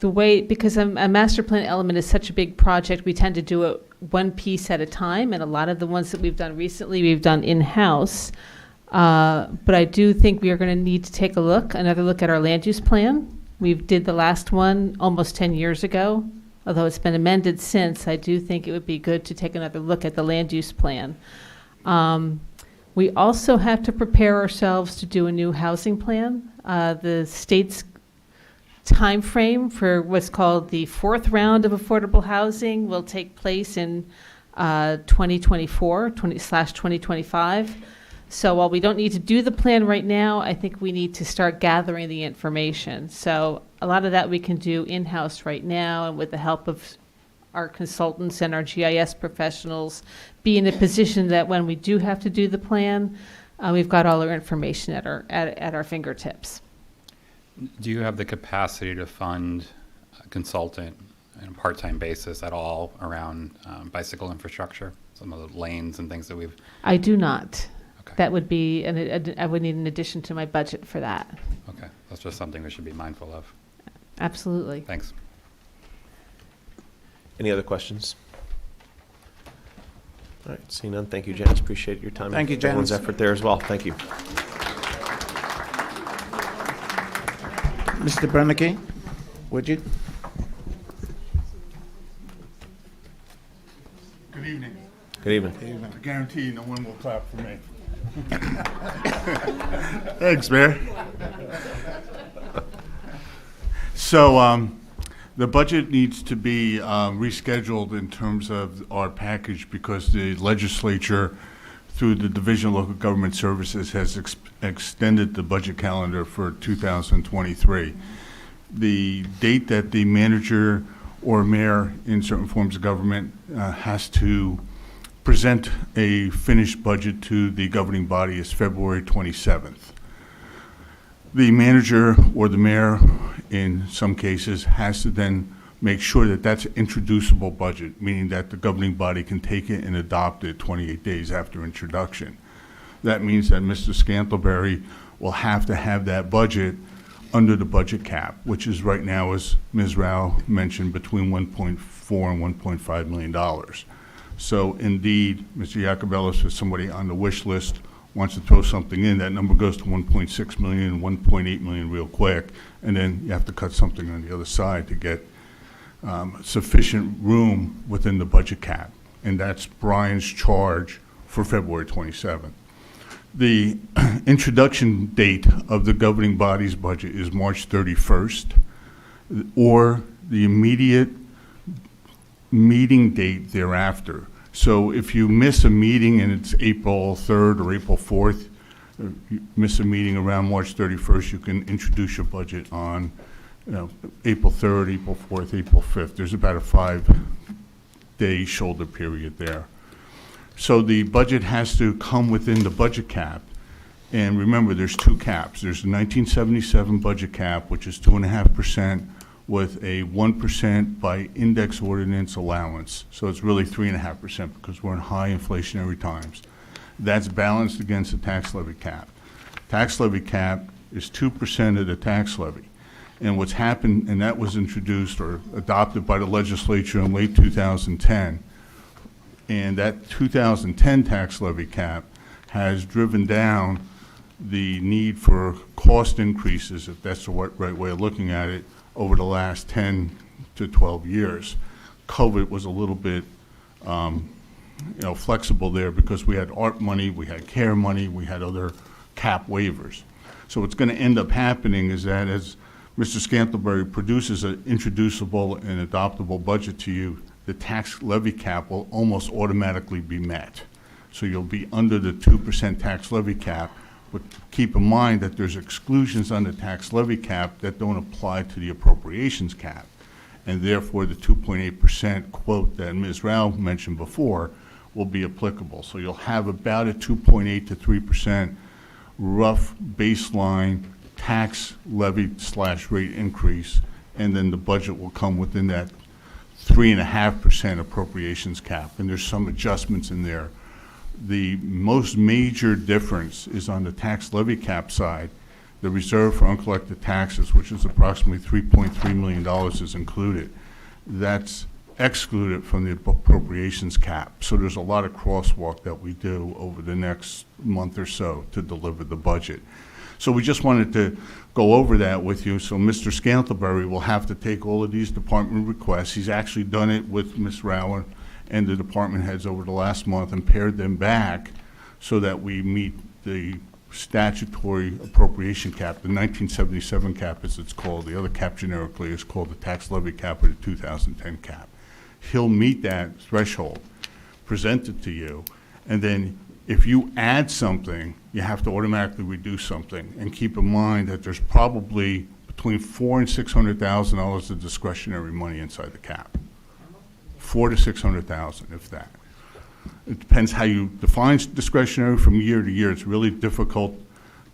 Because a master plan element is such a big project, we tend to do it one piece at a time, and a lot of the ones that we've done recently, we've done in-house. But I do think we are going to need to take another look at our land use plan. We did the last one almost 10 years ago. Although it's been amended since, I do think it would be good to take another look at the land use plan. We also have to prepare ourselves to do a new housing plan. The state's time frame for what's called the fourth round of affordable housing will take place in 2024/2025. So while we don't need to do the plan right now, I think we need to start gathering the information. So a lot of that we can do in-house right now, and with the help of our consultants and our GIS professionals, be in a position that when we do have to do the plan, we've got all our information at our fingertips. Do you have the capacity to fund a consultant on a part-time basis at all around bicycle infrastructure, some of the lanes and things that we've? I do not. Okay. That would be, I would need an addition to my budget for that. Okay, that's just something we should be mindful of. Absolutely. Thanks. Any other questions? All right, seeing none, thank you, Janice. Appreciate your time. Thank you, and everyone's Janice. effort there as well. Thank you. Mr. Beneneke, would you? Good evening. Good evening. I guarantee you no one will clap for me. Thanks, Mayor. So the budget needs to be rescheduled in terms of our package because the legislature, through the Division of Local Government Services, has extended the budget calendar for 2023. The date that the manager or mayor in certain forms of government has to present a finished budget to the governing body is February 27th. The manager or the mayor, in some cases, has to then make sure that that's an introducible budget, meaning that the governing body can take it and adopt it 28 days after introduction. That means that Mr. Scantlebury will have to have that budget under the budget cap, which is right now, as Ms. Rao mentioned, between $1.4 and $1.5 million. So indeed, Mr. Iacobellis, if somebody on the wish list wants to throw something in, that number goes to 1.6 million and 1.8 million real quick, and then you have to cut something on the other side to get sufficient room within the budget cap, and that's Brian's charge for February 27th. The introduction date of the governing body's budget is March 31st, or the immediate meeting date thereafter. So if you miss a meeting and it's April 3rd or April 4th, you miss a meeting around March 31st, you can introduce your budget on April 3rd, April 4th, April 5th. There's about a 5-day shoulder period there. So the budget has to come within the budget cap. And remember, there's two caps. There's the 1977 budget cap, which is 2.5%, with a 1% by index ordinance allowance. So it's really 3.5% because we're in high inflationary times. That's balanced against the tax levy cap. Tax levy cap is 2% of the tax levy. And what's happened, and that was introduced or adopted by the legislature in late 2010, and that 2010 tax levy cap has driven down the need for cost increases, if that's the right way of looking at it, over the last 10 to 12 years. COVID was a little bit flexible there because we had ARP money, we had CARE money, we had other cap waivers. So what's going to end up happening is that as Mr. Scantlebury produces an introducible and adoptable budget to you, the tax levy cap will almost automatically be met. So you'll be under the 2% tax levy cap, but keep in mind that there's exclusions on the tax levy cap that don't apply to the appropriations cap. And therefore, the 2.8% quote that Ms. Rao mentioned before will be applicable. So you'll have about a 2.8 to 3% rough baseline tax levy / rate increase, and then the budget will come within that 3.5% appropriations cap, and there's some adjustments in there. The most major difference is on the tax levy cap side. The reserve for uncollected taxes, which is approximately $3.3 million, is included. That's excluded from the appropriations cap. So there's a lot of crosswalk that we do over the next month or so to deliver the budget. So we just wanted to go over that with you. So Mr. Scantlebury will have to take all of these department requests. He's actually done it with Ms. Rao and the department heads over the last month and pared them back so that we meet the statutory appropriation cap, the 1977 cap as it's called. The other cap generically is called the tax levy cap or the 2010 cap. He'll meet that threshold, present it to you, and then If you add something, you have to automatically reduce something. And keep in mind that there's probably between $400,000 and $600,000 of discretionary money inside the cap. $400,000 to $600,000, if that. It depends how you define discretionary from year to year. It's really difficult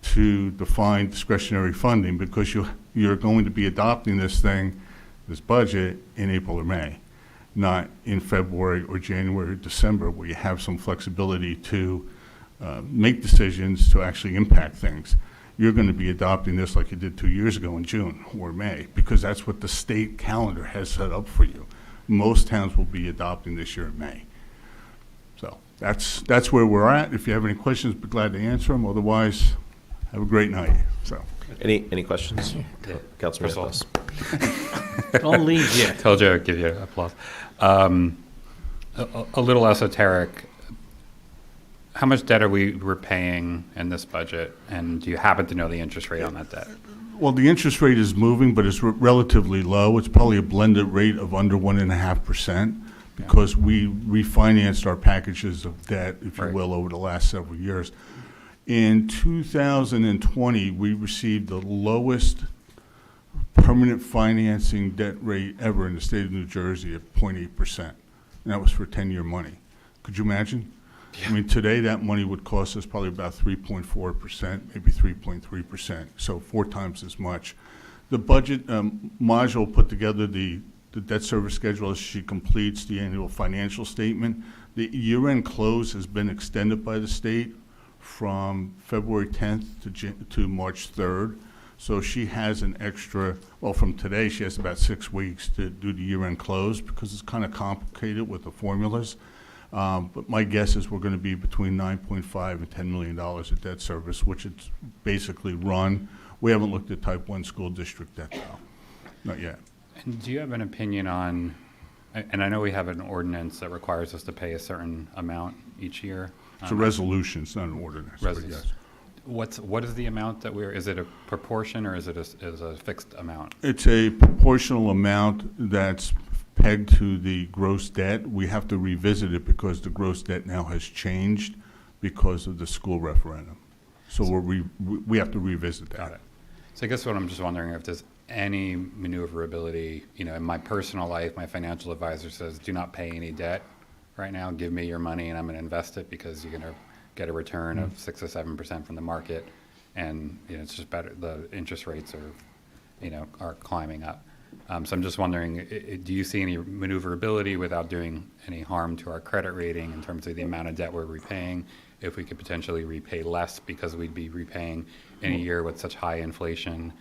to define discretionary funding because you're going to be adopting this budget in April or May, not in February or January or December, where you have some flexibility to make decisions to actually impact things. You're going to be adopting this like you did 2 years ago in June or May, because that's what the state calendar has set up for you. Most towns will be adopting this year in May. So that's where we're at. If you have any questions, be glad to answer them. Otherwise, have a great night. So. Any questions? Councilman Plus. Don't leave yet. Told you I'd give you applause. A little esoteric. How much debt are we repaying in this budget? And do you happen to know the interest rate on that debt? Well, the interest rate is moving, but it's relatively low. It's probably a blended rate of under 1.5% because we refinanced our packages of debt, if you will, over the last several years. In 2020, we received the lowest permanent financing debt rate ever in the state of New Jersey at 0.8%. And that was for 10-year money. Could you imagine? Yeah. I mean, today that money would cost us probably about 3.4%, maybe 3.3%, so 4 times as much. The budget module put together the debt service schedule as she completes the annual financial statement. The year-end close has been extended by the state from February 10th to March 3rd. So she has an extra, well, from today, she has about 6 weeks to do the year-end close because it's kind of complicated with the formulas. But my guess is we're going to be between $9.5 and $10 million of debt service, which it's basically run. We haven't looked at type 1 school district debt, though. Not yet. And do you have an opinion on, and I know we have an ordinance that requires us to pay a certain amount each year. It's a resolution, it's not an ordinance. But yes. What is the amount that is it a proportion or is it a fixed amount? It's a proportional amount that's pegged to the gross debt. We have to revisit it because the gross debt now has changed because of the school referendum. So we have to revisit that. Got it. So I guess what I'm just wondering if there's any maneuverability, in my personal life, my financial advisor says, do not pay any debt right now, give me your money and I'm going to invest it because you're going to get a return of 6 or 7% from the market, and it's just better. The interest rates are climbing up. So I'm just wondering, do you see any maneuverability without doing any harm to our credit rating in terms of the amount of debt we're repaying? If we could potentially repay less because we'd be repaying in a year with such high inflation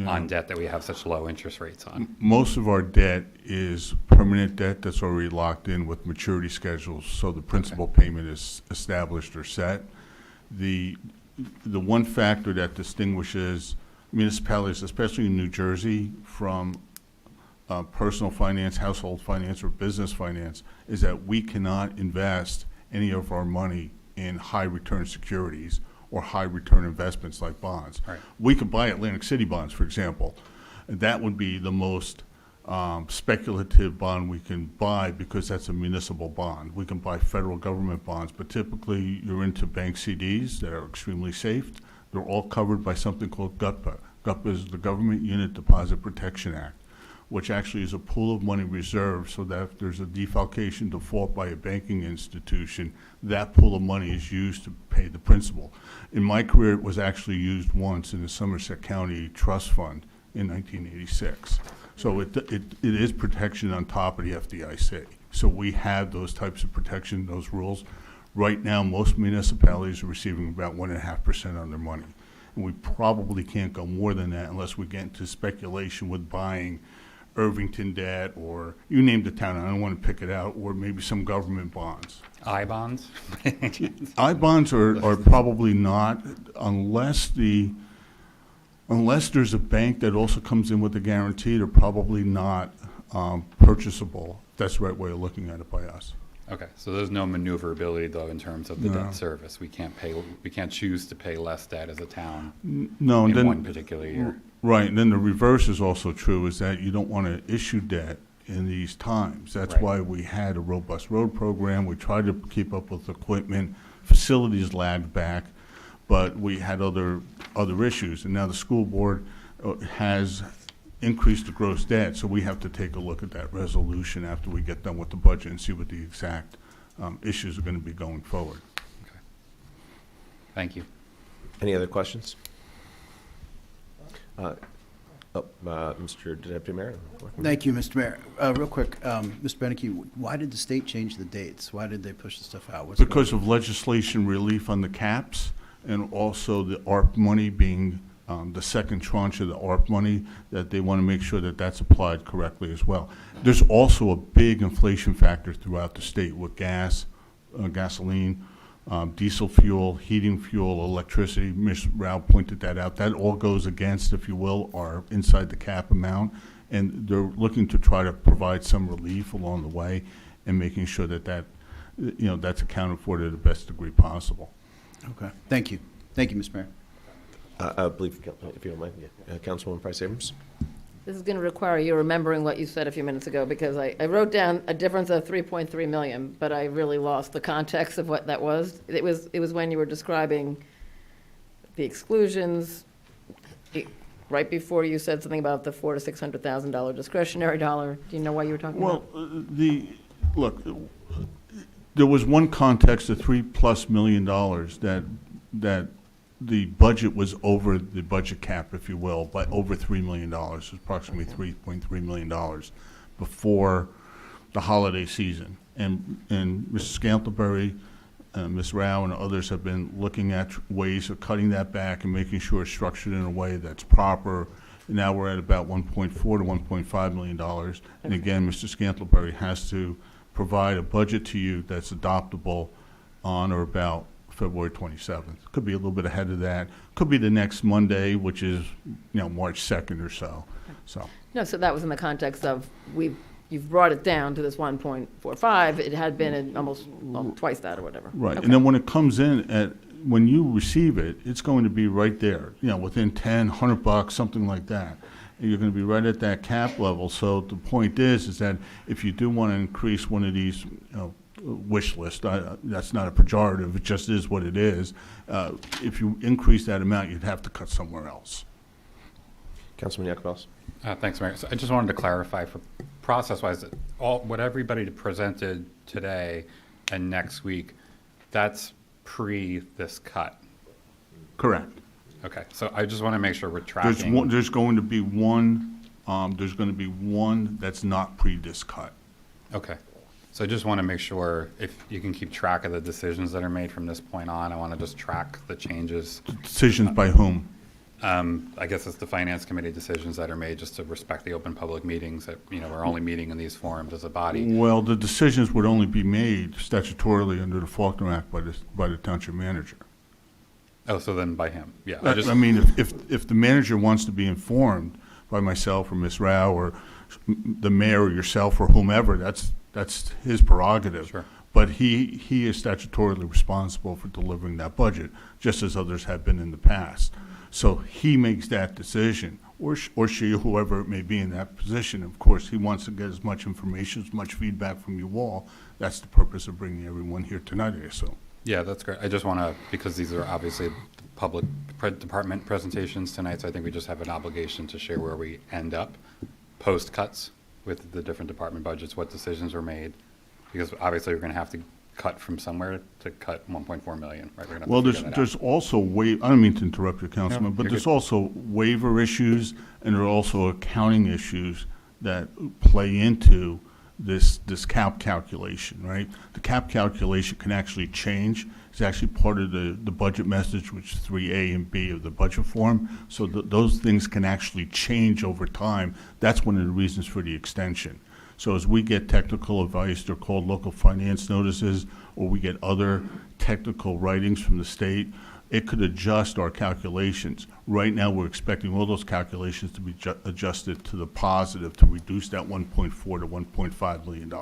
on debt that we have such low interest rates on? Most of our debt is permanent debt that's already locked in with maturity schedules, so the principal payment is established or set. The one factor that distinguishes municipalities, especially in New Jersey, from personal finance, household finance, or business finance, is that we cannot invest any of our money in high return securities or high return investments like bonds. Right. We could buy Atlantic City bonds, for example. That would be the most speculative bond we can buy because that's a municipal bond. We can buy federal government bonds, but typically you're into bank CDs that are extremely safe. They're all covered by something called GUTPA. GUTPA is the Government Unit Deposit Protection Act, which actually is a pool of money reserved so that if there's a defalcation default by a banking institution, that pool of money is used to pay the principal. In my career, it was actually used once in the Somerset County Trust Fund in 1986. So it is protection on top of the FDIC. So we have those types of protection, those rules. Right now, most municipalities are receiving about 1.5% on their money. And we probably can't go more than that unless we get into speculation with buying Irvington debt, or you name the town, I don't want to pick it out, or maybe some government bonds. I-bonds? I-bonds are probably not, unless there's a bank that also comes in with a guarantee, they're probably not purchasable. That's the right way of looking at it by us. Okay, so there's no maneuverability though in terms of the debt service. We can't choose to pay less debt as a town no, in then, one particular year. Right, and then the reverse is also true, is that you don't want to issue debt in these times. That's why we had a robust road program. We tried to keep up with equipment facilities lagged back, but we had other issues. And now the school board has increased the gross debt, so we have to take a look at that resolution after we get done with the budget and see what the exact issues are going to be going forward. Thank you. Any other questions? Mr. Deputy Mayor. Thank you, Mr. Mayor. Real quick, Mr. Beneneke, why did the state change the dates? Why did they push the stuff out? Because of legislation relief on the caps, and also the ARP money being the second tranche of the ARP money, that they want to make sure that that's applied correctly as well. There's also a big inflation factor throughout the state with gas, gasoline, diesel fuel, heating fuel, electricity. Ms. Rao pointed that out. That all goes against, if you will, our inside the cap amount, and they're looking to try to provide some relief along the way and making sure that that's accounted for to the best degree possible. Okay. Thank you. Thank you, Mr. Mayor. I believe, if you don't mind, Councilwoman Price Abrams. This is going to require you remembering what you said a few minutes ago, because I wrote down a difference of 3.3 million, but I really lost the context of what that was. It was when you were describing the exclusions, right before you said something about the $400,000 to $600,000 discretionary dollar. Do you know why you were talking about? Well, look, there was one context of $3+ million that the budget was over the budget cap, if you will, by over $3 million, approximately $3.3 million before the holiday season. And Mr. Scantlebury, Ms. Rao, and others have been looking at ways of cutting that back and making sure it's structured in a way that's proper. And now we're at about $1.4 to $1.5 million. And again, Mr. Scantlebury has to provide a budget to you that's adoptable on or about February 27th. Could be a little bit ahead of that. Could be the next Monday, which is, March 2nd or so. No, so that was in the context of you've brought it down to this 1.45. It had been at almost twice that or whatever. Right. Okay. And then when it comes in, when you receive it, it's going to be right there, within $10, $100, something like that. And you're going to be right at that cap level. So the point is that if you do want to increase one of these, wish list, that's not a pejorative, it just is what it is. If you increase that amount, you'd have to cut somewhere else. Councilman Yacobelis. Thanks, Mayor. So I just wanted to clarify for process-wise, what everybody presented today and next week, that's pre this cut. Correct. Okay, so I just want to make sure we're tracking. There's going to be one that's not pre this cut. Okay. So I just want to make sure if you can keep track of the decisions that are made from this point on. I want to just track the changes. Decisions by whom? I guess it's the Finance Committee decisions that are made just to respect the open public meetings that, we're only meeting in these forums as a body. Well, the decisions would only be made statutorily under the Faulkner Act by the township manager. Oh, so then by him, yeah. I mean, if the manager wants to be informed by myself or Ms. Rao or the mayor or yourself or whomever, that's his prerogative. Sure. But he is statutorily responsible for delivering that budget, just as others have been in the past. So he makes that decision, or she, or whoever it may be in that position. Of course, he wants to get as much information, as much feedback from you all. That's the purpose of bringing everyone here tonight, I assume. Yeah, that's great. I just want to, because these are obviously public department presentations tonight, so I think we just have an obligation to share where we end up post-cuts with the different department budgets, what decisions were made, because obviously we're going to have to cut from somewhere to cut 1.4 million, right? We're gonna have Well, to figure that there's out. also I don't mean to interrupt you, Councilman, No, but you're there's good. also waiver issues, and there are also accounting issues that play into this cap calculation, right? The cap calculation can actually change. It's actually part of the budget message, which is 3A and B of the budget form. So those things can actually change over time. That's one of the reasons for the extension. So as we get technical advice, they're called local finance notices, or we get other technical writings from the state, it could adjust our calculations. Right now, we're expecting all those calculations to be adjusted to the positive to reduce that $1.4 to $1.5 million.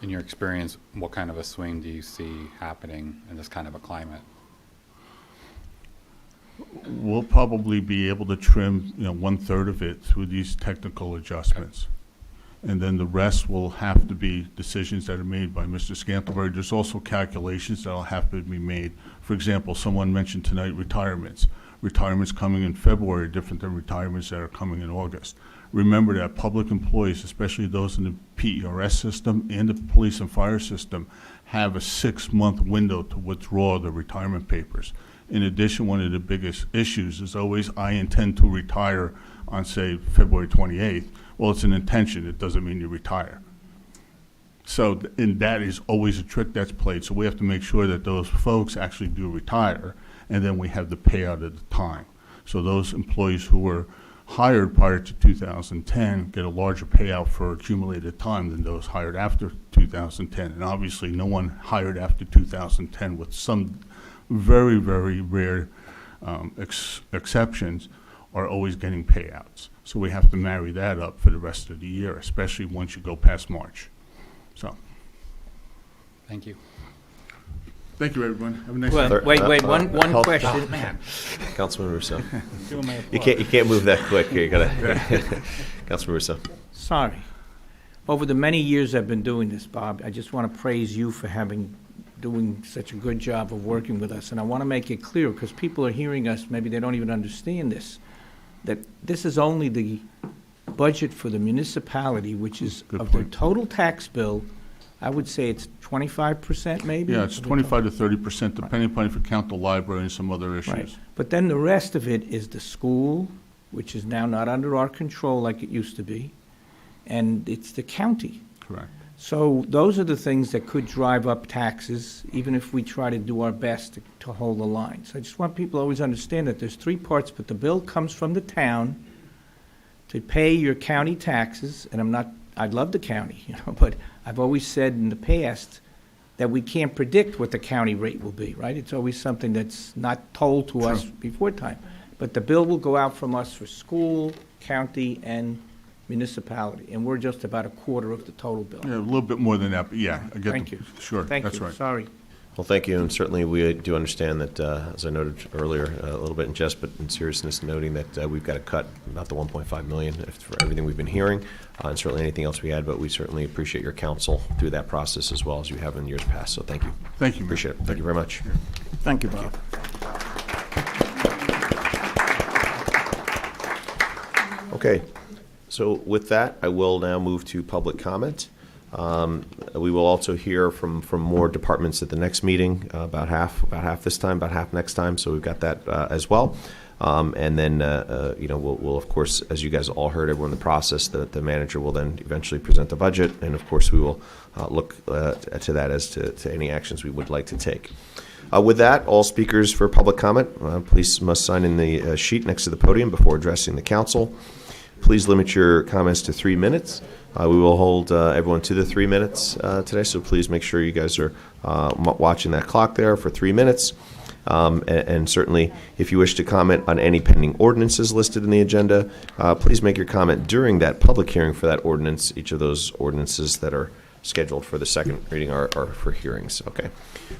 In your experience, what kind of a swing do you see happening in this kind of a climate? We'll probably be able to trim, 1/3 of it through these technical adjustments. and then the rest will have to be decisions that are made by Mr. Scantlebury. There's also calculations that will have to be made. For example, someone mentioned tonight retirements. Retirements coming in February are different than retirements that are coming in August. Remember that public employees, especially those in the PERS system and the police and fire system, have a 6-month window to withdraw the retirement papers. In addition, one of the biggest issues is always, I intend to retire on, say, February 28th. Well, it's an intention. It doesn't mean you retire. So, and that is always a trick that's played. So we have to make sure that those folks actually do retire, and then we have the payout at the time. So those employees who were hired prior to 2010 get a larger payout for accumulated time than those hired after 2010. And obviously, no one hired after 2010, with some very, very rare exceptions, are always getting payouts. So we have to marry that up for the rest of the year, especially once you go past March. So, Thank you. thank you, everyone. Have a nice Well, day. wait, one hold- question, man. Councilman Russo. Doing my You can't move that quick. You gotta, Councilman Russo. Sorry. Over the many years I've been doing this, Bob, I just want to praise you for doing such a good job of working with us. And I want to make it clear, because people are hearing us, maybe they don't even understand this, that this is only the budget for the municipality, which is Good of their point. total tax bill, I would say it's 25% maybe? Yeah, it's 25 to 30%, depending upon if you count the library and some other Right. issues. But then the rest of it is the school, which is now not under our control like it used to be, and it's the county. Correct. So those are the things that could drive up taxes, even if we try to do our best to hold the line. So I just want people to always understand that there's three parts, but the bill comes from the town to pay your county taxes, and I'd love the county, but I've always said in the past that we can't predict what the county rate will be, right? It's always something that's not told to us before time. But the bill will go out from us for school, county, and municipality, and we're just about a quarter of the total bill. Yeah, a little bit more than that, but yeah, I get Thank the- you. Sure, Thank that's you, right. sorry. Well, thank you, and certainly we do understand that, as I noted earlier, a little bit in jest, but in seriousness, noting that we've got to cut about the 1.5 million for everything we've been hearing, and certainly anything else we had, but we certainly appreciate your counsel through that process as well as you have in years past, so thank you. Thank you. Appreciate it. Thank you very much. Thank you, Bob. Okay, so with that, I will now move to public comment. We will also hear from more departments at the next meeting, about half this time, about half next time, so we've got that as well. And then, we'll of course, as you guys all heard, everyone in the process, the manager will then eventually present the budget, and of course, we will look to that as to any actions we would like to take. With that, all speakers for public comment, please must sign in the sheet next to the podium before addressing the council. Please limit your comments to 3 minutes. We will hold everyone to the 3 minutes today, so please make sure you guys are watching that clock there for 3 minutes. And certainly, if you wish to comment on any pending ordinances listed in the agenda, please make your comment during that public hearing for that ordinance. Each of those ordinances that are scheduled for the second reading are for hearings. Okay.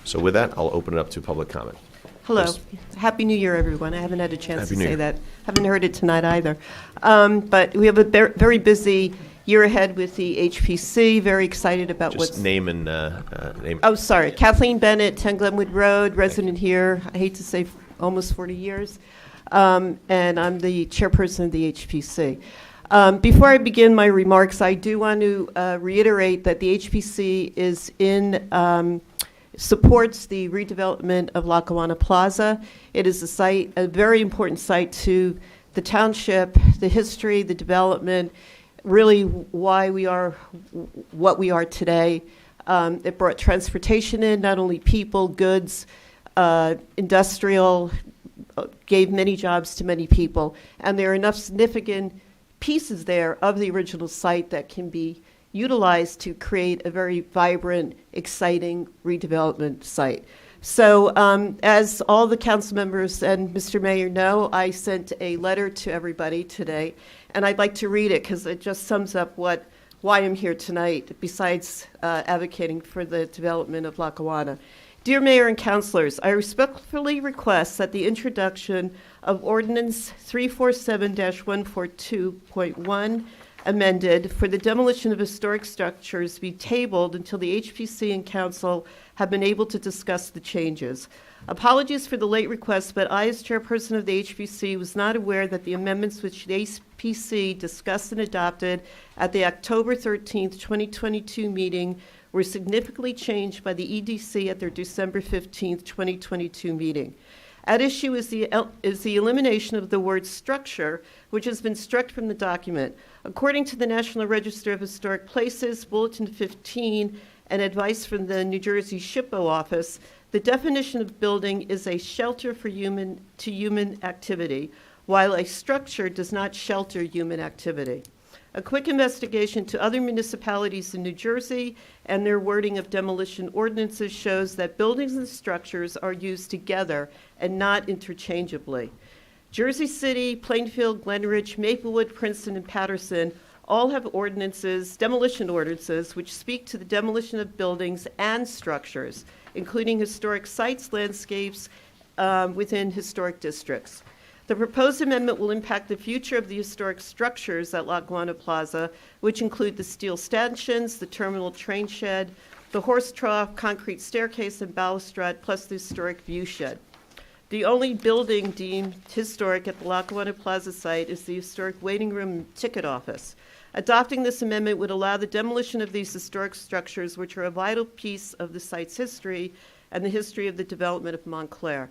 So with that, I'll open it up to public comment. Hello. Yes. Happy New Year, everyone. I haven't had a chance Happy to New say Year. that. Haven't heard it tonight either. But we have a very busy year ahead with the HPC. Very excited about Just what's... name and name. Oh, sorry. Kathleen Bennett, 10 Glenwood Road, resident here. I hate to say almost 40 years. And I'm the chairperson of the HPC. Before I begin my remarks, I do want to reiterate that the HPC is supports the redevelopment of Lackawanna Plaza. It is a very important site to the township, the history, the development, really why we are what we are today. It brought transportation in, not only people, goods, industrial, gave many jobs to many people. And there are enough significant pieces there of the original site that can be utilized to create a very vibrant, exciting redevelopment site. So as all the council members and Mr. Mayor know, I sent a letter to everybody today, and I'd like to read it because it just sums up why I'm here tonight, besides advocating for the development of Lackawanna. Dear Mayor and Councilors, I respectfully request that the introduction of Ordinance 347-142.1 amended for the demolition of historic structures be tabled until the HPC and council have been able to discuss the changes. Apologies for the late request, but I, as chairperson of the HPC, was not aware that the amendments which the HPC discussed and adopted at the October 13th, 2022 meeting were significantly changed by the EDC at their December 15th, 2022 meeting. At issue is the elimination of the word structure, which has been struck from the document. According to the National Register of Historic Places, Bulletin 15, and advice from the New Jersey SHPO office, the definition of building is a shelter for human activity, while a structure does not shelter human activity. A quick investigation to other municipalities in New Jersey and their wording of demolition ordinances shows that buildings and structures are used together and not interchangeably. Jersey City, Plainfield, Glenridge, Maplewood, Princeton, and Patterson all have ordinances, demolition ordinances, which speak to the demolition of buildings and structures, including historic sites, landscapes within historic districts. The proposed amendment will impact the future of the historic structures at Lackawanna Plaza, which include the steel stanchions, the terminal train shed, the horse trough, concrete staircase, and balustrade, plus the historic view shed. The only building deemed historic at the Lackawanna Plaza site is the historic waiting room and ticket office. Adopting this amendment would allow the demolition of these historic structures, which are a vital piece of the site's history and the history of the development of Montclair.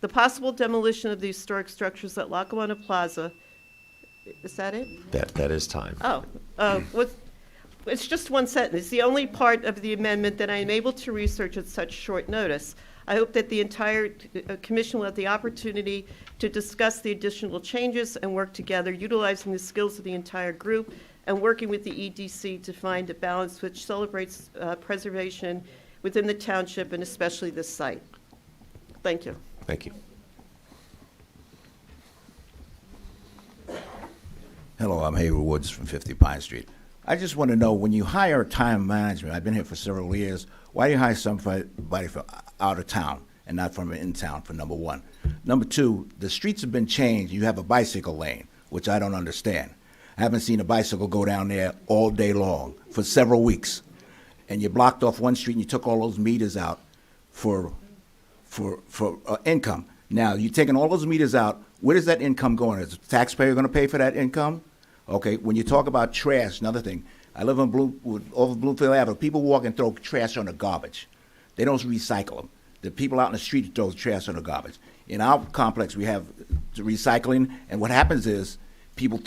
The possible demolition of the historic structures at Lackawanna Plaza, is that it? That is time. It's just one sentence. It's the only part of the amendment that I am able to research at such short notice. I hope that the entire commission will have the opportunity to discuss the additional changes and work together, utilizing the skills of the entire group and working with the EDC to find a balance which celebrates preservation within the township and especially this site. Thank you. Thank you. Hello, I'm Hayward Woods from 50 Pine Street. I just want to know, when you hire time management, I've been here for several years, why do you hire somebody from out of town and not from in town, for number one? Number two, the streets have been changed. You have a bicycle lane, which I don't understand. I haven't seen a bicycle go down there all day long for several weeks. And you blocked off one street and you took all those meters out for income. Now, you're taking all those meters out. Where does that income go? Is the taxpayer going to pay for that income? Okay, when you talk about trash, another thing, I live on over Bloomfield Avenue. People walk and throw trash on the garbage. They don't recycle them. The people out in the street throw trash on the garbage. In our complex, we have recycling, and what happens is people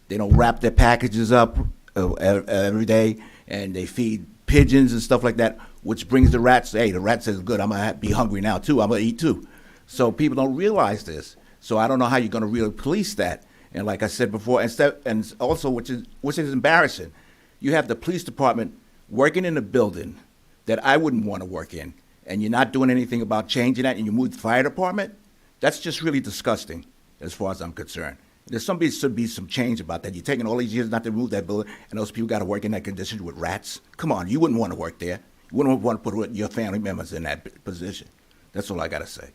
they don't wrap their packages up every day, and they feed pigeons and stuff like that, which brings the rats. Hey, the rat says, good, I'm going to be hungry now, too. I'm going to eat, too. So people don't realize this. So I don't know how you're going to really police that. And like I said before, and also, which is embarrassing, you have the police department working in a building that I wouldn't want to work in, and you're not doing anything about changing that, and you move the fire department. That's just really disgusting, as far as I'm concerned. There should be some change about that. You're taking all these years not to move that building, and those people got to work in that condition with rats. Come on, you wouldn't want to work there. You wouldn't want to put your family members in that position. That's all I got to say.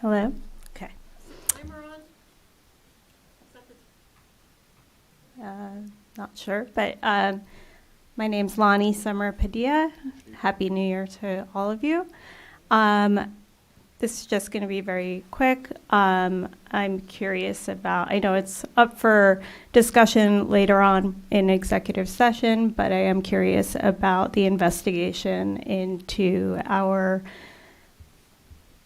Hello? Okay. Not sure, but my name's Lonnie Summer Padilla. Happy New Year to all of you. This is just going to be very quick. I'm curious about, I know it's up for discussion later on in executive session, but I am curious about the investigation into our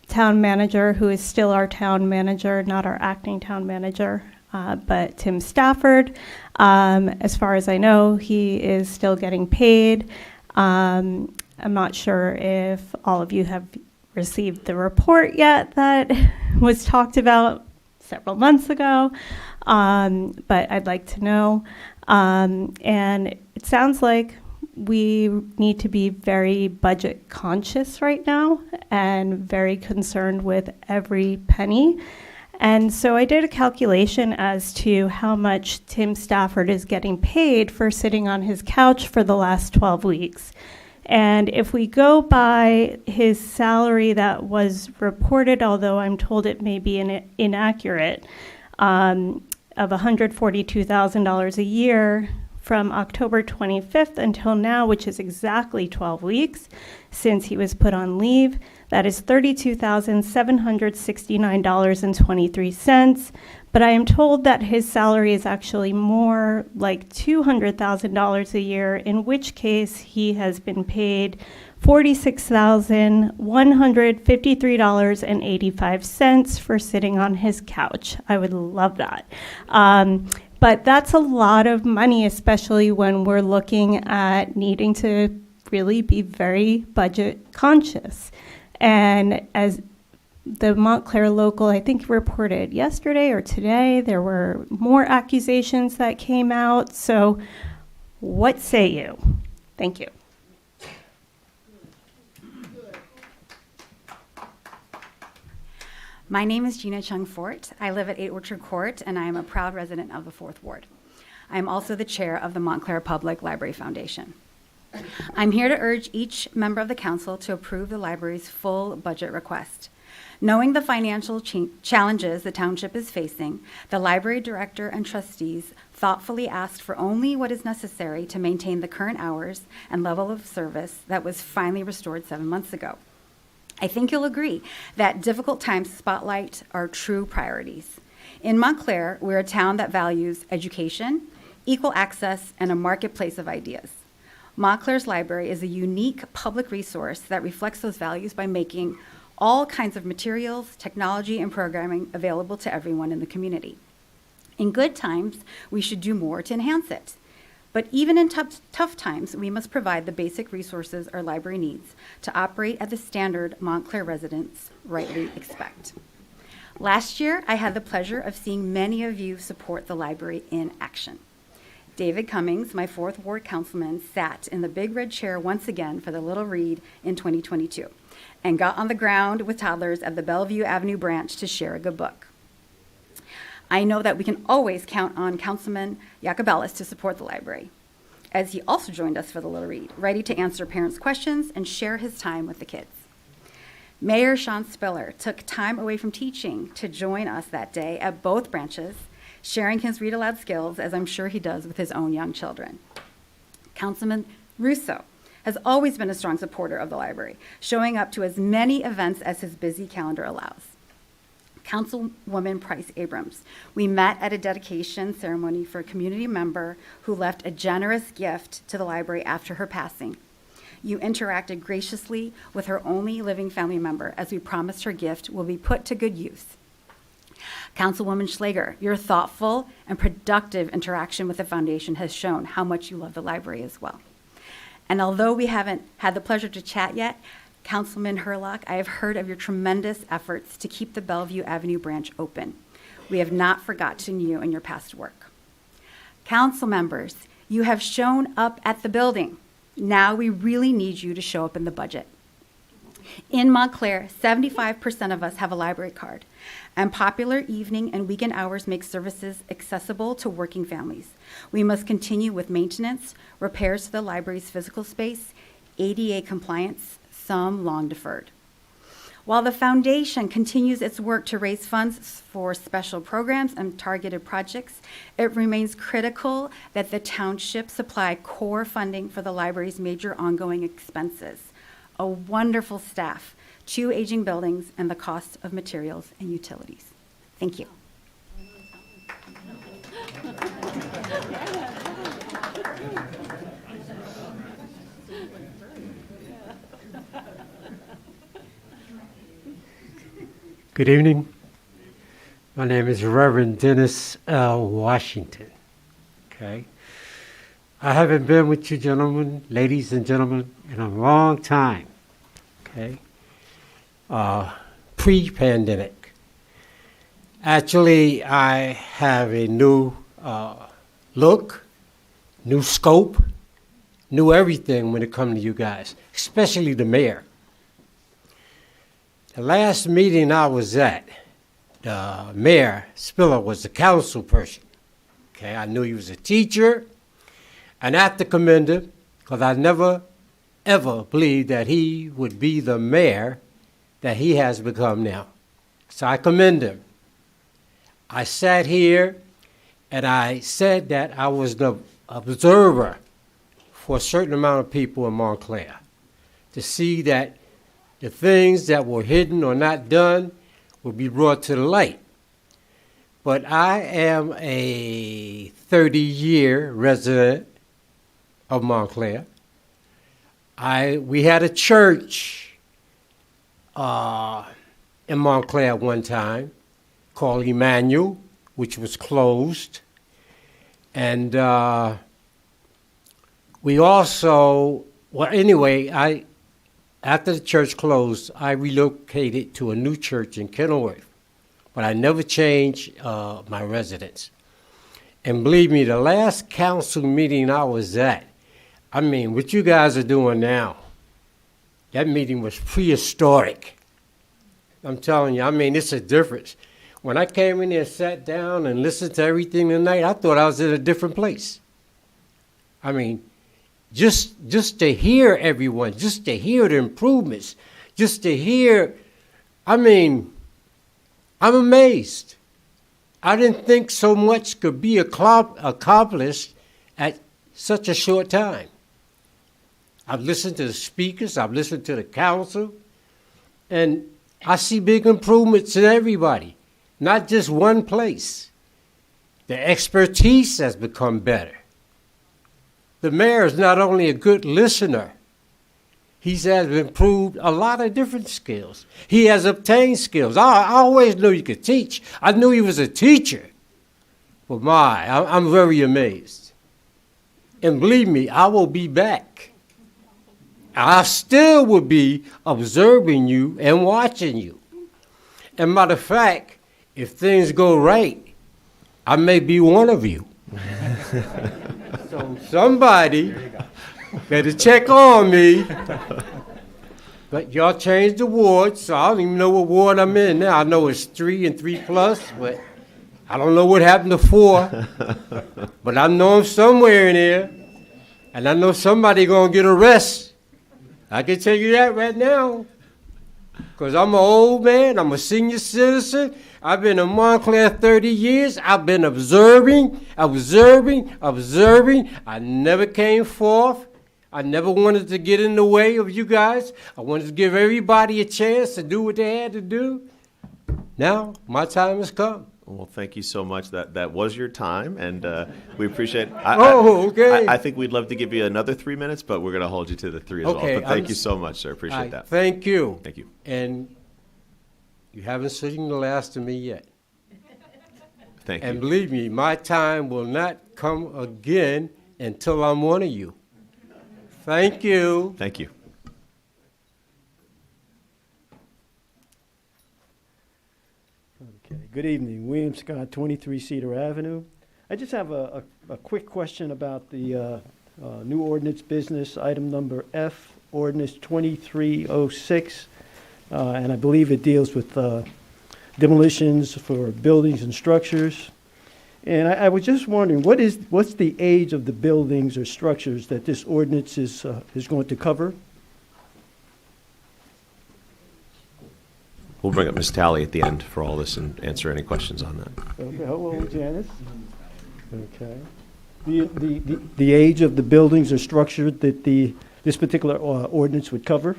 town manager, who is still our town manager, not our acting town manager, but Tim Stafford. As far as I know, he is still getting paid. I'm not sure if all of you have received the report yet that was talked about several months ago, but I'd like to know. And it sounds like we need to be very budget conscious right now and very concerned with every penny. And so I did a calculation as to how much Tim Stafford is getting paid for sitting on his couch for the last 12 weeks. And if we go by his salary that was reported, although I'm told it may be inaccurate, of $142,000 a year from October 25th until now, which is exactly 12 weeks since he was put on leave, that is $32,769.23. But I am told that his salary is actually more like $200,000 a year, in which case he has been paid $46,153.85 for sitting on his couch. I would love that. But that's a lot of money, especially when we're looking at needing to really be very budget conscious. And as the Montclair local, I think, reported yesterday or today, there were more accusations that came out. So what say you? Thank you. My name is Gina Chung Fort. I live at 8 Orchard Court, and I am a proud resident of the 4th Ward. I am also the chair of the Montclair Public Library Foundation. I'm here to urge each member of the council to approve the library's full budget request. Knowing the financial challenges the township is facing, the library director and trustees thoughtfully asked for only what is necessary to maintain the current hours and level of service that was finally restored 7 months ago. I think you'll agree that difficult times spotlight our true priorities. In Montclair, we're a town that values education, equal access, and a marketplace of ideas. Montclair's library is a unique public resource that reflects those values by making all kinds of materials, technology, and programming available to everyone in the community. In good times, we should do more to enhance it. But even in tough times, we must provide the basic resources our library needs to operate at the standard Montclair residents rightly expect. Last year, I had the pleasure of seeing many of you support the library in action. David Cummings, my 4th Ward councilman, sat in the big red chair once again for the Little Read in 2022 and got on the ground with toddlers at the Bellevue Avenue branch to share a good book. I know that we can always count on Councilman Yacobelis to support the library, as he also joined us for the Little Read, ready to answer parents' questions and share his time with the kids. Mayor Sean Spiller took time away from teaching to join us that day at both branches, sharing his read aloud skills, as I'm sure he does with his own young children. Councilman Russo has always been a strong supporter of the library, showing up to as many events as his busy calendar allows. Councilwoman Price Abrams, we met at a dedication ceremony for a community member who left a generous gift to the library after her passing. You interacted graciously with her only living family member, as we promised her gift will be put to good use. Councilwoman Schlager, your thoughtful and productive interaction with the foundation has shown how much you love the library as well. And although we haven't had the pleasure to chat yet, Councilman Herlock, I have heard of your tremendous efforts to keep the Bellevue Avenue branch open. We have not forgotten you and your past work. Council members, you have shown up at the building. Now we really need you to show up in the budget. In Montclair, 75% of us have a library card, and popular evening and weekend hours make services accessible to working families. We must continue with maintenance, repairs to the library's physical space, ADA compliance, some long deferred. While the foundation continues its work to raise funds for special programs and targeted projects, it remains critical that the township supply core funding for the library's major ongoing expenses, a wonderful staff, 2 aging buildings, and the cost of materials and utilities. Thank you. Good evening. My name is Reverend Dennis L. Washington. Okay. I haven't been with you gentlemen, ladies and gentlemen, in a long time. Okay. Pre-pandemic. Actually, I have a new look, new scope, new everything when it comes to you guys, especially the mayor. The last meeting I was at, the mayor, Spiller, was the council person. Okay, I knew he was a teacher, and I have to commend him, because I never ever believe that he would be the mayor that he has become now. So I commend him. I sat here and I said that I was the observer for a certain amount of people in Montclair to see that the things that were hidden or not done would be brought to the light. But I am a 30-year resident of Montclair. We had a church in Montclair one time called Emmanuel, which was closed. And we also, well, anyway, after the church closed, I relocated to a new church in Kenilworth, but I never changed my residence. And believe me, the last council meeting I was at, I mean, what you guys are doing now, that meeting was prehistoric. I'm telling you, I mean, it's a difference. When I came in there, sat down and listened to everything tonight, I thought I was in a different place. I mean, just to hear everyone, just to hear the improvements, just to hear, I mean, I'm amazed. I didn't think so much could be accomplished at such a short time. I've listened to the speakers, I've listened to the council, and I see big improvements in everybody, not just one place. The expertise has become better. The mayor is not only a good listener, he has improved a lot of different skills. He has obtained skills. I always knew he could teach. I knew he was a teacher. But I'm very amazed. And believe me, I will be back. I still will be observing you and watching you. And matter of fact, if things go right, I may be one of you. So somebody better check on me. But y'all changed the ward, so I don't even know what ward I'm in now. I know it's 3 and 3+, but I don't know what happened to 4. But I know I'm somewhere in there, and I know somebody gonna get arrested. I can tell you that right now, because I'm an old man, I'm a senior citizen. I've been in Montclair 30 years. I've been observing. I never came forth. I never wanted to get in the way of you guys. I wanted to give everybody a chance to do what they had to do. Now, my time has come. Well, thank you so much. That was your time, and we appreciate it. Okay. I think we'd love to give you another 3 minutes, but we're going to hold you to the 3 as well. But thank you so much, sir. Appreciate that. Thank you. Thank you. And you haven't seen the last of me yet. Thank you. And believe me, my time will not come again until I'm one of you. Thank you. Thank you. Okay. Good evening. William Scott, 23 Cedar Avenue. I just have a quick question about the new ordinance business, item number F, Ordinance 23-06. And I believe it deals with demolitions for buildings and structures. And I was just wondering, what's the age of the buildings or structures that this ordinance is going to cover? We'll bring up Ms. Talley at the end for all this and answer any questions on that. Okay, how old, Janice? Okay. The age of the buildings or structure that this particular ordinance would cover?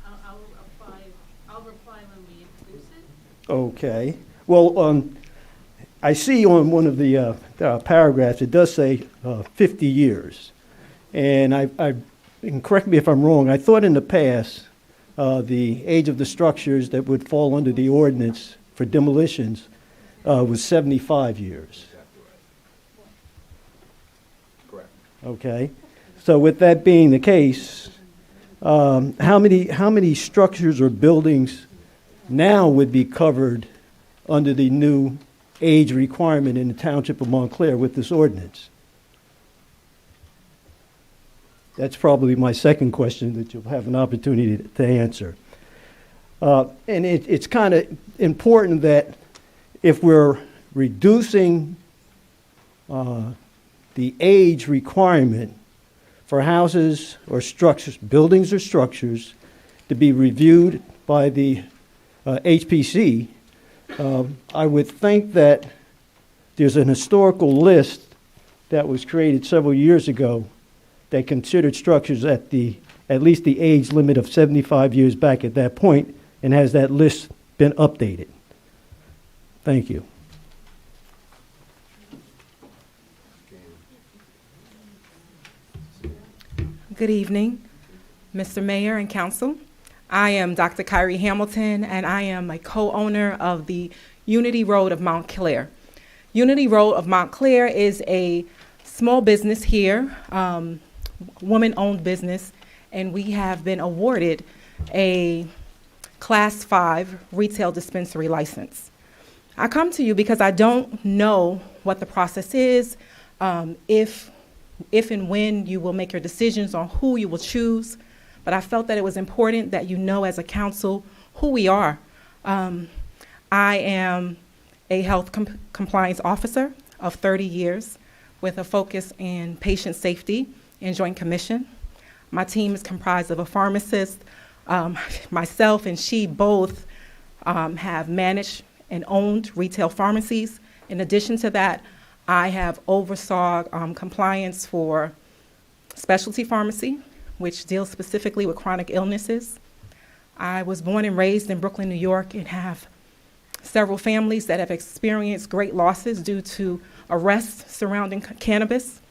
I'll reply when we introduce it. Okay. Well, I see on one of the paragraphs, it does say 50 years. And and correct me if I'm wrong, I thought in the past, the age of the structures that would fall under the ordinance for demolitions was 75 years. Correct. Okay. So with that being the case, how many structures or buildings now would be covered under the new age requirement in the Township of Montclair with this ordinance? That's probably my second question that you'll have an opportunity to answer. And it's kind of important that if we're reducing the age requirement for houses or structures, buildings or structures, to be reviewed by the HPC, I would think that there's an historical list that was created several years ago that considered structures at least the age limit of 75 years back at that point, and has that list been updated? Thank you. Good evening, Mr. Mayor and Council. I am Dr. Kyrie Hamilton, and I am a co-owner of the Unity Road of Montclair. Unity Road of Montclair is a small business here, woman-owned business, and we have been awarded a Class 5 retail dispensary license. I come to you because I don't know what the process is, if and when you will make your decisions on who you will choose, but I felt that it was important that you know as a council who we are. I am a health compliance officer of 30 years with a focus in patient safety and Joint Commission. My team is comprised of a pharmacist. Myself and she both have managed and owned retail pharmacies. In addition to that, I have oversaw compliance for specialty pharmacy, which deals specifically with chronic illnesses. I was born and raised in Brooklyn, New York, and have several families that have experienced great losses due to arrests surrounding cannabis.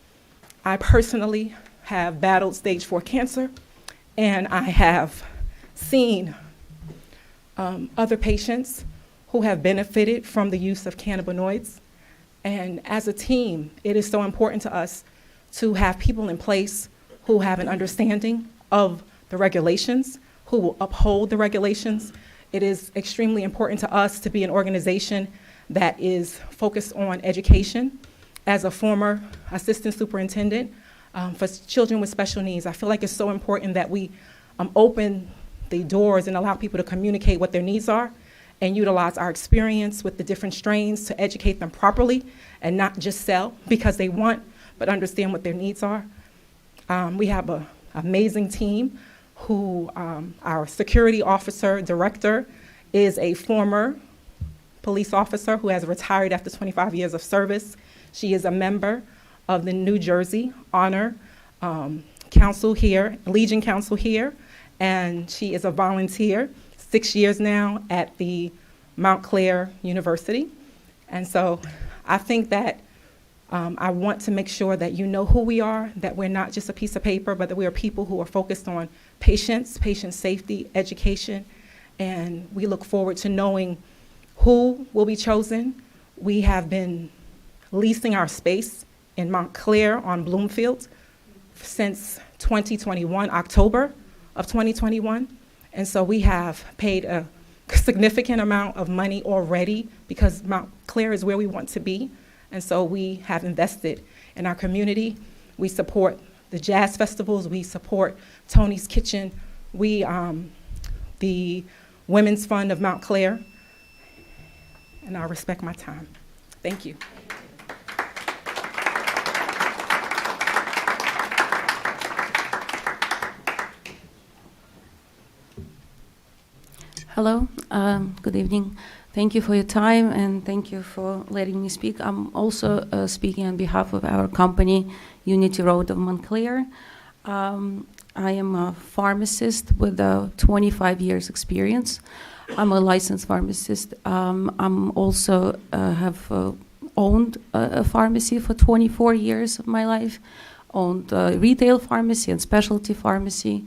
I personally have battled stage 4 cancer, and I have seen other patients who have benefited from the use of cannabinoids. And as a team, it is so important to us to have people in place who have an understanding of the regulations, who will uphold the regulations. It is extremely important to us to be an organization that is focused on education. As a former assistant superintendent for children with special needs, I feel like it's so important that we open the doors and allow people to communicate what their needs are, and utilize our experience with the different strains to educate them properly and not just sell because they want, but understand what their needs are. We have an amazing team who, our security officer director is a former police officer who has retired after 25 years of service. She is a member of the New Jersey Honor Council here, Legion Council here, and she is a volunteer 6 years now at the Montclair University. And so I think that I want to make sure that you know who we are, that we're not just a piece of paper, but that we are people who are focused on patients, patient safety, education, and we look forward to knowing who will be chosen. We have been leasing our space in Montclair on Bloomfield since 2021, October of 2021. And so we have paid a significant amount of money already because Montclair is where we want to be. And so we have invested in our community. We support the jazz festivals. We support Tony's Kitchen. We, the Women's Fund of Montclair. And I respect my time. Thank you. Hello, good evening. Thank you for your time and thank you for letting me speak. I'm also speaking on behalf of our company, Unity Road of Montclair. I am a pharmacist with 25 years experience. I'm a licensed pharmacist. I'm also have owned a pharmacy for 24 years of my life, owned retail pharmacy and specialty pharmacy.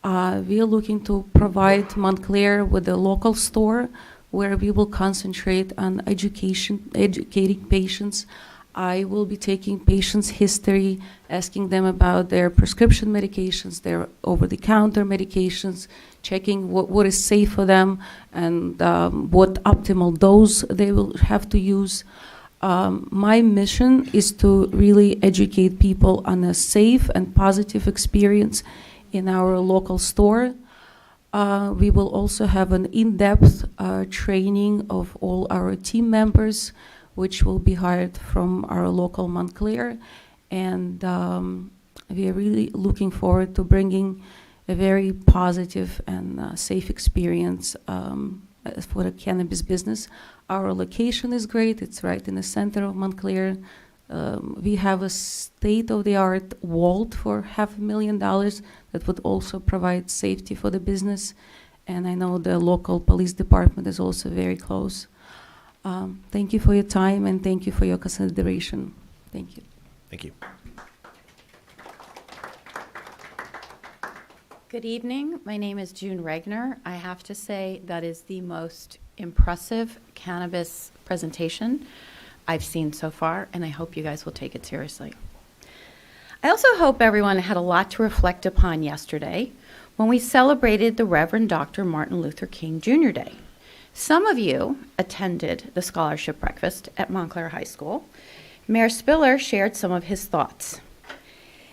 We are looking to provide Montclair with a local store where we will concentrate on educating patients. I will be taking patients' history, asking them about their prescription medications, their over-the-counter medications, checking what is safe for them and what optimal dose they will have to use. My mission is to really educate people on a safe and positive experience in our local store. We will also have an in-depth training of all our team members, which will be hired from our local Montclair. And we are really looking forward to bringing a very positive and safe experience for the cannabis business. Our location is great. It's right in the center of Montclair. We have a state-of-the-art vault for $500,000 that would also provide safety for the business. And I know the local police department is also very close. Thank you for your time, and thank you for your consideration. Thank you. Thank you. Good evening. My name is June Regner. I have to say that is the most impressive cannabis presentation I've seen so far, and I hope you guys will take it seriously. I also hope everyone had a lot to reflect upon yesterday when we celebrated the Reverend Dr. Martin Luther King Jr. Day. Some of you attended the scholarship breakfast at Montclair High School. Mayor Spiller shared some of his thoughts.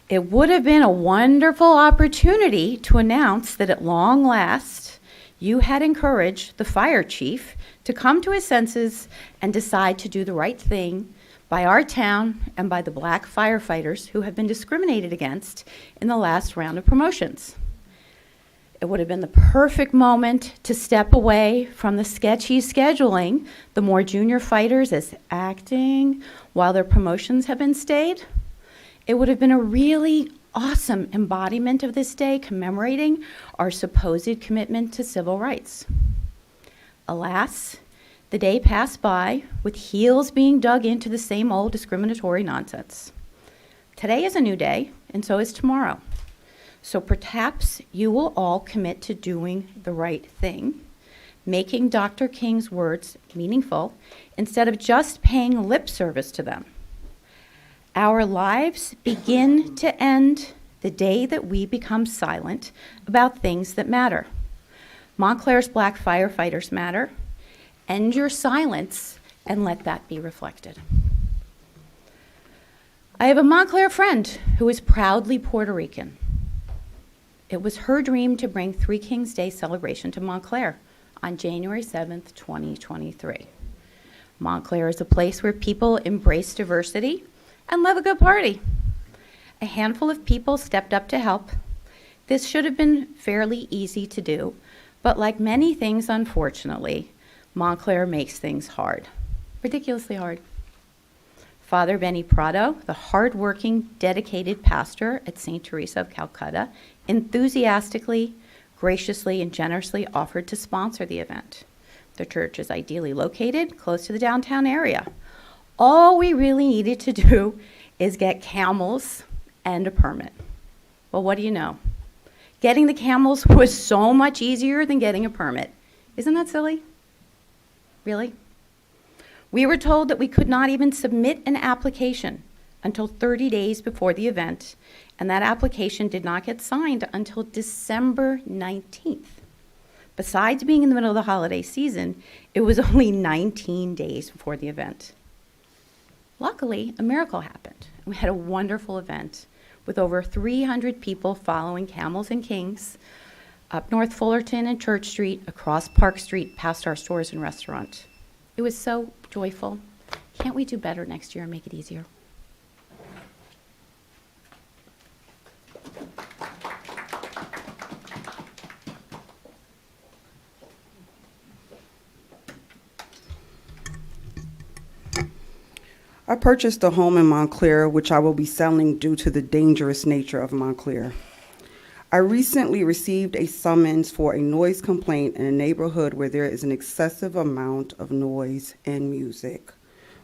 It would have been a wonderful opportunity to announce that at long last, you had encouraged the fire chief to come to his senses and decide to do the right thing by our town and by the black firefighters who have been discriminated against in the last round of promotions. It would have been the perfect moment to step away from the sketchy scheduling the more junior fighters as acting while their promotions have been stayed. It would have been a really awesome embodiment of this day commemorating our supposed commitment to civil rights. Alas, the day passed by with heels being dug into the same old discriminatory nonsense. Today is a new day, and so is tomorrow. So perhaps you will all commit to doing the right thing, making Dr. King's words meaningful instead of just paying lip service to them. Our lives begin to end the day that we become silent about things that matter. Montclair's black firefighters matter. End your silence and let that be reflected. I have a Montclair friend who is proudly Puerto Rican. It was her dream to bring Three Kings Day celebration to Montclair on January 7th, 2023. Montclair is a place where people embrace diversity and love a good party. A handful of people stepped up to help. This should have been fairly easy to do, but like many things, unfortunately, Montclair makes things hard, ridiculously hard. Father Benny Prado, the hardworking, dedicated pastor at St. Teresa of Calcutta, enthusiastically, graciously, and generously offered to sponsor the event. The church is ideally located close to the downtown area. All we really needed to do is get camels and a permit. Well, what do you know? Getting the camels was so much easier than getting a permit. Isn't that silly? Really? We were told that we could not even submit an application until 30 days before the event, and that application did not get signed until December 19th. Besides being in the middle of the holiday season, it was only 19 days before the event. Luckily, a miracle happened. We had a wonderful event with over 300 people following Camels and Kings up North Fullerton and Church Street, across Park Street, past our stores and restaurant. It was so joyful. Can't we do better next year and make it easier? I purchased a home in Montclair, which I will be selling due to the dangerous nature of Montclair. I recently received a summons for a noise complaint in a neighborhood where there is an excessive amount of noise and music,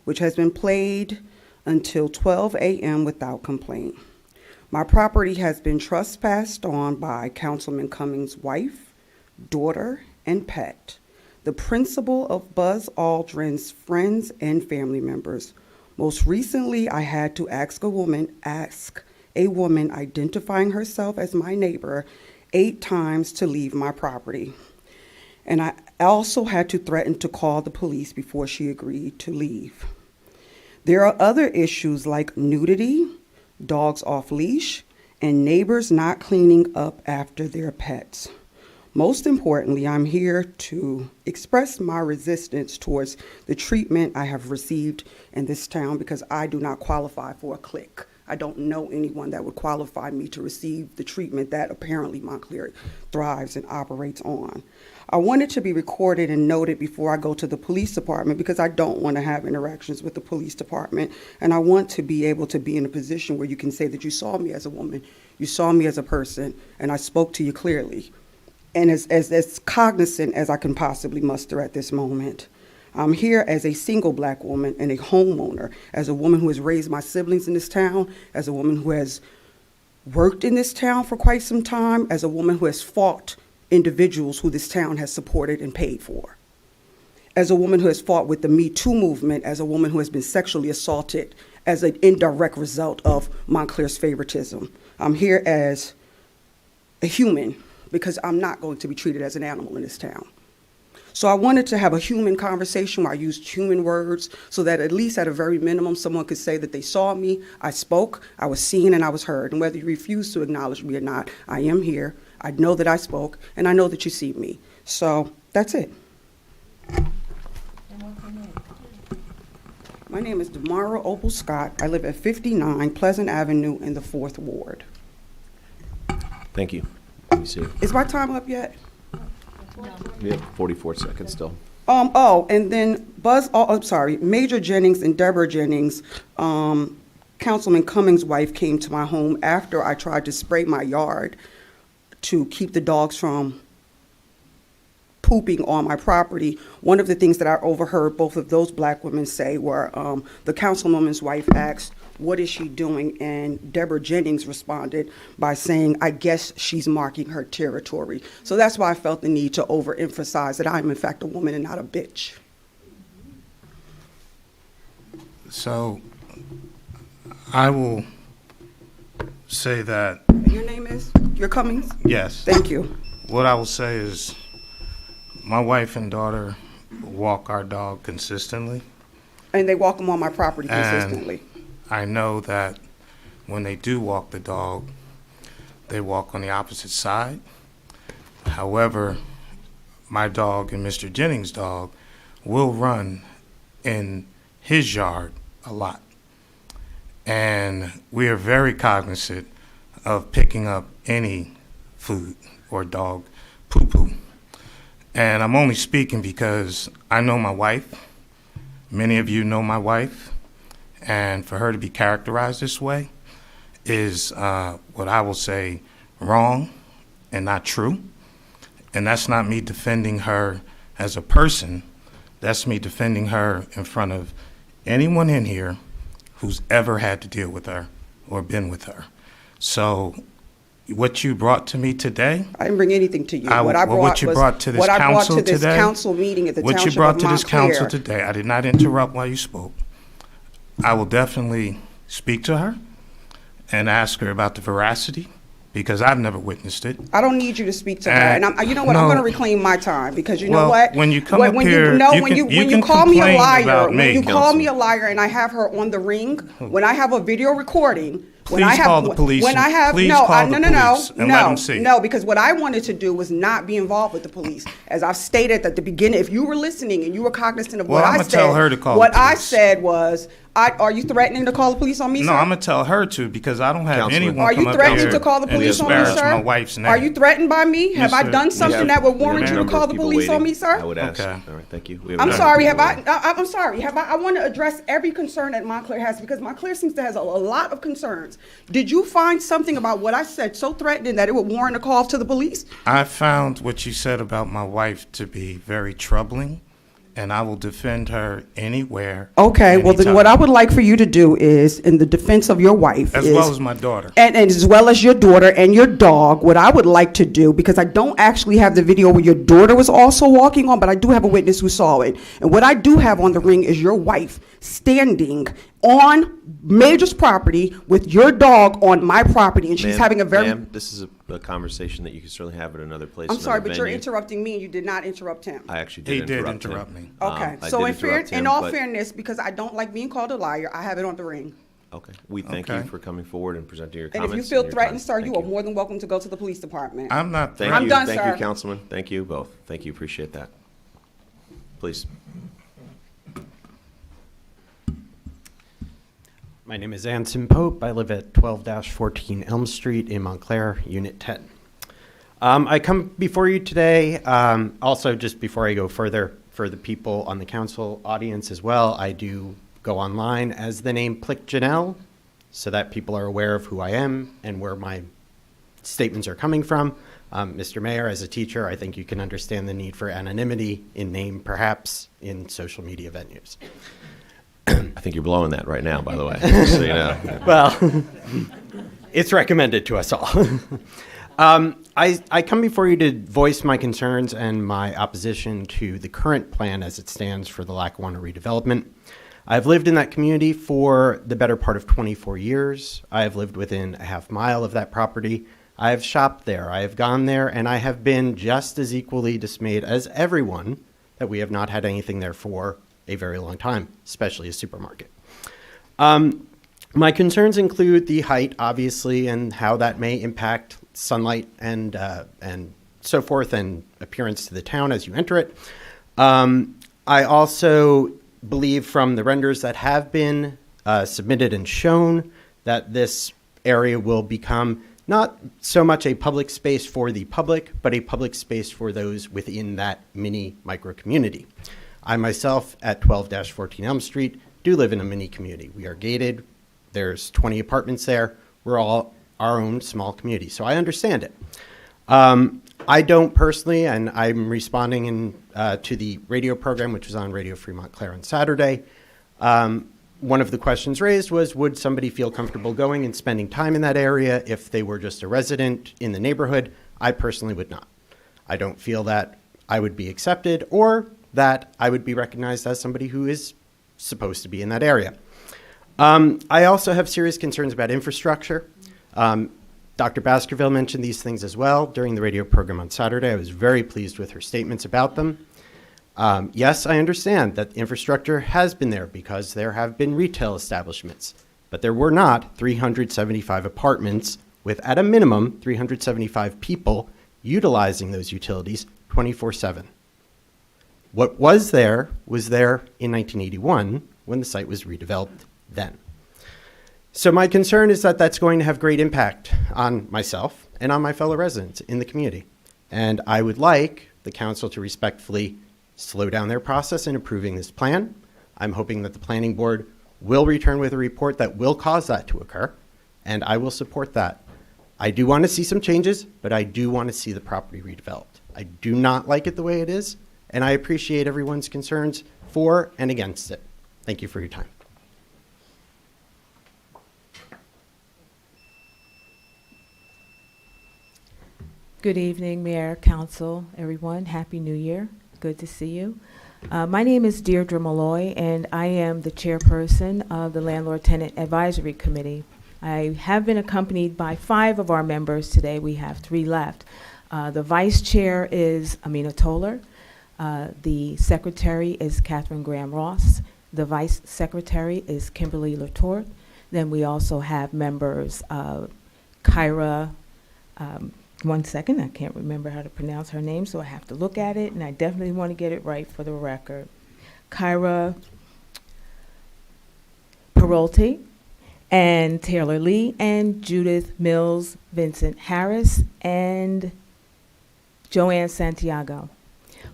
which has been played until 12 a.m. without complaint. My property has been trespassed on by Councilman Cummings' wife, daughter, and pet, the principal of Buzz Aldrin's friends and family members. Most recently, I had to ask a woman identifying herself as my neighbor 8 times to leave my property. And I also had to threaten to call the police before she agreed to leave. There are other issues like nudity, dogs off leash, and neighbors not cleaning up after their pets. Most importantly, I'm here to express my resistance towards the treatment I have received in this town because I do not qualify for a clique. I don't know anyone that would qualify me to receive the treatment that apparently Montclair thrives and operates on. I want it to be recorded and noted before I go to the police department because I don't want to have interactions with the police department. And I want to be able to be in a position where you can say that you saw me as a woman, you saw me as a person, and I spoke to you clearly. And as cognizant as I can possibly muster at this moment. I'm here as a single black woman and a homeowner, as a woman who has raised my siblings in this town, as a woman who has worked in this town for quite some time, as a woman who has fought individuals who this town has supported and paid for. As a woman who has fought with the Me Too movement, as a woman who has been sexually assaulted as an indirect result of Montclair's favoritism. I'm here as a human because I'm not going to be treated as an animal in this town. So I wanted to have a human conversation where I used human words so that at least at a very minimum, someone could say that they saw me, I spoke, I was seen, and I was heard. And whether you refuse to acknowledge me or not, I am here. I know that I spoke, and I know that you see me. So that's it. My name is Damara Opal Scott. I live at 59 Pleasant Avenue in the 4th Ward. Thank you. Let me see. Is my time up yet? We have 44 seconds still. And then Major Jennings and Deborah Jennings, Councilman Cummings' wife, came to my home after I tried to spray my yard to keep the dogs from pooping on my property. One of the things that I overheard both of those black women say were the councilwoman's wife asked, "What is she doing?" And Deborah Jennings responded by saying, "I guess she's marking her territory." So that's why I felt the need to overemphasize that I'm in fact a woman and not a bitch. So I will say that. Your name is? Your Cummings? Yes. Thank you. What I will say is my wife and daughter walk our dog consistently. And they walk them on my property consistently. And I know that when they do walk the dog, they walk on the opposite side. However, my dog and Mr. Jennings' dog will run in his yard a lot. And we are very cognizant of picking up any food or dog poo-poo. And I'm only speaking because I know my wife. Many of you know my wife. And for her to be characterized this way is what I will say wrong and not true. And that's not me defending her as a person. That's me defending her in front of anyone in here who's ever had to deal with her or been with her. So what you brought to me today, I didn't bring anything to you. What you brought to this council today, council meeting at the Township of Montclair. what you brought to this council today, I did not interrupt while you spoke. I will definitely speak to her and ask her about the veracity, because I've never witnessed it. I don't need you to speak to her. And you know what? I'm going to reclaim my time because you know what? When you come up here, you can call me a liar, about me, when you call me a liar and I have her on the ring, when I have a video recording. Please call the police. When I have please no, call no, the no, no, police and let them see. No, because what I wanted to do was not be involved with the police. As I've stated at the beginning, if you were listening and you were cognizant of what I said, tell her to call what the police. I said was, are you threatening to call the police on me, sir? No, I'm gonna tell her to, because I don't have anyone Are you come up threatening here to call the and police on me, disparage sir? my wife's name. Are you threatened by me? Have I done something that would warrant you to call the police on me, sir? I would ask. Okay. All right, thank you. I'm sorry. I'm sorry. I want to address every concern that Montclair has, because Montclair seems to have a lot of concerns. Did you find something about what I said so threatening that it would warrant a call to the police? I found what you said about my wife to be very troubling, and I will defend her anywhere. Okay, well then what I would like for you to do is, in the defense of your wife, as well as my daughter, and as well as your daughter and your dog, what I would like to do, because I don't actually have the video where your daughter was also walking on, but I do have a witness who saw it. And what I do have on the ring is your wife standing on Major's property with your dog on my property, and she's having a very... Ma'am, this is a conversation that you can certainly have at another place. I'm sorry, but venue. you're interrupting me, and you did not interrupt him. I actually did interrupt him. me. Okay, so in all fairness, because I don't like being called a liar, I have it on the ring. Okay, we thank you for coming forward and presenting your And comments. if you feel your threatened, time. sir, Thank you are more than welcome to go to the police department. I'm not. I'm done, thank sir. you, Councilman. Thank you both. Thank you. Appreciate that. Please. My name is Anson Pope. I live at 12-14 Elm Street in Montclair, Unit 10. I come before you today, also just before I go further, for the people on the council audience as well, I do go online as the name Plick Janelle, so that people are aware of who I am and where my statements are coming from. Mr. Mayor, as a teacher, I think you can understand the need for anonymity in name, perhaps in social media venues. I think you're blowing that right now, by the way, just so you know. Well, it's recommended to us all. I come before you to voice my concerns and my opposition to the current plan as it stands for the Lackawanna redevelopment. I've lived in that community for the better part of 24 years. I have lived within a half mile of that property. I have shopped there. I have gone there, and I have been just as equally dismayed as everyone that we have not had anything there for a very long time, especially a supermarket. My concerns include the height, obviously, and how that may impact sunlight and so forth, and appearance to the town as you enter it. I also believe from the renders that have been submitted and shown that this area will become not so much a public space for the public, but a public space for those within that mini micro community. I myself, at 12-14 Elm Street, do live in a mini community. We are gated. There's 20 apartments there. We're all our own small community, so I understand it. I don't personally, and I'm responding to the radio program, which was on Radio Free Montclair on Saturday. One of the questions raised was, would somebody feel comfortable going and spending time in that area if they were just a resident in the neighborhood? I personally would not. I don't feel that I would be accepted or that I would be recognized as somebody who is supposed to be in that area. I also have serious concerns about infrastructure. Dr. Baskerville mentioned these things as well during the radio program on Saturday. I was very pleased with her statements about them. Yes, I understand that infrastructure has been there because there have been retail establishments, but there were not 375 apartments with, at a minimum, 375 people utilizing those utilities 24/7. What was there in 1981 when the site was redeveloped then. So my concern is that that's going to have great impact on myself and on my fellow residents in the community. And I would like the council to respectfully slow down their process in approving this plan. I'm hoping that the planning board will return with a report that will cause that to occur, and I will support that. I do want to see some changes, but I do want to see the property redeveloped. I do not like it the way it is, and I appreciate everyone's concerns for and against it. Thank you for your time. Good evening, Mayor, Council, everyone. Happy New Year. Good to see you. My name is Deirdre Malloy, and I am the chairperson of the Landlord Tenant Advisory Committee. I have been accompanied by 5 of our members today. We have 3 left. The vice chair is Amina Toller. The secretary is Catherine Graham Ross. The vice secretary is Kimberly Latour. Then we also have members Kyra, one second, I can't remember how to pronounce her name, so I have to look at it, and I definitely want to get it right for the record. Kyra Peralty, and Taylor Lee, and Judith Mills, Vincent Harris, and Joanne Santiago.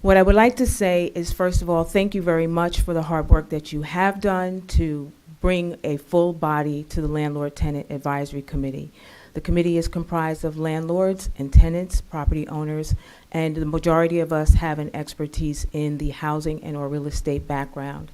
What I would like to say is, first of all, thank you very much for the hard work that you have done to bring a full body to the Landlord Tenant Advisory Committee. The committee is comprised of landlords and tenants, property owners, and the majority of us have an expertise in the housing and or real estate background.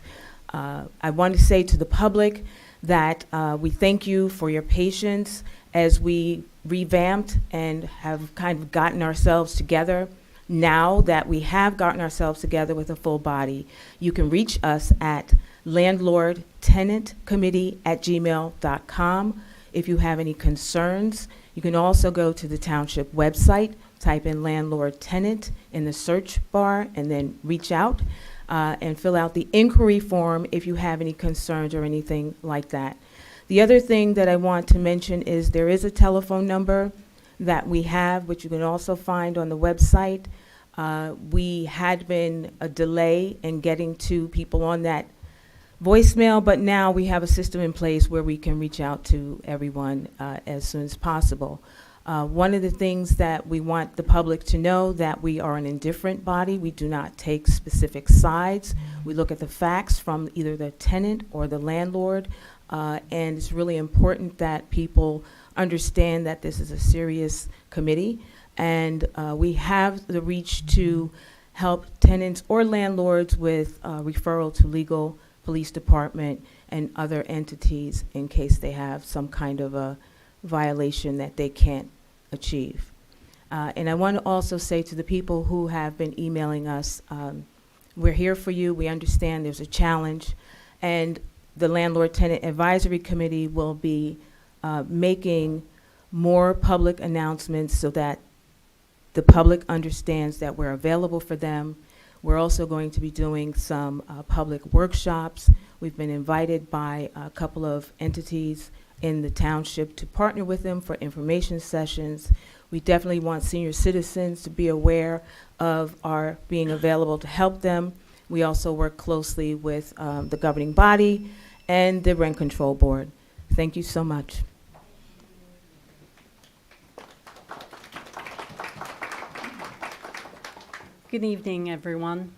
I want to say to the public that we thank you for your patience as we revamped and have kind of gotten ourselves together. Now that we have gotten ourselves together with a full body, you can reach us at landlordtenantcommittee@gmail.com. If you have any concerns, you can also go to the township website, type in landlord tenant in the search bar, and then reach out and fill out the inquiry form if you have any concerns or anything like that. The other thing that I want to mention is there is a telephone number that we have, which you can also find on the website. We had been a delay in getting to people on that voicemail, but now we have a system in place where we can reach out to everyone as soon as possible. One of the things that we want the public to know, that we are an indifferent body. We do not take specific sides. We look at the facts from either the tenant or the landlord, and it's really important that people understand that this is a serious committee, and we have the reach to help tenants or landlords with referral to legal, police department, and other entities in case they have some kind of a violation that they can't achieve. And I want to also say to the people who have been emailing us, we're here for you. We understand there's a challenge, and the Landlord Tenant Advisory Committee will be making more public announcements so that the public understands that we're available for them. We're also going to be doing some public workshops. We've been invited by a couple of entities in the township to partner with them for information sessions. We definitely want senior citizens to be aware of our being available to help them. We also work closely with the governing body and the Rent Control Board. Thank you so much. Good evening, everyone.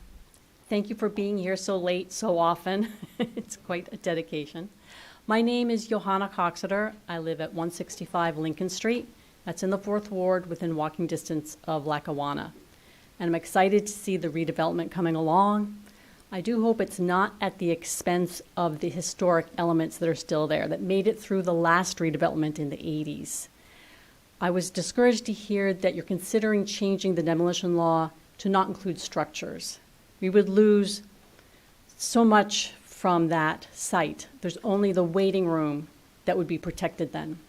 Thank you for being here so late, so often. It's quite a dedication. My name is Johanna Coxeter. I live at 165 Lincoln Street. That's in the 4th Ward, within walking distance of Lackawanna. And I'm excited to see the redevelopment coming along. I do hope it's not at the expense of the historic elements that are still there, that made it through the last redevelopment in the 80s. I was discouraged to hear that you're considering changing the demolition law to not include structures. We would lose so much from that site. There's only the waiting room that would be protected then.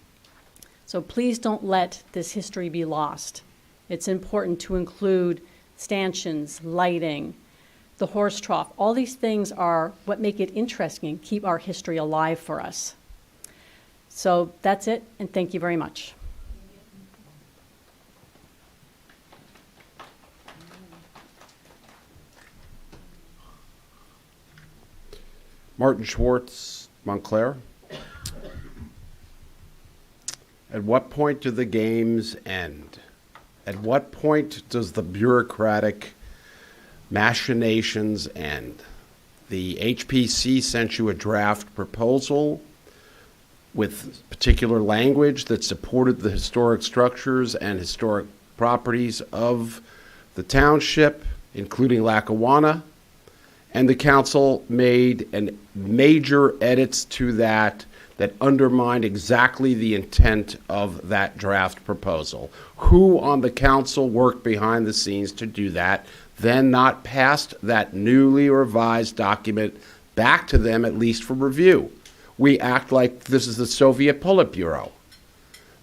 So please don't let this history be lost. It's important to include stanchions, lighting, the horse trough. All these things are what make it interesting, keep our history alive for us. So that's it, and thank you very much. Martin Schwartz, Montclair. At what point do the games end? At what point does the bureaucratic machinations end? The HPC sent you a draft proposal with particular language that supported the historic structures and historic properties of the township, including Lackawanna. And the council made major edits to that undermined exactly the intent of that draft proposal. Who on the council worked behind the scenes to do that, then not passed that newly revised document back to them, at least for review? We act like this is the Soviet Politburo.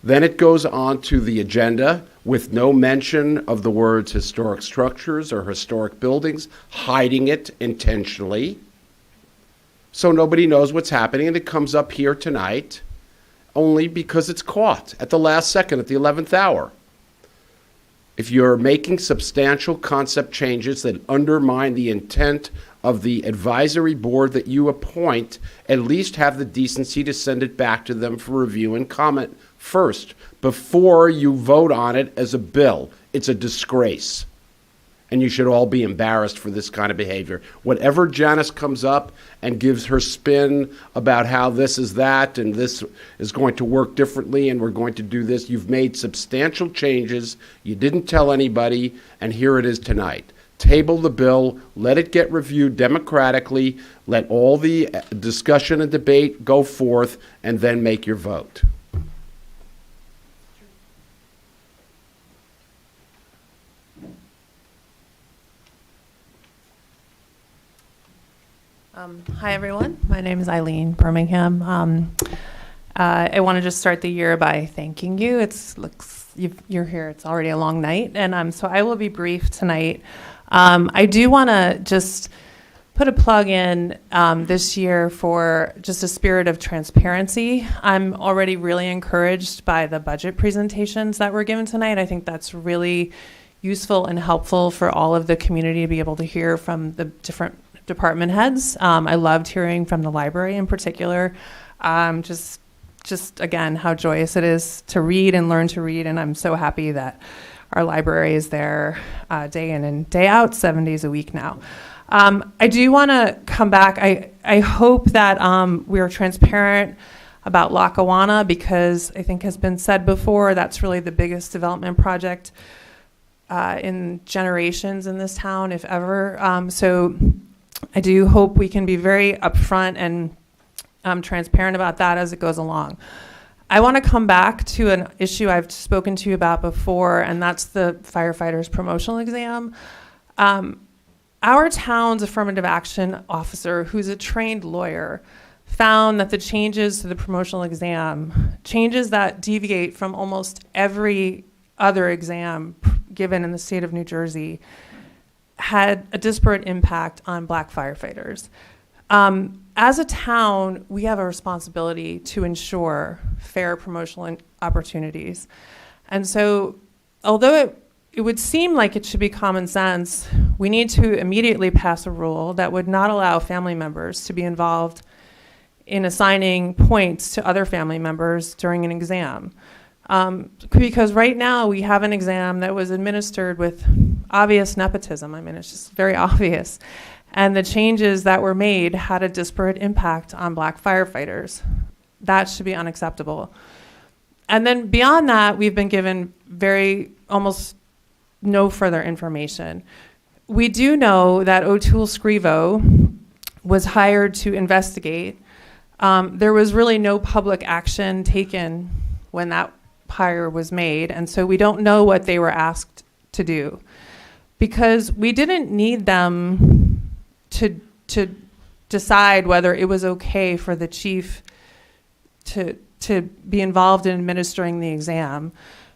Then it goes on to the agenda with no mention of the words historic structures or historic buildings, hiding it intentionally. So nobody knows what's happening, and it comes up here tonight only because it's caught at the last second, at the 11th hour. If you're making substantial concept changes that undermine the intent of the advisory board that you appoint, at least have the decency to send it back to them for review and comment first before you vote on it as a bill. It's a disgrace. And you should all be embarrassed for this kind of behavior. Whatever Janice comes up and gives her spin about how this is that and this is going to work differently and we're going to do this, you've made substantial changes, you didn't tell anybody, and here it is tonight. Table the bill, let it get reviewed democratically, let all the discussion and debate go forth, and then make your vote. Hi, everyone. My name is Eileen Birmingham. I want to just start the year by thanking you. You're here. It's already a long night, and so I will be brief tonight. I do want to just put a plug in this year for just a spirit of transparency. I'm already really encouraged by the budget presentations that were given tonight. I think that's really useful and helpful for all of the community to be able to hear from the different department heads. I loved hearing from the library in particular. Just again, how joyous it is to read and learn to read, and I'm so happy that our library is there day in and day out, 7 days a week now. I do want to come back. I hope that we are transparent about Lackawanna, because I think has been said before, that's really the biggest development project in generations in this town, if ever. So I do hope we can be very upfront and transparent about that as it goes along. I want to come back to an issue I've spoken to you about before, and that's the firefighter's promotional exam. Our town's affirmative action officer, who's a trained lawyer, found that the changes to the promotional exam, changes that deviate from almost every other exam given in the state of New Jersey, had a disparate impact on Black firefighters. As a town, we have a responsibility to ensure fair promotional opportunities. And so, although it would seem like it should be common sense, we need to immediately pass a rule that would not allow family members to be involved in assigning points to other family members during an exam. Because right now we have an exam that was administered with obvious nepotism. I mean, it's just very obvious. And the changes that were made had a disparate impact on Black firefighters. That should be unacceptable. And then beyond that, we've been given almost no further information. We do know that O'Toole Scrivo was hired to investigate. There was really no public action taken when that hire was made, and so we don't know what they were asked to do, because we didn't need them to decide whether it was okay for the chief to be involved in administering the exam.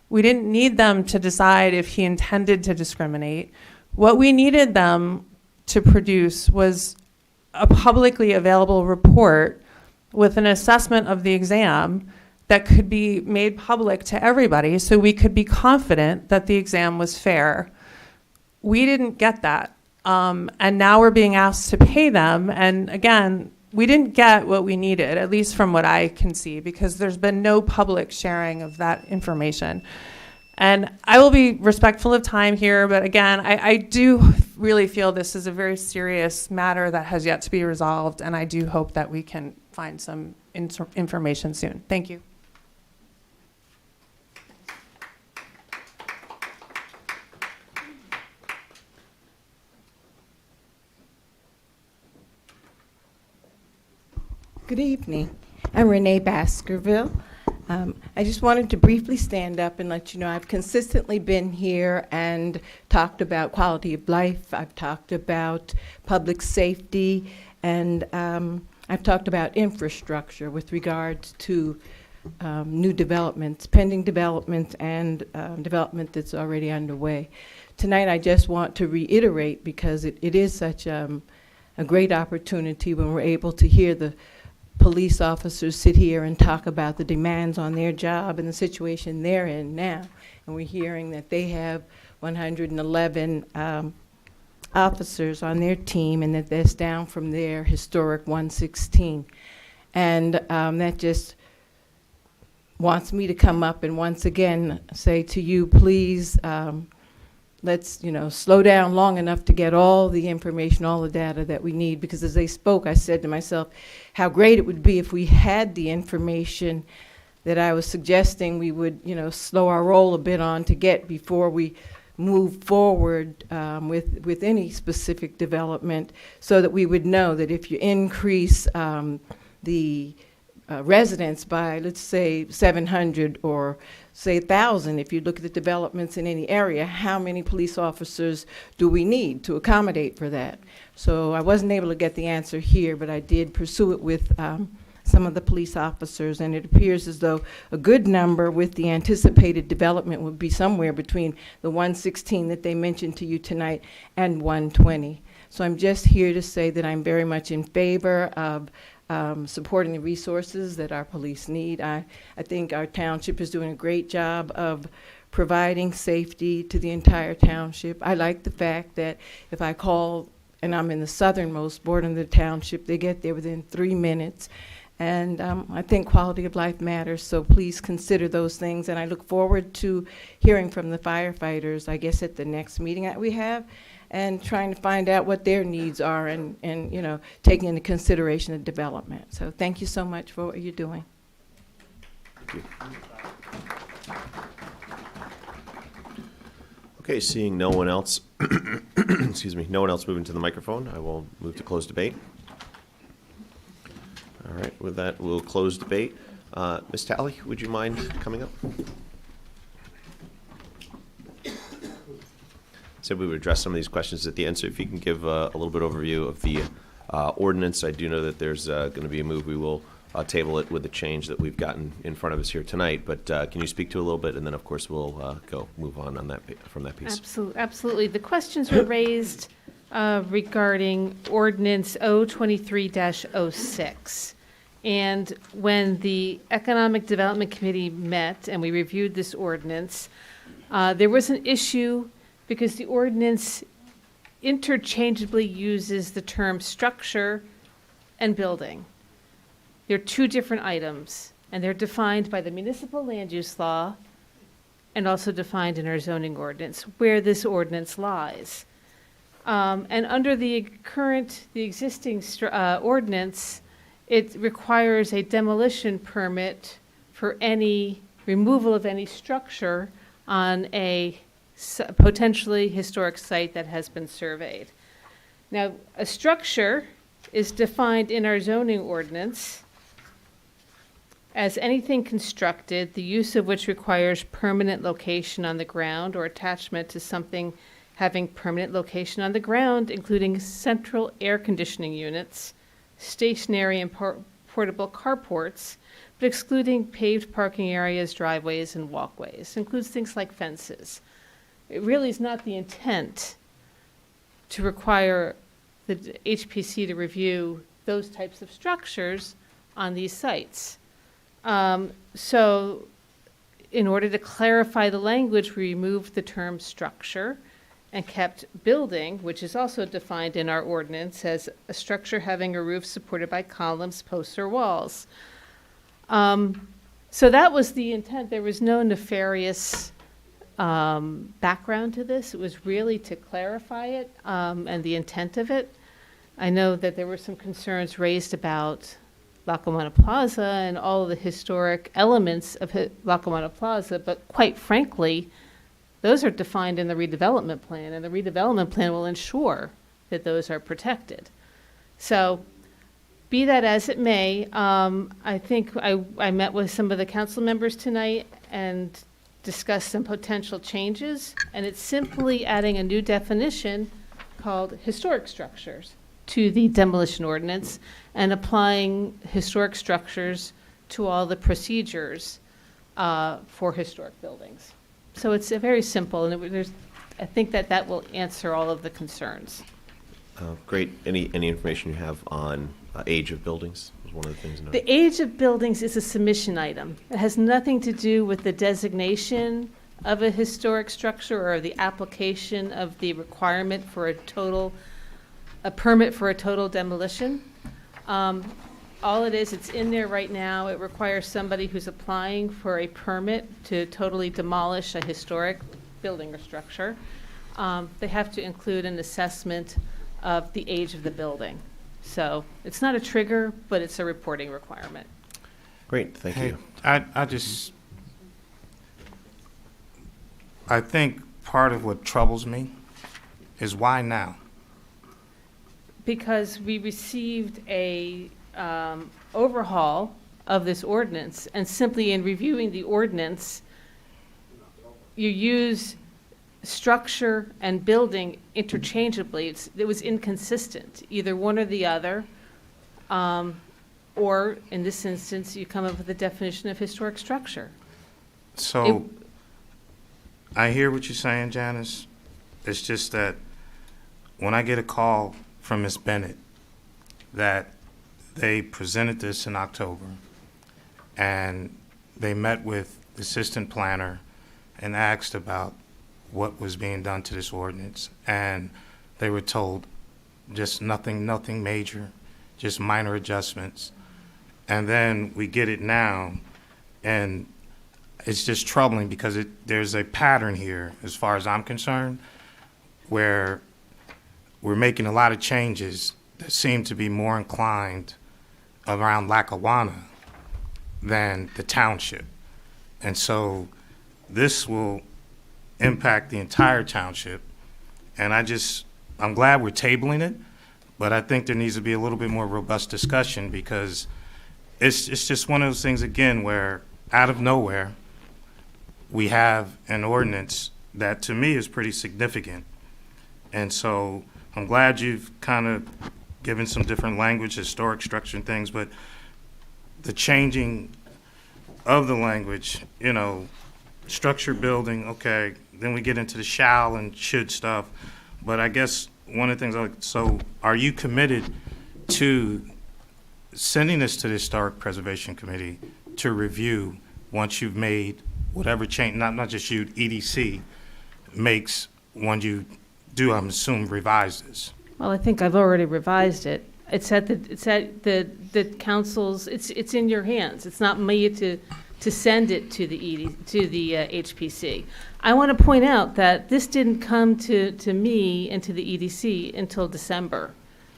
We didn't need them to decide if he intended to discriminate. What we needed them to produce was a publicly available report with an assessment of the exam that could be made public to everybody, so we could be confident that the exam was fair. We didn't get that. And now we're being asked to pay them. And again, we didn't get what we needed, at least from what I can see, because there's been no public sharing of that information. And I will be respectful of time here, but again, I do really feel this is a very serious matter that has yet to be resolved, and I do hope that we can find some information soon. Thank you. Good evening. I'm Renee Baskerville. I just wanted to briefly stand up and let you know I've consistently been here and talked about quality of life. I've talked about public safety, and I've talked about infrastructure with regards to new developments, pending developments, and development that's already underway. Tonight I just want to reiterate, because it is such a great opportunity when we're able to hear the police officers sit here and talk about the demands on their job and the situation they're in now. And we're hearing that they have 111 officers on their team, and that that's down from their historic 116. And that just wants me to come up and once again say to you, please, let's slow down long enough to get all the information, all the data that we need. Because as they spoke, I said to myself, how great it would be if we had the information that I was suggesting we would, slow our roll a bit on to get before we move forward with any specific development, so that we would know that if you increase the residents by, let's say, 700 or say 1,000, if you look at the developments in any area, how many police officers do we need to accommodate for that? So I wasn't able to get the answer here, but I did pursue it with some of the police officers, and it appears as though a good number with the anticipated development would be somewhere between the 116 that they mentioned to you tonight and 120. So I'm just here to say that I'm very much in favor of supporting the resources that our police need. I think our township is doing a great job of providing safety to the entire township. I like the fact that if I call and I'm in the southernmost border of the township. They get there within 3 minutes. And I think quality of life matters, so please consider those things. And I look forward to hearing from the firefighters, I guess, at the next meeting that we have, and trying to find out what their needs are and you know, taking into consideration the development. So thank you so much for what you're doing. Thank you. Okay, seeing no one else, excuse me, no one else moving to the microphone, I will move to close debate. All right, with that, we'll close debate. Ms. Talley, would you mind coming up? Said we would address some of these questions at the end, so if you can give a little bit overview of the ordinance. I do know that there's going to be a move. We will table it with the change that we've gotten in front of us here tonight, but can you speak to a little bit, and then, of course, we'll move on that from that piece. Absolutely. The questions were raised regarding Ordinance O-23-06. And when the Economic Development Committee met and we reviewed this ordinance, there was an issue because the ordinance interchangeably uses the term structure and building. They're two different items, and they're defined by the municipal land use law and also defined in our zoning ordinance, where this ordinance lies. And under the existing ordinance, it requires a demolition permit for any removal of any structure on a potentially historic site that has been surveyed. Now, a structure is defined in our zoning ordinance as anything constructed, the use of which requires permanent location on the ground or attachment to something having permanent location on the ground, including central air conditioning units, stationary and portable carports, but excluding paved parking areas, driveways, and walkways. It includes things like fences. It really is not the intent to require the HPC to review those types of structures on these sites. So in order to clarify the language, we removed the term structure and kept building, which is also defined in our ordinance as a structure having a roof supported by columns, posts, or walls. So that was the intent. There was no nefarious background to this. It was really to clarify it and the intent of it. I know that there were some concerns raised about Lackawanna Plaza and all of the historic elements of Lackawanna Plaza, but quite frankly, those are defined in the redevelopment plan, and the redevelopment plan will ensure that those are protected. So, be that as it may, I think I met with some of the council members tonight and discussed some potential changes, and it's simply adding a new definition called historic structures to the demolition ordinance and applying historic structures to all the procedures for historic buildings. So it's very simple, and I think that will answer all of the concerns. Great. Any information you have on age of buildings was one of the things. The age of buildings is a submission item. It has nothing to do with the designation of a historic structure or the application of the requirement for a permit for a total demolition. All it is, it's in there right now. It requires somebody who's applying for a permit to totally demolish a historic building or structure. They have to include an assessment of the age of the building. So it's not a trigger, but it's a reporting requirement. Great, thank you. I think part of what troubles me is why now? Because we received a overhaul of this ordinance, and simply in reviewing the ordinance, you use structure and building interchangeably. It was inconsistent, either one or the other, or in this instance, you come up with a definition of historic structure. So I hear what you're saying, Janice. It's just that when I get a call from Ms. Bennett that they presented this in October and they met with the assistant planner and asked about what was being done to this ordinance, and they were told just nothing major, just minor adjustments. And then we get it now, and it's just troubling because there's a pattern here, as far as I'm concerned, where we're making a lot of changes that seem to be more inclined around Lackawanna than the township. And so this will impact the entire township. And I'm glad we're tabling it, but I think there needs to be a little bit more robust discussion, because it's just one of those things, again, where out of nowhere, we have an ordinance that to me is pretty significant. And so I'm glad you've kind of given some different language, historic structure and things, but the changing of the language, structure building, okay, then we get into the shall and should stuff. But I guess one of the things, so are you committed to sending this to the Historic Preservation Committee to review once you've made whatever change, not just you, EDC makes when you do, I'm assuming, revise this? Well, I think I've already revised it. It's at the council's, it's in your hands. It's not me to send it to the HPC. I want to point out that this didn't come to me and to the EDC until December.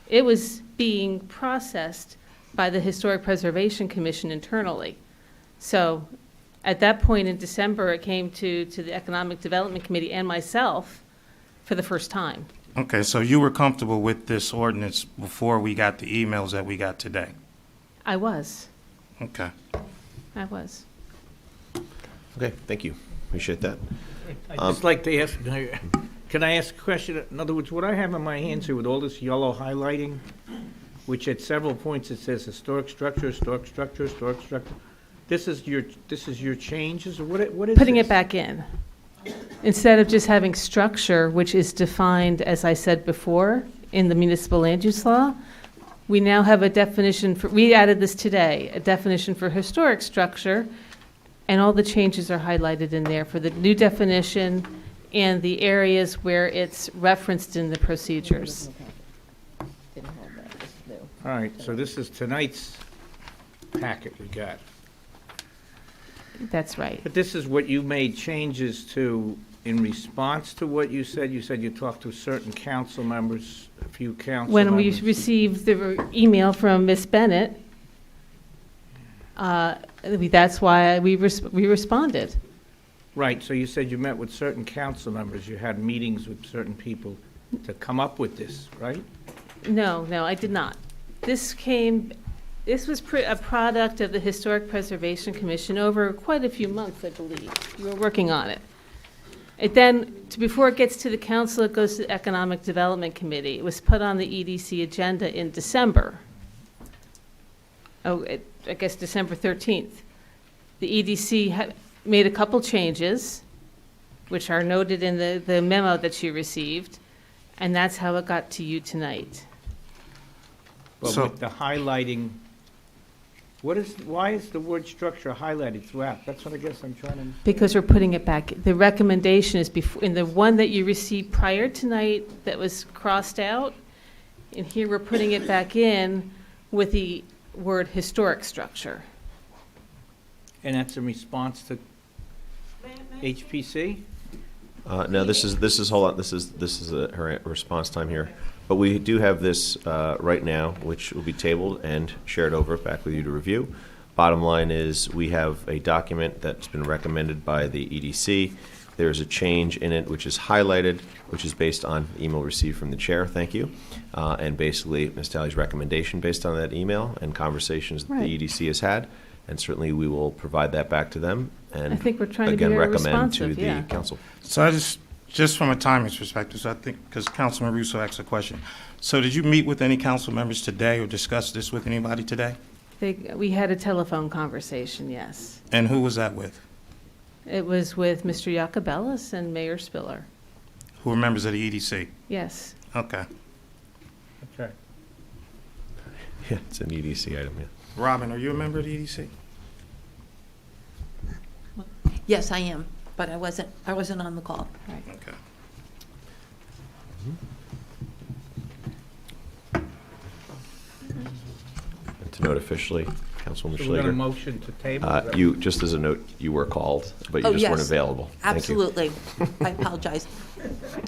It was being processed by the Historic Preservation Commission internally. So at that point in December, it came to the Economic Development Committee and myself for the first time. Okay, so you were comfortable with this ordinance before we got the emails that we got today? I was. Okay. I was. Okay, thank you. Appreciate that. I'd just like to ask, can I ask a question? In other words, what I have in my hands here with all this yellow highlighting, which at several points it says historic structure, historic structure, historic structure. This is your changes, or what is Putting this? it back in. Instead of just having structure, which is defined, as I said before, in the municipal land use law, we now have a definition we added this today, a definition for historic structure, and all the changes are highlighted in there for the new definition and the areas where it's referenced in the procedures. All right, so this is tonight's packet we got. That's right. But this is what you made changes to in response to what you said. You said you talked to certain council members, a few council When members. we received the email from Ms. Bennett, that's why we responded. Right, so you said you met with certain council members. You had meetings with certain people to come up with this, right? No, I did not. This was a product of the Historic Preservation Commission over quite a few months, I believe. You were working on it. It then, before it gets to the council, it goes to the Economic Development Committee. It was put on the EDC agenda in December. I guess December 13th. The EDC made a couple changes, which are noted in the memo that you received, and that's how it got to you tonight. But with the highlighting, why is the word structure highlighted throughout? That's what I guess I'm trying to. Because we're putting it back. The recommendation is in the one that you received prior tonight that was crossed out, and here we're putting it back in with the word historic structure. And that's in response to HPC? No, this is hold on. This is her response time here. But we do have this right now, which will be tabled and shared over back with you to review. Bottom line is we have a document that's been recommended by the EDC. There's a change in it which is highlighted, which is based on email received from the chair. Thank you. And basically, Ms. Talley's recommendation based on that email and conversations that the EDC has had. And certainly we will provide that back to them and I think we're trying again to be very recommend to responsive, the yeah. council. So I just from a timing perspective, so I think, because Councilman Russo asked a question. So did you meet with any council members today or discuss this with anybody today? We had a telephone conversation, yes. And who was that with? It was with Mr. Jacobellis and Mayor Spiller. Who are members of the EDC? Yes. Okay. Okay. Yeah, it's an EDC item, yeah. Robin, are you a member of the EDC? Yes, I am, but I wasn't on the call. Right. Okay. to note officially, Councilwoman So we're going to Schläger. motion to table? Is that- You, just as a note, you were called, but you Oh, just weren't yes. available. Thank you. Absolutely. I apologize.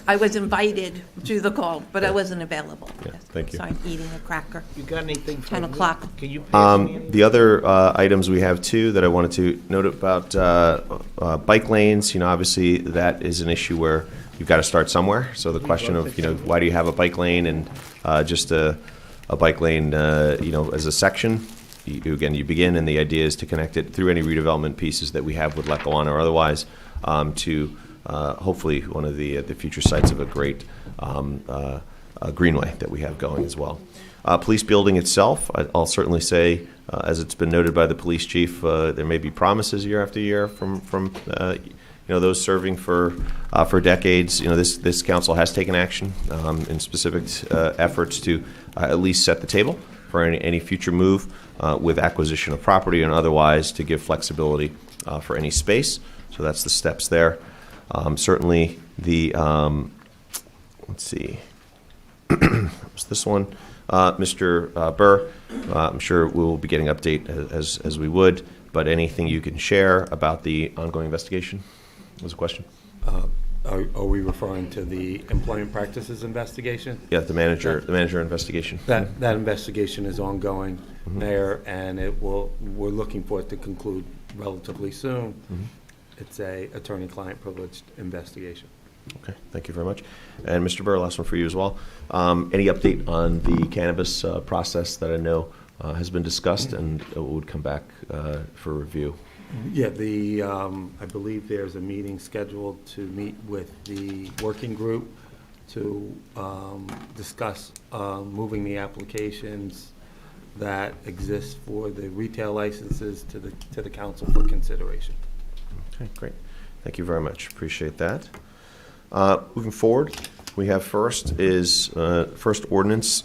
I was invited to the call, but I wasn't available. Yeah, thank you. Sorry, I'm eating a cracker. You got anything for 10 me? o'clock. Can you pass me any? The other items we have too that I wanted to note about bike lanes, obviously that is an issue where you've got to start somewhere. So the question of, why do you have a bike lane and just a bike lane, as a section? You begin, and the idea is to connect it through any redevelopment pieces that we have with Lackawanna or otherwise to hopefully one of the future sites of a great greenway that we have going as well. Police building itself, I'll certainly say, as it's been noted by the police chief, there may be promises year after year from those serving for decades. This council has taken action in specific efforts to at least set the table for any future move with acquisition of property and otherwise to give flexibility for any space. So that's the steps there. Certainly the, let's see, what's this one? Mr. Burr, I'm sure we'll be getting update as we would, but anything you can share about the ongoing investigation was a question. Are we referring to the employment practices investigation? Yeah, the manager investigation. That investigation is ongoing, Mayor, and we're looking for it to conclude relatively soon. It's a attorney-client privileged investigation. Okay, thank you very much. And Mr. Burr, last one for you as well. Any update on the cannabis process that I know has been discussed and would come back for review? Yeah, I believe there's a meeting scheduled to meet with the working group to discuss moving the applications that exist for the retail licenses to the council for consideration. Okay, great. Thank you very much. Appreciate that. Moving forward, we have first ordinance,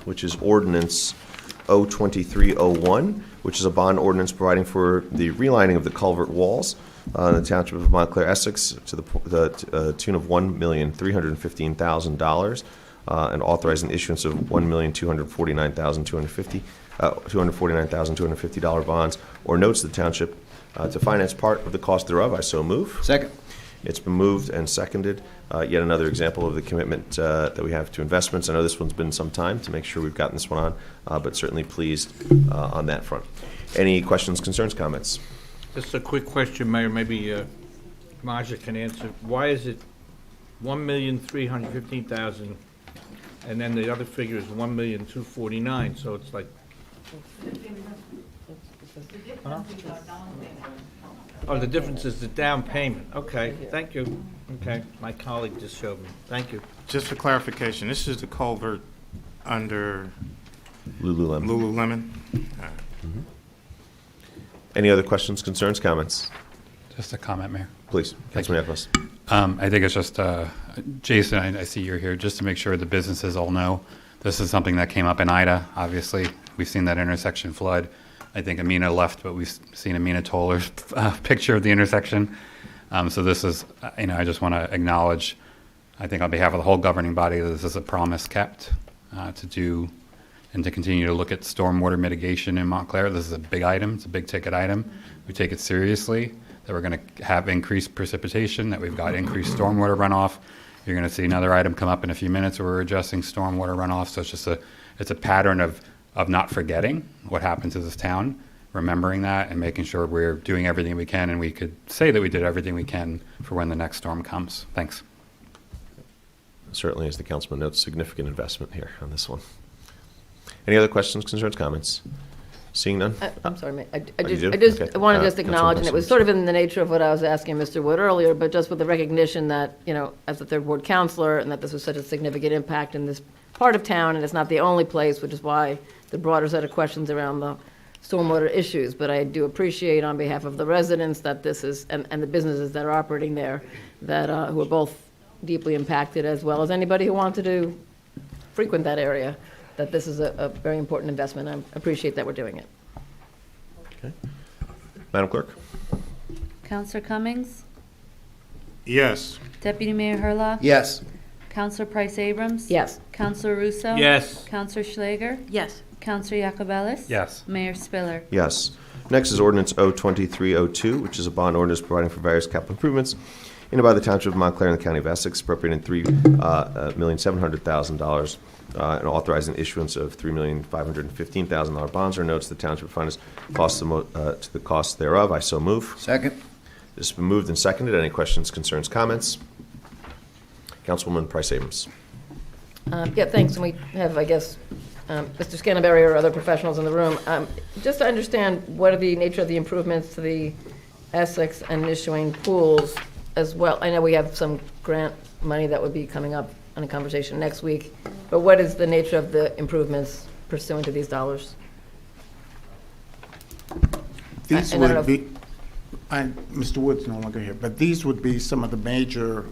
which is Ordinance O-23-01, which is a bond ordinance providing for the relining of the culvert walls in the Township of Montclair, Essex, to the tune of $1,315,000, and authorizing the issuance of $249,250 bonds or notes to the township to finance part of the cost thereof. I so move. Second. It's been moved and seconded. Yet another example of the commitment that we have to investments. I know this one's been some time to make sure we've gotten this one on, but certainly pleased on that front. Any questions, concerns, comments? Just a quick question, Mayor, maybe Maja can answer. Why is it $1,315,000 and then the other figure is $1,249,000? So it's like. Huh? Oh, the difference is the down payment. Okay, thank you. Okay, my colleague just showed me. Thank you. Just for clarification, this is the culvert under Lululemon. Lululemon? Any other questions, concerns, comments? Just a comment, Mayor. Please, Councilman Nicholas. I think it's just, Jason, I see you're here, just to make sure the businesses all know, this is something that came up in Ida, obviously. We've seen that intersection flood. I think Amina left, but we've seen Amina Toller's picture of the intersection. So this is, I just want to acknowledge, I think on behalf of the whole governing body, that this is a promise kept to do and to continue to look at stormwater mitigation in Montclair. This is a big item. It's a big ticket item. We take it seriously, that we're going to have increased precipitation, that we've got increased stormwater runoff. You're going to see another item come up in a few minutes where we're adjusting stormwater runoff. So it's just it's a pattern of not forgetting what happened to this town, remembering that and making sure we're doing everything we can, and we could say that we did everything we can for when the next storm comes. Thanks. Certainly, as the councilman notes, significant investment here on this one. Any other questions, concerns, comments? Seeing none? I'm sorry, I you do? just Okay. want to just Councilwoman acknowledge, and it was Wilson. sort of in the nature of what I was asking Mr. Wood earlier, but just with the recognition that, as a third ward counselor, and that this was such a significant impact in this part of town, and it's not the only place, which is why the broader set of questions around the stormwater issues. But I do appreciate on behalf of the residents that this is, and the businesses that are operating there, that who are both deeply impacted, as well as anybody who wanted to frequent that area, that this is a very important investment. I appreciate that we're doing it. Okay. Madam Clerk? Counselor Cummings? Yes. Deputy Mayor Herlock? Yes. Counselor Price Abrams? Yes. Counselor Russo? Yes. Counselor Schläger? Yes. Counselor Yacobelis? Yes. Mayor Spiller? Yes. Next is Ordinance O-23-02, which is a bond ordinance providing for various capital improvements in and by the Township of Montclair and the County of Essex, appropriating $3,700,000 and authorizing issuance of $3,515,000 bonds or notes the Township funds to the cost thereof. I so move. Second. This has been moved and seconded. Any questions, concerns, comments? Councilwoman Price Abrams. Yeah, thanks. And we have, I guess, Mr. Scanaberry or other professionals in the room. Just to understand what are the nature of the improvements to the Essex and issuing pools as well. I know we have some grant money that would be coming up in a conversation next week, but what is the nature of the improvements pursuant to these dollars? These And I don't would be, Mr. Wood's no longer here, but these would be some of the major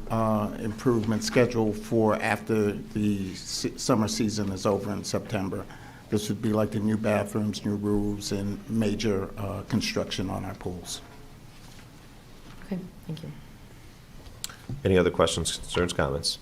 improvements scheduled for after the summer season is over in September. This would be like the new bathrooms, new roofs, and major construction on our pools. Okay, thank you. Any other questions, concerns, comments?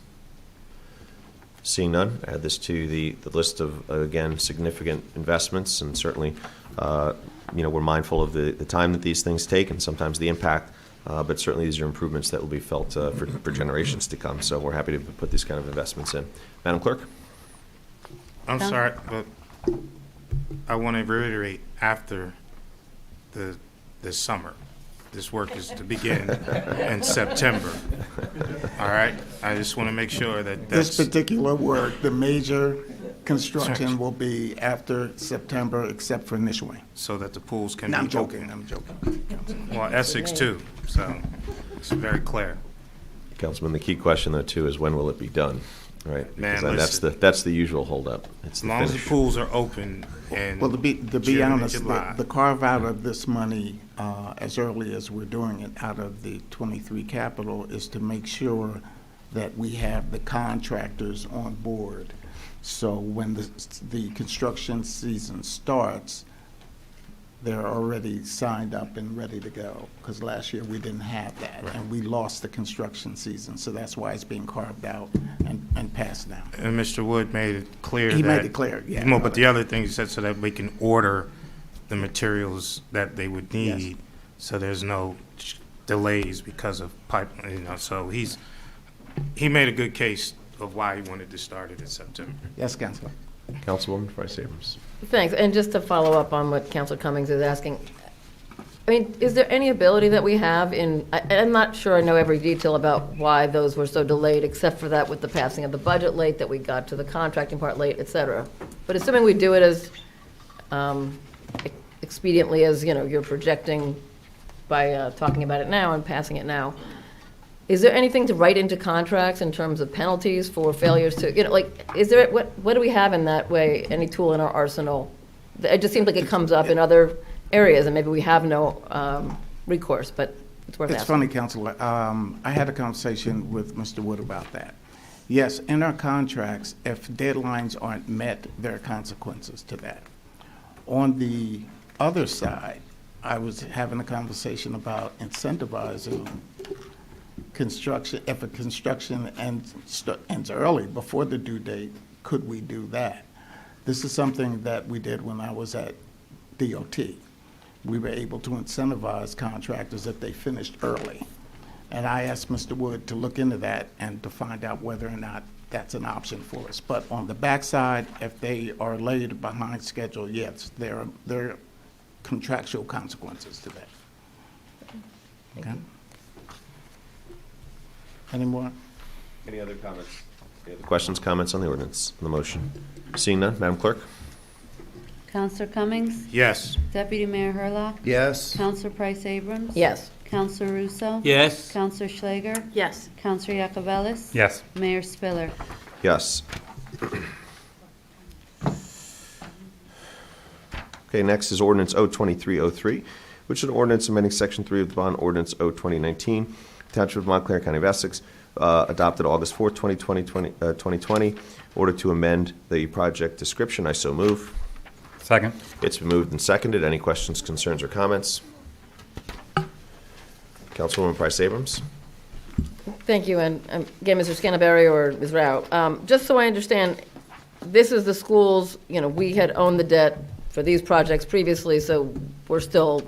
Seeing none, add this to the list of, again, significant investments, and certainly, we're mindful of the time that these things take and sometimes the impact, but certainly these are improvements that will be felt for generations to come. So we're happy to put these kind of investments in. Madam Clerk? I'm sorry, but I want to reiterate, after the summer, this work is to begin in September. All right? I just want to make sure that This that's... particular work, the major construction will be after September, except for issuing. So that the pools can No, be I'm joking, open. I'm joking. Well, Essex too, so it's very clear. Councilman, the key question, though, too, is when will it be done? Right? Man, Because that's the usual holdup. It's As the long as the finish. pools are open and... Well, to be June and honest, July. the carve out of this money, as early as we're doing it out of the 23 capital, is to make sure that we have the contractors on board. So when the construction season starts, they're already signed up and ready to go. Because last year we didn't have that, and we lost the construction season. So that's why it's being carved out and passed down. And Mr. Wood made it clear that... He made it clear, yeah. No, but the other thing he said, so that we can order the materials that they would need, Yes. so there's no delays because of pipe, so he made a good case of why he wanted to start it in September. Yes, Councilor. Councilwoman Price Abrams. Thanks. And just to follow up on what Councilor Cummings is asking, I mean, is there any ability that we have I'm not sure I know every detail about why those were so delayed, except for that with the passing of the budget late, that we got to the contracting part late, et cetera. But assuming we do it as expediently as, you're projecting by talking about it now and passing it now, is there anything to write into contracts in terms of penalties for failures to, is there, what do we have in that way, any tool in our arsenal? It just seems like it comes up in other areas, and maybe we have no recourse, but it's worth asking. It's funny, Councilor. I had a conversation with Mr. Wood about that. Yes, in our contracts, if deadlines aren't met, there are consequences to that. On the other side, I was having a conversation about incentivizing construction. If a construction ends early, before the due date, could we do that? This is something that we did when I was at DOT. We were able to incentivize contractors if they finished early. And I asked Mr. Wood to look into that and to find out whether or not that's an option for us. But on the backside, if they are late behind schedule, yes, there are contractual consequences to that. Okay? Any more? Any other comments? Any other questions, comments on the ordinance, on the motion? Seeing none, Madam Clerk? Counselor Cummings? Yes. Deputy Mayor Herlock? Yes. Counselor Price Abrams? Yes. Counselor Russo? Yes. Counselor Schlager? Yes. Counselor Yacobelis? Yes. Mayor Spiller? Yes. Okay, next is Ordinance O-23-03, which is an ordinance amending Section 3 of the Bond Ordinance O-20-19, Township of Montclair, County of Essex, adopted August 4th, 2020, order to amend the project description. I so move. Second. It's been moved and seconded. Any questions, concerns, or comments? Councilwoman Price Abrams. Thank you, and again, Mr. Scanaberry or Ms. Rao, just so I understand, this is the schools, we had owned the debt for these projects previously, so we're still,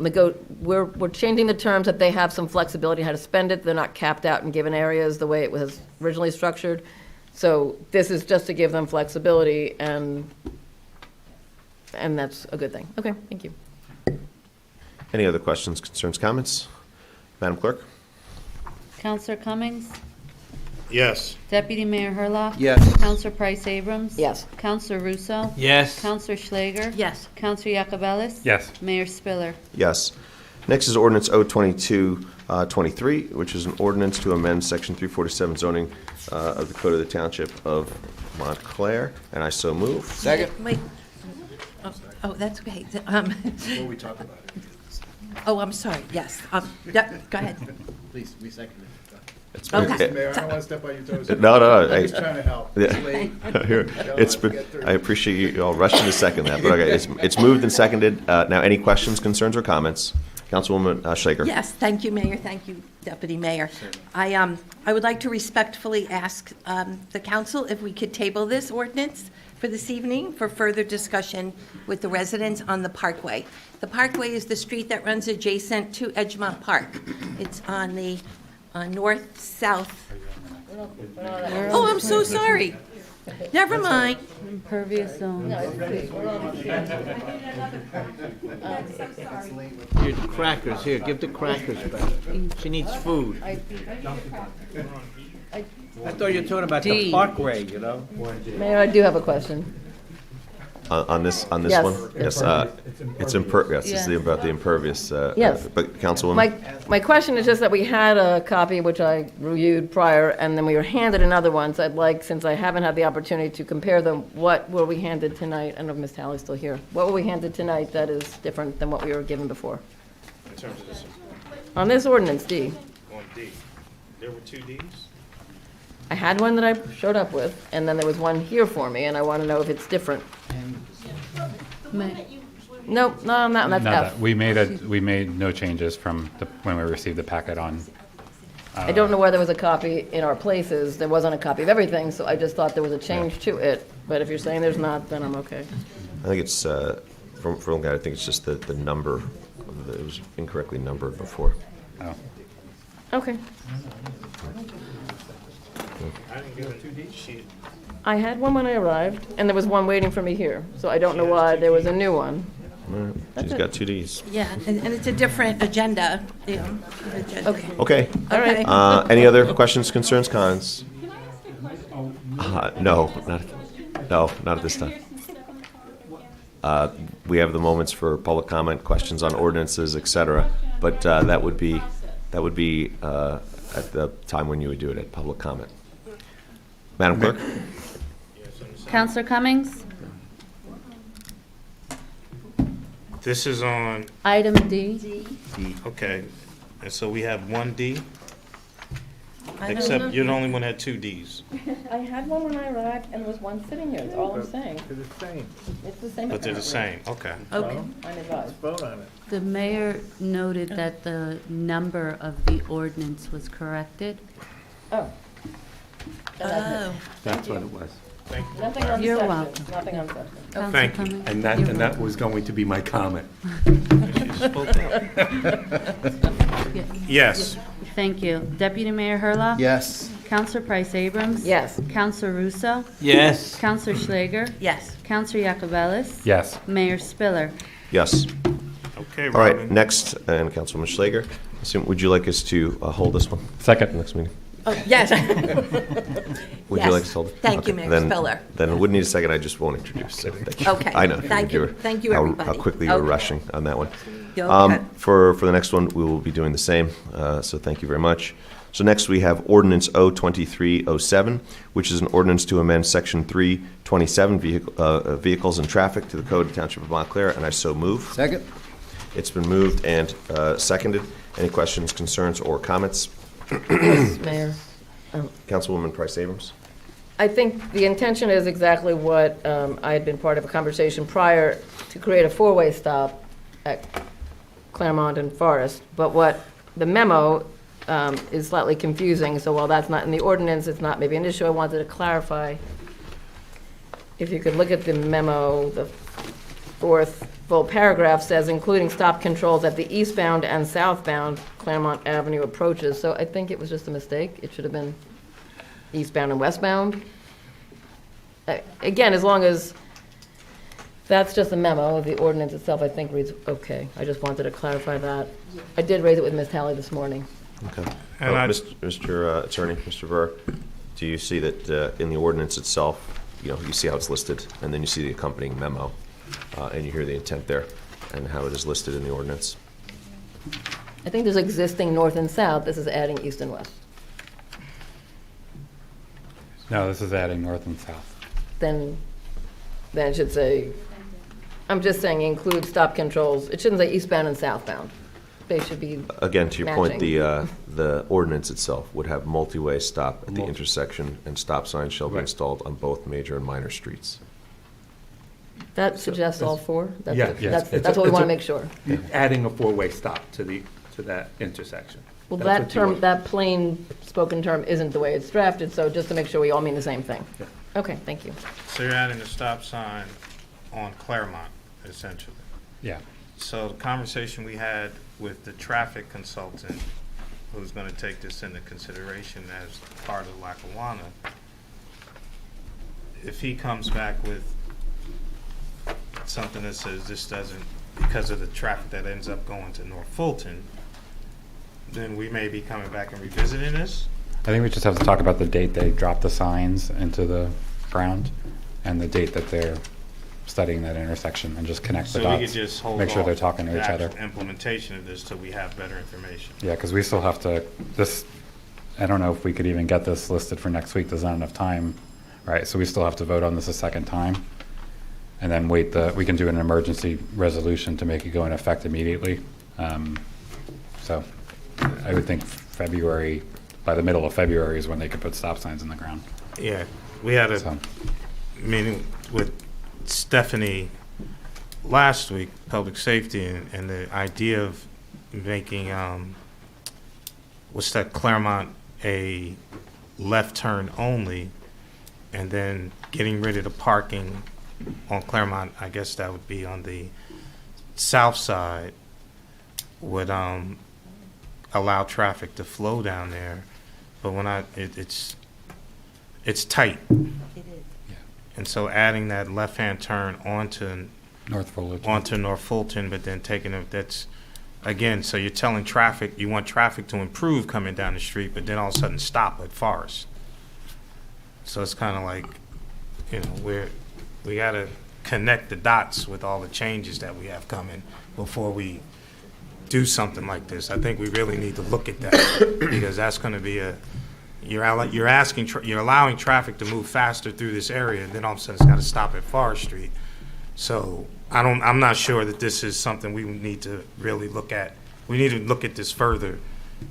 we're changing the terms that they have some flexibility how to spend it. They're not capped out in given areas the way it was originally structured. So this is just to give them flexibility, and that's a good thing. Okay, thank you. Any other questions, concerns, comments? Madam Clerk? Counselor Cummings? Yes. Deputy Mayor Herlock? Yes. Counselor Price Abrams? Yes. Counselor Russo? Yes. Counselor Schlager? Yes. Counselor Yacobelis? Yes. Mayor Spiller? Yes. Next is Ordinance O-23-03, which is an ordinance to amend Section 347 zoning of the Code of the Township of Montclair, and I so move. Second. Wait. Oh, that's okay. Before we talk about it. Oh, I'm sorry, yes. Yeah, go ahead. Please, we second it. It's Okay. been- Mayor, I don't want to step on your toes. No, no, I'm just trying to help. Yeah. It's late. Here, it's been, I appreciate you all rushing to second that, but okay, it's moved and seconded. Now, any questions, concerns, or comments? Councilwoman Schlager. Yes, thank you, Mayor. Thank you, Deputy Mayor. I would like to respectfully ask the council if we could table this ordinance for this evening for further discussion with the residents on the Parkway. The Parkway is the street that runs adjacent to Edgemont Park. It's on the north-south. Oh, I'm so sorry. Never mind. Impervious zone. Here, the crackers, here, give the crackers back. She needs food. I thought you were talking about the D. parkway, Mayor, I do have a question. On this Yes. one? Yes, it's impervious, it's about the impervious. Yes. But Councilwoman? My question is just that we had a copy which I reviewed prior, and then we were handed another one, so I'd like, since I haven't had the opportunity to compare them, what were we handed tonight? I don't know if Ms. Talley's still here. What were we handed tonight that is different than what we were given before? In terms of this, On this ordinance, D, on D, there were two Ds? I had one that I showed up with, and then there was one here for me, and I want to know if it's different. Nope, not on that one, that's No, F. we made no changes from when we received the packet on. I don't know where there was a copy in our places. There wasn't a copy of everything, so I just thought there was a change to it. But if you're saying there's not, then I'm okay. I think it's, from looking at it, I think it's just the number, it was incorrectly numbered before. Oh. Okay. I didn't get a 2D sheet. I had one when I arrived, and there was one waiting for me here. So I don't know why there was a new one. All right, That's she's it. got 2 Ds. Yeah, and it's a different agenda, agenda. Okay. Okay. All right. Any other questions, concerns, cons? No, not at this time. We have the moments for public comment, questions on ordinances, et cetera, but that would be at the time when you would do it at public comment. Madam Clerk? Counselor Cummings? This is on, Item D. okay, and so we have one D? Except you're the only one that had two Ds. I had one when I arrived, and there was one sitting here. That's all I'm saying. They're the same. It's the same. But they're the same, okay. Okay. I'm advised. Vote on it. The mayor noted that the number of the ordinance was corrected. Oh. Oh. That's what it was. Nothing on You're section. welcome. Nothing on section. Counselor Thank you. Cummings? And that was going to be my comment. Yes. Thank you. Deputy Mayor Herlock? Yes. Counselor Price Abrams? Yes. Counselor Russo? Yes. Counselor Schlager? Yes. Counselor Yacobelis? Yes. Mayor Spiller? Yes. Okay, All right, Robin. next, and Councilwoman Schlager, would you like us to hold this one? Second. Next meeting? Oh, yes. Would Yes. you like us to hold it? Thank you, Okay, Mayor Spiller. Then it wouldn't need a second, I just won't introduce. So thank you. Okay. I know. Thank you. Thank you, How everybody. quickly you're Okay. rushing on that one. Okay. For the next one, we will be doing the same, so thank you very much. So next, we have Ordinance O-23-07, which is an ordinance to amend Section 327, Vehicles and Traffic, to the Code of the Township of Montclair, and I so move. Second. It's been moved and seconded. Any questions, concerns, or comments? Yes, Mayor. Councilwoman Price Abrams? I think the intention is exactly what I had been part of a conversation prior to create a four-way stop at Claremont and Forest. But what the memo is slightly confusing, so while that's not in the ordinance, it's not maybe an issue, I wanted to clarify if you could look at the memo, the fourth full paragraph says, including stop controls at the eastbound and southbound Claremont Avenue approaches. So I think it was just a mistake. It should have been eastbound and westbound. Again, as long as that's just a memo, the ordinance itself, I think, reads okay. I just wanted to clarify that. I did raise it with Ms. Talley this morning. Okay. And Mr. Attorney, Mr. Burr, do you see that in the ordinance itself, you see how it's listed, and then you see the accompanying memo, and you hear the intent there, and how it is listed in the ordinance? I think there's existing north and south. This is adding east and west. No, this is adding north and south. Then it should say, I'm just saying include stop controls. It shouldn't say eastbound and southbound. They should be Again, to your point, matching. the ordinance itself would have multi-way stop at the intersection, and stop signs shall be installed on both major and minor streets. That suggests all four? Yeah, That's what we want to make sure. Adding a four-way stop to that intersection. Well, That's that what you want. term, that plain spoken term isn't the way it's drafted, so just to make sure we all mean the same thing. Yeah. Okay, thank you. So you're adding a stop sign on Claremont, essentially. Yeah. So the conversation we had with the traffic consultant, who's going to take this into consideration as part of Lackawanna, if he comes back with something that says this doesn't, because of the traffic that ends up going to North Fulton, then we may be coming back and revisiting this. I think we just have to talk about the date they dropped the signs into the ground and the date that they're studying that intersection, and just connect the So dots. we could just hold make sure off they're talking to the each other. actual implementation of this till we have better information. Yeah, because we still have to, I don't know if we could even get this listed for next week. There's not enough time, right? So we still have to vote on this a second time, and then we can do an emergency resolution to make it go in effect immediately. So I would think by the middle of February is when they could put stop signs in the ground. Yeah, we had a So, meeting with Stephanie last week, public safety, and the idea of making Claremont a left turn only, and then getting rid of the parking on Claremont. I guess that would be on the south side, would allow traffic to flow down there. But it's tight. And so adding that left-hand turn onto North Fulton, but then taking it, that's, again, so you're telling traffic, you want traffic to improve coming down the street, but then all of a sudden stop at Forest. So it's kind of like, we got to connect the dots with all the changes that we have coming before we do something like this. I think we really need to look at that, because that's going to be you're allowing traffic to move faster through this area, and then all of a sudden it's got to stop at Forest Street. So I'm not sure that this is something we need to really look at. We need to look at this further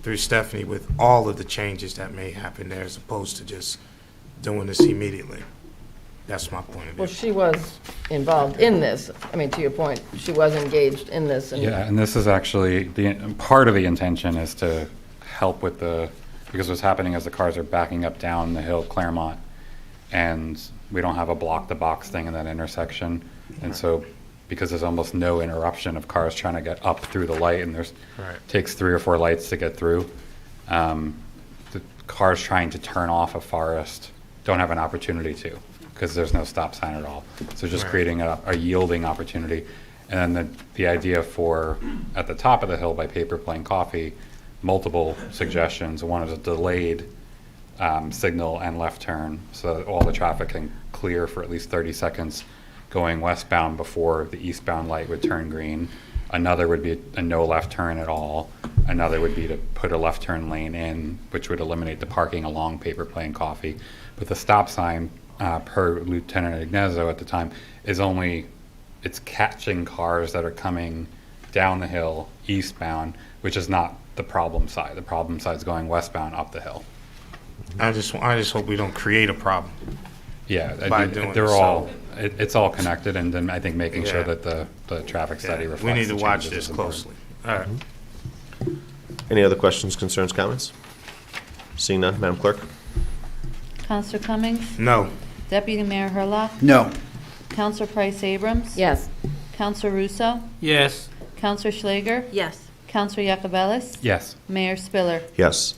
through Stephanie with all of the changes that may happen there, as opposed to just doing this immediately. That's my point of view. Well, she was involved in this. I mean, to your point, she was engaged in this. yeah, and this is actually, part of the intention is to help with because what's happening is the cars are backing up down the hill, Claremont, and we don't have a block-the-box thing in that intersection. And so, because there's almost no interruption of cars trying to get up through the light, and takes 3 or 4 lights to get through, the cars trying to turn off a Forest don't have an opportunity to, because there's no stop sign at all. So just creating a yielding opportunity. And then the idea for, at the top of the hill by Paper Plane Coffee, multiple suggestions. One is a delayed signal and left turn, so that all the traffic can clear for at least 30 seconds going westbound before the eastbound light would turn green. Another would be a no left turn at all. Another would be to put a left turn lane in, which would eliminate the parking along Paper Plane Coffee. But the stop sign, per Lieutenant Ignazzo at the time, it's catching cars that are coming down the hill eastbound, which is not the problem side. The problem side is going westbound up the hill. I just hope we don't create a problem. Yeah, it's all connected, and then I think making sure that the traffic study reflects. We need to the watch changes this is closely. important. All right. Any other questions, concerns, comments? Seeing none, Madam Clerk? Counselor Cummings? No. Deputy Mayor Herlock? No. Counselor Price Abrams? Yes. Counselor Russo? Yes. Counselor Schlager? Yes. Counselor Yacobelis? Yes. Mayor Spiller? Yes.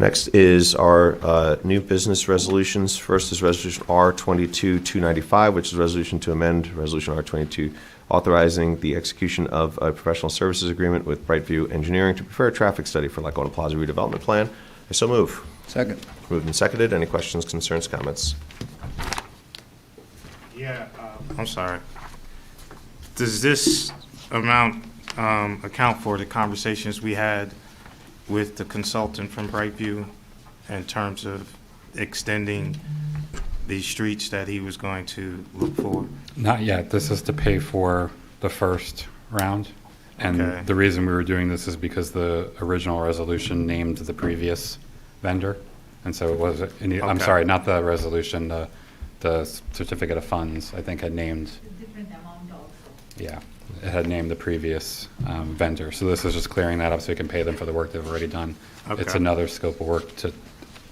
Next is our new business resolutions. First is Resolution R-22-295, which is a resolution to amend Resolution R-22, authorizing the execution of a professional services agreement with Brightview Engineering to prepare a traffic study for Lackawanna Plaza Redevelopment Plan. I so move. Second. Moved and seconded. Any questions, concerns, comments? Yeah, I'm sorry. Does this amount account for the conversations we had with the consultant from Brightview in terms of extending the streets that he was going to look for? Not yet. This is to pay for the first round. And Okay. the reason we were doing this is because the original resolution named the previous vendor. And so it was, I'm Okay. sorry, not the resolution, the certificate of funds, I think had named. Yeah, it had named the previous vendor. So this is just clearing that up so we can pay them for the work they've already done. It's Okay. another scope of work to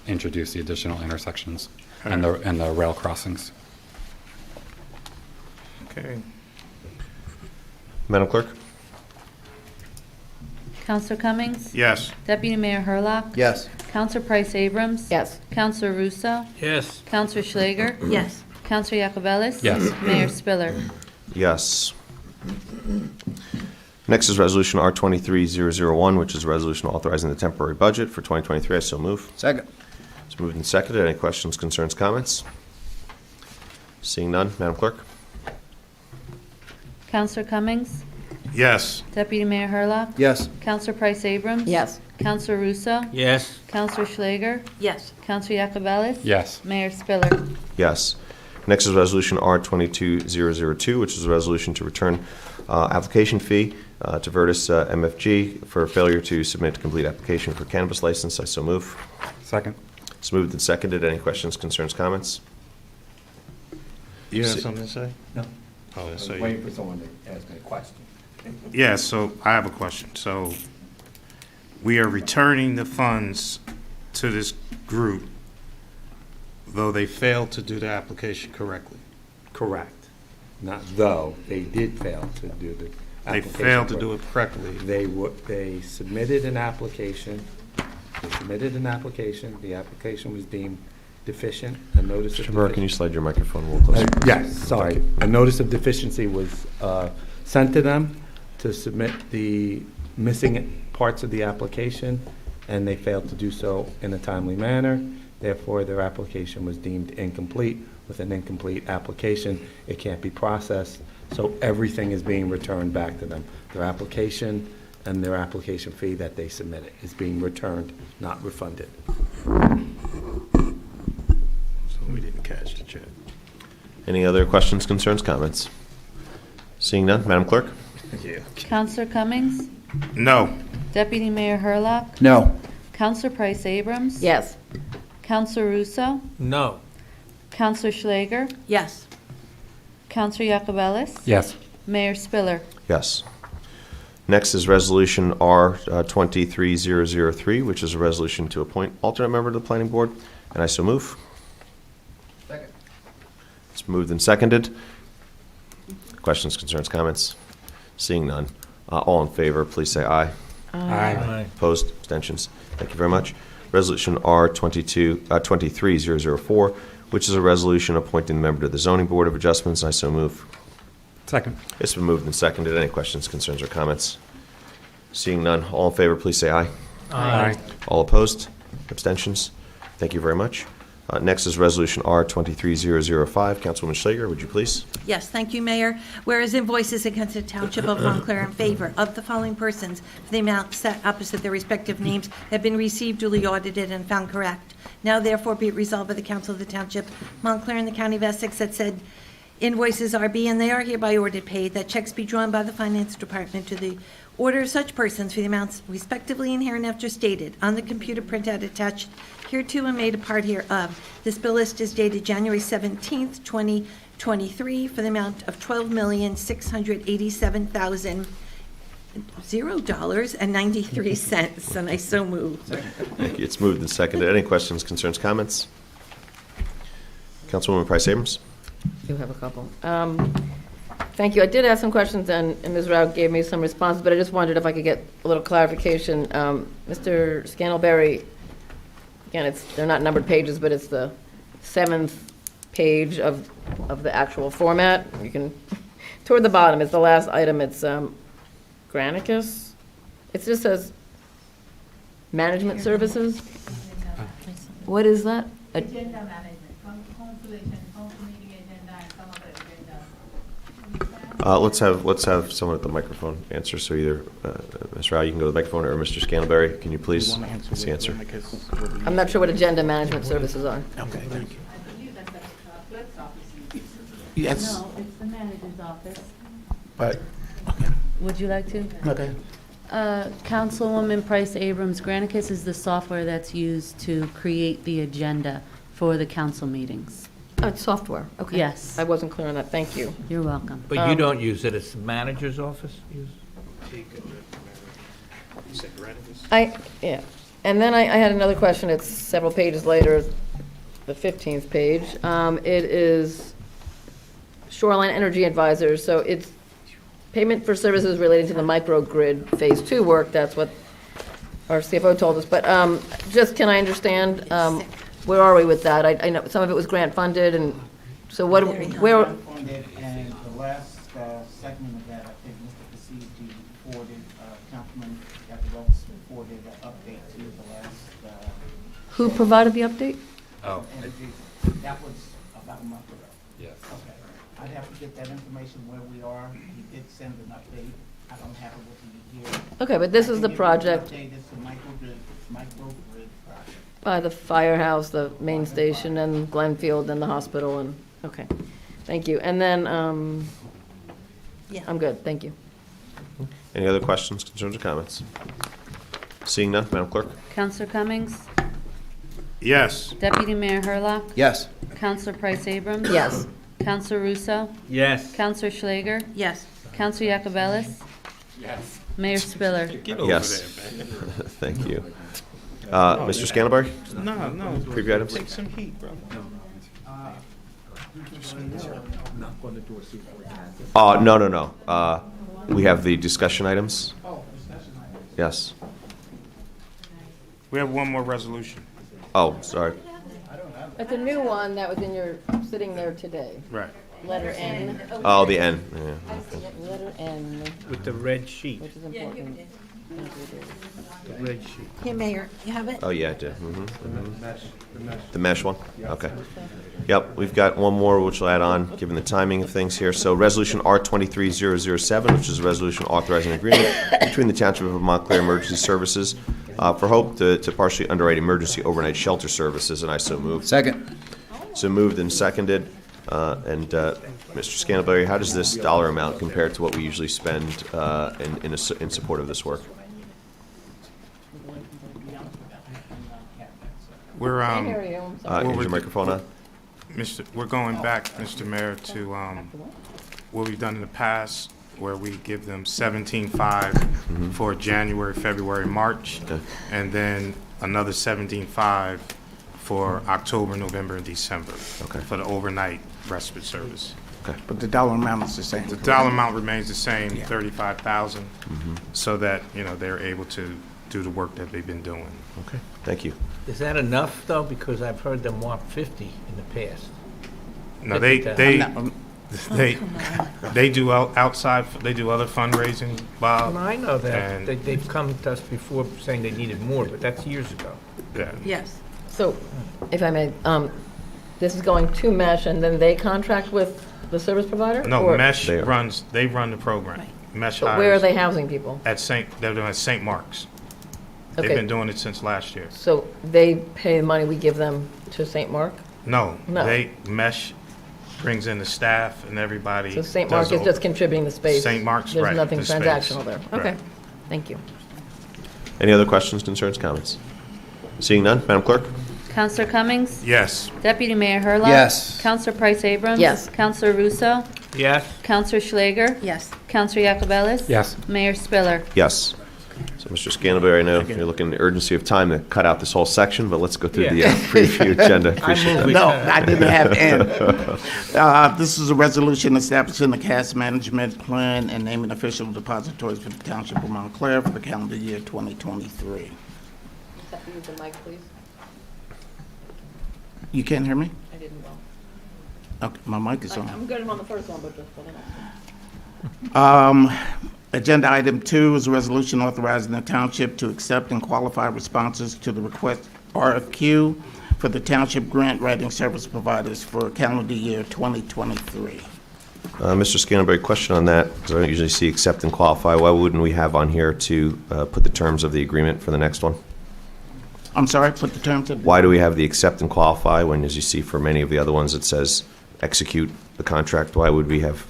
introduce the additional intersections and the rail crossings. Okay. Madam Clerk? Counselor Cummings? Yes. Deputy Mayor Herlock? Yes. Counselor Price Abrams? Yes. Counselor Russo? Yes. Counselor Schlager? Yes. Counselor Yacobelis? Yes. Mayor Spiller? Yes. Next is Resolution R-23-001, which is a resolution authorizing the temporary budget for 2023. I so move. Second. It's moved and seconded. Any questions, concerns, comments? Seeing none, Madam Clerk? Counselor Cummings? Yes. Deputy Mayor Herlock? Yes. Counselor Price Abrams? Yes. Counselor Russo? Yes. Counselor Schlager? Yes. Counselor Yacobelis? Yes. Mayor Spiller? Yes. Next is Resolution R-22-002, which is a resolution to return application fee to Virdis MFG for failure to submit a complete application for cannabis license. I so move. Second. It's moved and seconded. Any questions, concerns, comments? You have See- something to say? No. Oh, so you- Waiting for someone to ask me a question. Yeah, so I have a question. So we are returning the funds to this group, though they failed to do the application correctly. Correct. Not though, they did fail to do the They application. failed to do it correctly. They submitted an application. The application was deemed deficient. A notice of Mr. Burr, can you deficiency. slide your microphone a little closer? Yes, sorry. A notice of deficiency was sent to them to submit the missing parts of the application, and they failed to do so in a timely manner. Therefore, their application was deemed incomplete. With an incomplete application, it can't be processed, so everything is being returned back to them. Their application and their application fee that they submitted is being returned, not refunded. So we didn't catch the check. Any other questions, concerns, comments? Seeing none, Madam Clerk? Yeah. Counselor Cummings? No. Deputy Mayor Herlock? No. Counselor Price Abrams? Yes. Counselor Russo? No. Counselor Schlager? Yes. Counselor Yacobelis? Yes. Mayor Spiller? Yes. Next is Resolution R-23-003, which is a resolution to appoint alternate member to the Planning Board, and I so move. Second. It's moved and seconded. Questions, concerns, comments? Seeing none. All in favor, please say aye. Aye. Opposed? Abstentions? Thank you very much. Resolution R-23-004, which is a resolution appointing the member to the Zoning Board of Adjustments, and I so move. Second. It's been moved and seconded. Any questions, concerns, or comments? Seeing none. All in favor, please say aye. Aye. All opposed? Abstentions? Thank you very much. Next is Resolution R-23-005. Councilwoman Schlager, would you please? Yes, thank you, Mayor. Whereas invoices against the Township of Montclair in favor of the following persons for the amount set opposite their respective names have been received, duly audited, and found correct. Now therefore be it resolved by the Council of the Township, Montclair, and the County of Essex that said invoices are be and they are hereby ordered paid, that checks be drawn by the Finance Department to the order of such persons for the amounts respectively and hereinafter stated on the computer printout attached hereto and made a part hereof. This bill list is dated January 17th, 2023, for the amount of $12,687,000.93, and I so move. Thank you. It's moved and seconded. Any questions, concerns, comments? Councilwoman Price Abrams? I do have a couple. Thank you. I did ask some questions, and Ms. Rao gave me some responses, but I just wondered if I could get a little clarification. Mr. Scantlebury, again, they're not numbered pages, but it's the 7th page of the actual format. You can, toward the bottom, it's the last item. It's Granicus. It just says management services. What is that? Agenda management, consolation, council meeting agenda, and some other agenda. Let's have someone at the microphone answer. So either Ms. Rao, you can go to the microphone, or Mr. Scantlebury, can you please answer? I'm not sure what agenda management services are. Okay, thank you. Yes. No, it's the manager's office. But, Would you like to? okay. Councilwoman Price Abrams, Granicus is the software that's used to create the agenda for the council meetings. Oh, it's software. Okay. Yes. I wasn't clear on that. Thank you. You're welcome. But you don't use it, it's the manager's office? Yeah. And then I had another question. It's several pages later, the 15th page. It is Shoreline Energy Advisors. So it's payment for services relating to the microgrid Phase 2 work. That's what our CFO told us. But just can I understand, where are we with that? I know some of it was grant funded, and so where? Funded, and the last segment of that, I think Mr. Casigi forwarded, Councilman Yakovitz forwarded an update to the last. Who provided the update? Oh. That was about a month ago. Yes. Okay. I'd have to get that information where we are. He did send an update. I don't have it with me here. Okay, but this I is can the give you an project update. It's the microgrid project. by the firehouse, the main station, and Glenfield, and the hospital, and, okay. Thank you. And then, I'm good. Thank you. Any other questions, concerns, or comments? Seeing none, Madam Clerk? Counselor Cummings? Yes. Deputy Mayor Herlock? Yes. Counselor Price Abrams? Yes. Counselor Russo? Yes. Counselor Schlager? Yes. Counselor Yakovitz? Yes. Mayor Spiller? Yes. Thank you. Mr. Scantlebury? No, no. Preview items? Take some heat, bro. No. We have the discussion items. Yes. We have one more resolution. Oh, sorry. It's a new one that was in your, sitting there today. Right. Letter N. Oh, the N. Yeah. Letter N, With the red sheet, which is important. the red sheet. Here, Mayor, you have it? Oh, yeah, I did. The mesh one? Okay. Yep, we've got one more which we'll add on, given the timing of things here. So Resolution R-23-007, which is a resolution authorizing an agreement between the Township of Montclair Emergency Services for Hope to partially underwrite emergency overnight shelter services, and I so move. Second. So moved and seconded. Mr. Scantlebury, how does this dollar amount compare to what we usually spend in support of this work? We're I hear you. I'm sorry. Is your microphone on? We're going back, Mr. Mayor, to what we've done in the past, where we give them 17.5 for January, February, March, Okay. and then another 17.5 for October, November, and December. Okay. For the overnight respite service. But the dollar amount is the same. The dollar amount remains the same, 35,000, so that, they're able to do the work that they've been doing. Okay, thank you. Is that enough, though? Because I've heard them want 50 in the past. No, they do outside, they do other fundraising, Bob. I know that. And- They've come to us before saying they needed more, but that's years ago. Yeah. Yes. So, if I may, this is going to Mesh, and then they contract with the service provider? No, Or- Mesh They are. run the program. Mesh But where are hires they housing people? they're doing at St. Mark's. They've Okay. been doing it since last year. So they pay the money we give them to St. Mark? No, No. Mesh brings in the staff and everybody. So St. does Mark is the- just contributing the space? St. Mark's, right, There's nothing the space. transactional there? Okay, Right. thank you. Any other questions, concerns, comments? Seeing none, Madam Clerk? Counselor Cummings? Yes. Deputy Mayor Herlock? Yes. Counselor Price Abrams? Yes. Counselor Russo? Yes? Counselor Schlager? Yes. Counselor Yakovitz? Yes. Mayor Spiller? Yes. So So, Mr. Scantlebury, I know you're looking at the urgency of time to cut out this whole section, but let's go through the preview agenda. Appreciate that. No, I didn't have to end. This is a resolution establishing the cash management plan and naming official depositories for the Township of Montclair for the calendar year 2023. Use the mic, please. You can't hear me? I didn't know. Okay, my mic is on. I'm good on the first one, but just for the next one. Agenda item 2 is a resolution authorizing the township to accept and qualify responses to the request RFQ for the township grant writing service providers for calendar year 2023. Mr. Scantlebury, question on that, because I don't usually see accept and qualify. Why wouldn't we have on here to put the terms of the agreement for the next one? I'm sorry, put the terms of... Why do we have the accept and qualify when, as you see for many of the other ones, it says execute the contract? Why would we have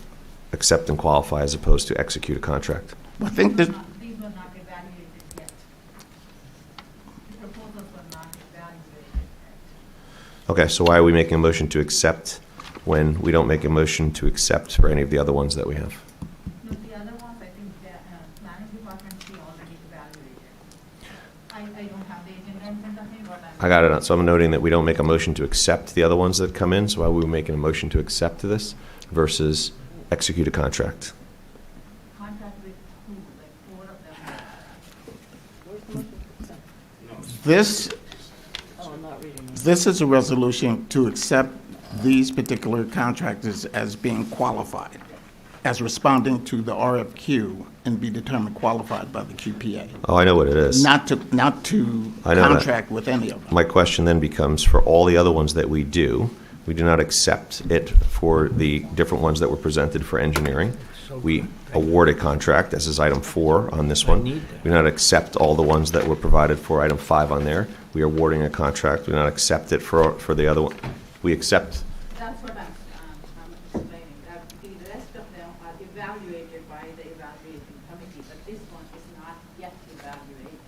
accept and qualify as opposed to execute a contract? I think that... These were not evaluated yet. The proposals were not evaluated yet. Okay, so why are we making a motion to accept when we don't make a motion to accept for any of the other ones that we have? No, the other ones, I think the planning department, she already evaluated. I don't have the agenda in front of me, but I got it. So I'm noting that we don't make a motion to accept the other ones that come in. So why are we making a motion to accept this versus execute a contract? contract with who, like 4 of them. This, Oh, I'm not reading this. this is a resolution to accept these particular contractors as being qualified, as responding to the RFQ and be determined qualified by the QPA. Oh, I know what it is. Not to I know that. contract with any of them. My question then becomes, for all the other ones that we do not accept it for the different ones that were presented for engineering. We award a contract, as is item 4 on this one. We do not accept all the ones that were provided for item 5 on there. We are awarding a contract. We do not accept it for the other one. We accept. That's what I'm explaining, that the rest of them are evaluated by the evaluation committee, but this one is not yet evaluated.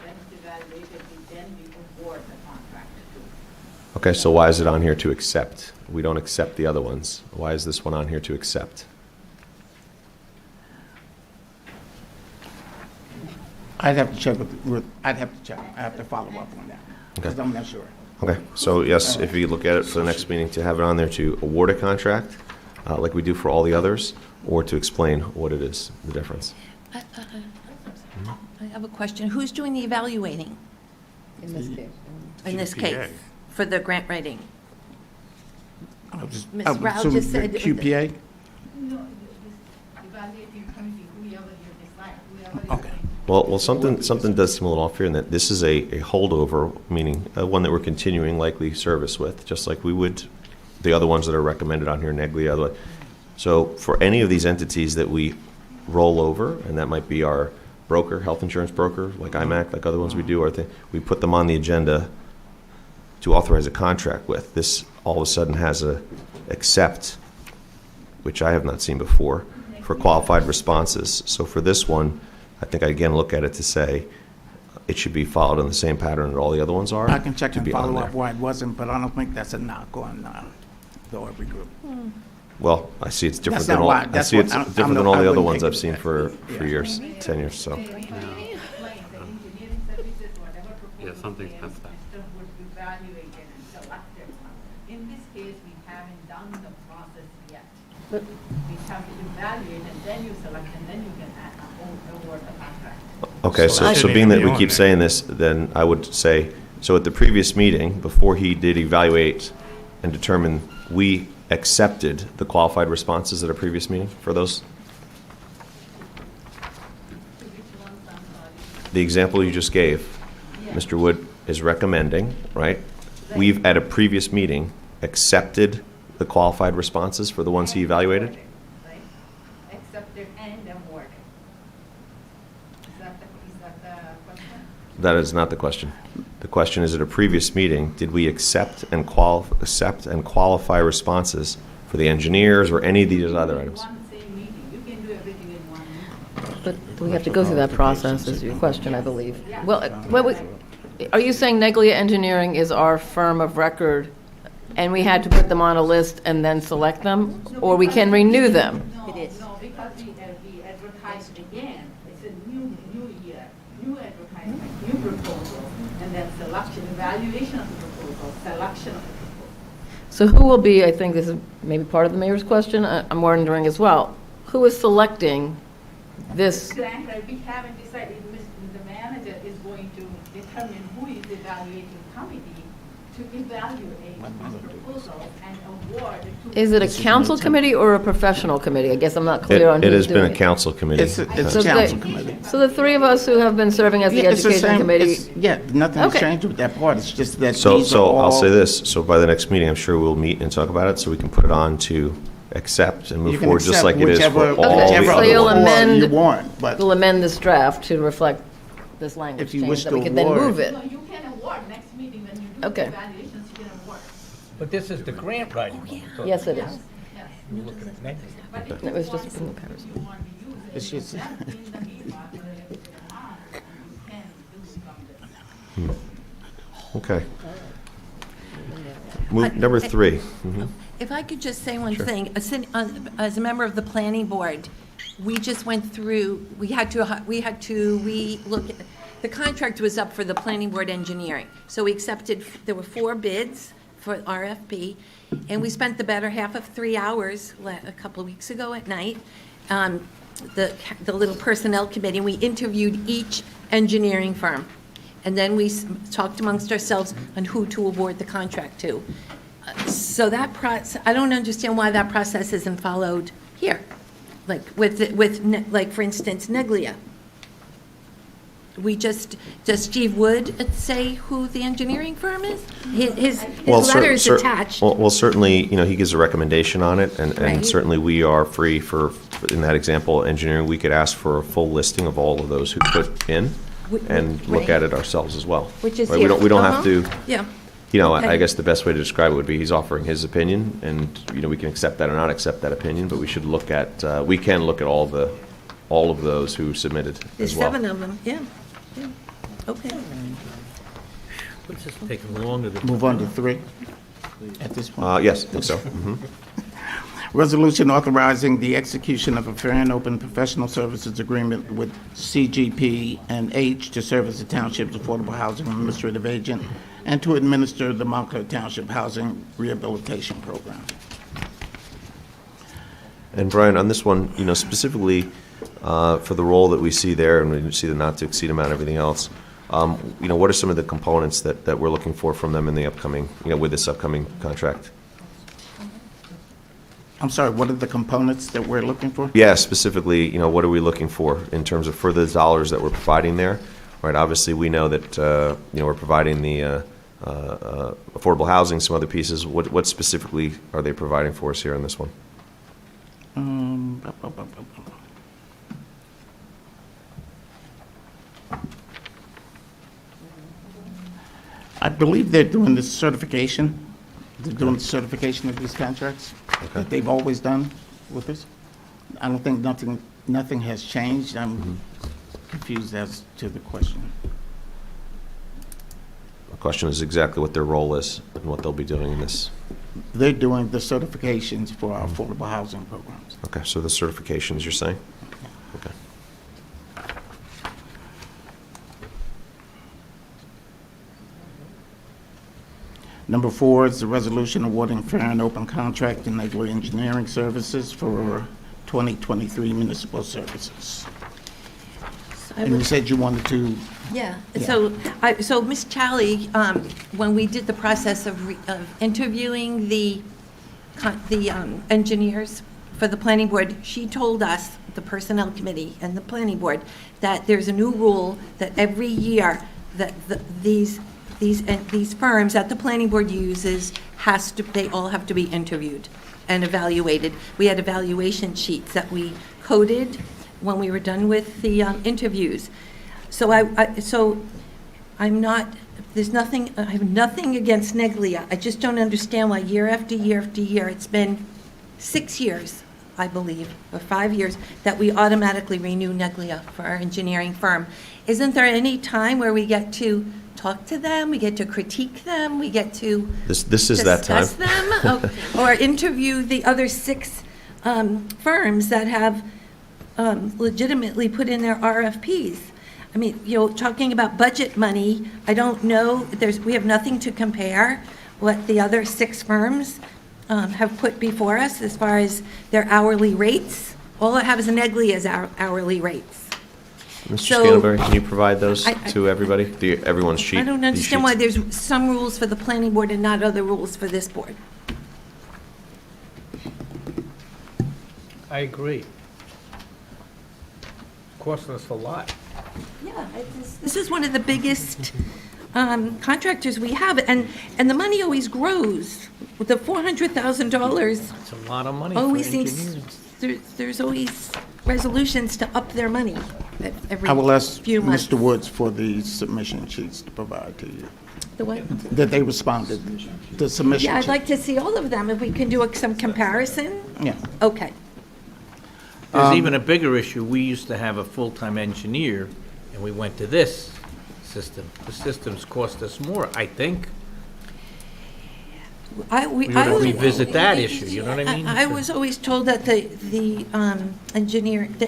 When it's evaluated, then we award the contract to. Okay, so why is it on here to accept? We don't accept the other ones. Why is this one on here to accept? I'd have to check I'd have to check. I have to follow up on that, because Okay. I'm not sure. Okay, so yes, if you look at it for the next meeting, to have it on there to award a contract, like we do for all the others, or to explain what it is, the difference. I have a question. Who's doing the evaluating In this case. in this QPA. case for the grant writing? I would just- Ms. I would Rao assume just the said- QPA? No, this evaluating committee, whoever you decide, whoever is Okay. Well, something does seem a little off here in that this is a holdover, meaning one that we're continuing likely service with, just like we would the other ones that are recommended on here, Neglia. So for any of these entities that we roll over, and that might be our broker, health insurance broker, like IMAC, like other ones we do, we put them on the agenda to authorize a contract with. This all of a sudden has a accept, which I have not seen before, for qualified responses. So for this one, I think I again look at it to say it should be followed in the same pattern that all the other ones are. I can check to and be on follow there. up why it wasn't, but I don't think that's a knock on the Orby Group. Well, I see it's different That's than not all. why- I that's see what it's I'm- different I'm than no- all I the other wouldn't ones take I've it seen that for way. years, 10 years. So The engineering services, whatever proposal something's came, messed up. system would be evaluated and selected one. In this case, we haven't done the process yet. We have to evaluate and then you select and then you can award the contract. Okay, So it so shouldn't being even that be we on keep there. saying this, then I would say, so at the previous meeting, before he did evaluate and determine, we accepted the qualified responses at a previous meeting for those? The example you just gave, Mr. Wood is recommending, right? We've, at a previous meeting, accepted the qualified responses for the ones he evaluated? Right? Accepted and awarded. Is that the question? That is not the question. The question is, at a previous meeting, did we accept and qualify responses for the engineers or any of these other items? One same meeting, you can do everything in one meeting. But we have to go through that process, is your question, I believe. Well, are you saying Neglia Engineering is our firm of record, and we had to put them on a list and then select them? Or we can renew them? No, no, because we advertised again, it's a new year, new advertisement, new proposal, and then selection, evaluation of the proposal, selection of the proposal. So who will be, I think this is maybe part of the mayor's question, I'm wondering as well, who is selecting this? Grant, we haven't decided, the manager is going to determine who is evaluating committee to evaluate the proposal and award to. Is it a council committee or a professional committee? I guess I'm not clear on It who's has been doing a it. council committee. It's a So council the- committee. So the three of us who have been serving as the Yeah, it's the education same- committee. Yeah, nothing's Okay. changed with that part. It's just that So, these are so I'll all- say this, so by the next meeting, I'm sure we'll meet and talk about it, so we can put it on to accept and You move can forward, just accept like it is for whichever- all whichever the So other you'll ones. amend- you want, but We'll amend this draft to reflect this language If you change, wish that to we can then award- move it. No, you can award next meeting when you do the Okay. evaluations, you can award. But this is the grant writing. one. Yes, it is. Yes. You're looking at next. But if It you was want just to- in comparison. if you want to use it, It's just- then in the meanwhile, the amount, you can do from this. Okay. Number 3. Mhm. If I could just say one thing, as a member of the planning board, we just went through, we look, the contract was up for the planning board engineering. So we accepted, there were 4 bids for RFP, and we spent the better half of 3 hours a couple of weeks ago at night, the little personnel committee, and we interviewed each engineering firm. And then we talked amongst ourselves on who to award the contract to. So that process, I don't understand why that process isn't followed here. Like like, for instance, Neglia. Does Steve Wood say who the engineering firm is? His letter is attached. Well, certainly, he gives a recommendation on it, and Right. certainly we are free in that example, engineering, we could ask for a full listing of all of those who put in and look Right. at it ourselves as well. Which is Right, here. We don't have to, Yeah. I Okay. guess the best way to describe it would be he's offering his opinion, and, we can accept that or not accept that opinion, but we should look at, we can look at all of those who submitted There's as well. 7 of them, yeah. Okay. What's this taking longer than? move on to 3 at this point. Yes, I think so. Mhm. Resolution authorizing the execution of a fair and open professional services agreement with CGP&H to serve as the township's affordable housing administrative agent and to administer the Montclair Township Housing Rehabilitation Program. And Brian, on this one, specifically for the role that we see there, and we see the not to exceed amount, everything else, what are some of the components that we're looking for from them in the upcoming, with this upcoming contract? I'm sorry, what are the components that we're looking for? Yeah, specifically, what are we looking for in terms of further dollars that we're providing there? Right, obviously, we know that, we're providing the affordable housing, some other pieces. What specifically are they providing for us here in this one? I believe they're doing this certification. They're doing the certification of these contracts that they've always done with us. I don't think nothing has changed. I'm confused as to the question. The question is exactly what their role is and what they'll be doing in this. They're doing the certifications for our affordable housing programs. Okay, so the certifications, you're saying? Okay. Number 4 is the resolution awarding fair and open contract to Neglia Engineering Services for 2023 municipal services. And you said you wanted to, Yeah, Yeah. so Ms. Chally, when we did the process of interviewing the engineers for the planning board, she told us, the personnel committee and the planning board, that there's a new rule that every year that these firms that the planning board uses they all have to be interviewed and evaluated. We had evaluation sheets that we coded when we were done with the interviews. So I have nothing against Neglia. I just don't understand why year after year after year, it's been 6 years, I believe, or 5 years, that we automatically renew Neglia for our engineering firm. Isn't there any time where we get to talk to them, we get to critique them, we get to This is that time. discuss them, or interview the other 6 firms that have legitimately put in their RFPs? I mean, talking about budget money, I don't know, we have nothing to compare what the other 6 firms have put before us as far as their hourly rates. All I have is Neglia's hourly rates. Mr. So- Scantlebury, can you provide those to everybody, everyone's sheet? I don't these understand why sheets? there's some rules for the planning board and not other rules for this board. I agree. Costing us a lot. Yeah, this is one of the biggest contractors we have, and the money always grows. With the $400,000, It's a lot of money for always engineers. seems, there's always resolutions to up their money every I will ask few months. Mr. Woods for the submission sheets to provide to you, The what? that they responded, the submission Yeah, I'd sheet. like to see all of them, if we can do some comparison. Yeah. Okay. There's even a bigger issue. We used to have a full-time engineer, and we went to this system. The systems cost us more, I think. We ought to revisit that issue, you know what I mean? I was always told that the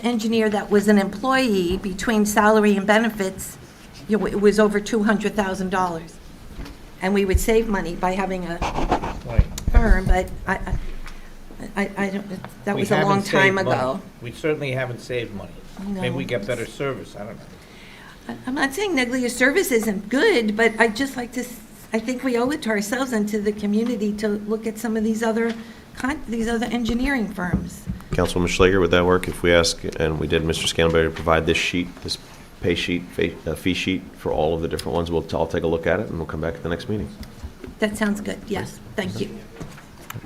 engineer that was an employee between salary and benefits, it was over $200,000. And we would save money by having a Right. firm, but I don't, that We was a haven't long time saved money. ago. We certainly haven't saved money. Maybe we No. get better service, I don't know. I'm not saying Neglia Service isn't good, but I'd just like to, I think we owe it to ourselves and to the community to look at some of these other engineering firms. Councilwoman Schlager, would that work if we ask, and we did, Mr. Scantlebury, to provide this sheet, this pay sheet, fee sheet for all of the different ones? I'll take a look at it, and we'll come back at the next meeting. That sounds good, yes, thank you.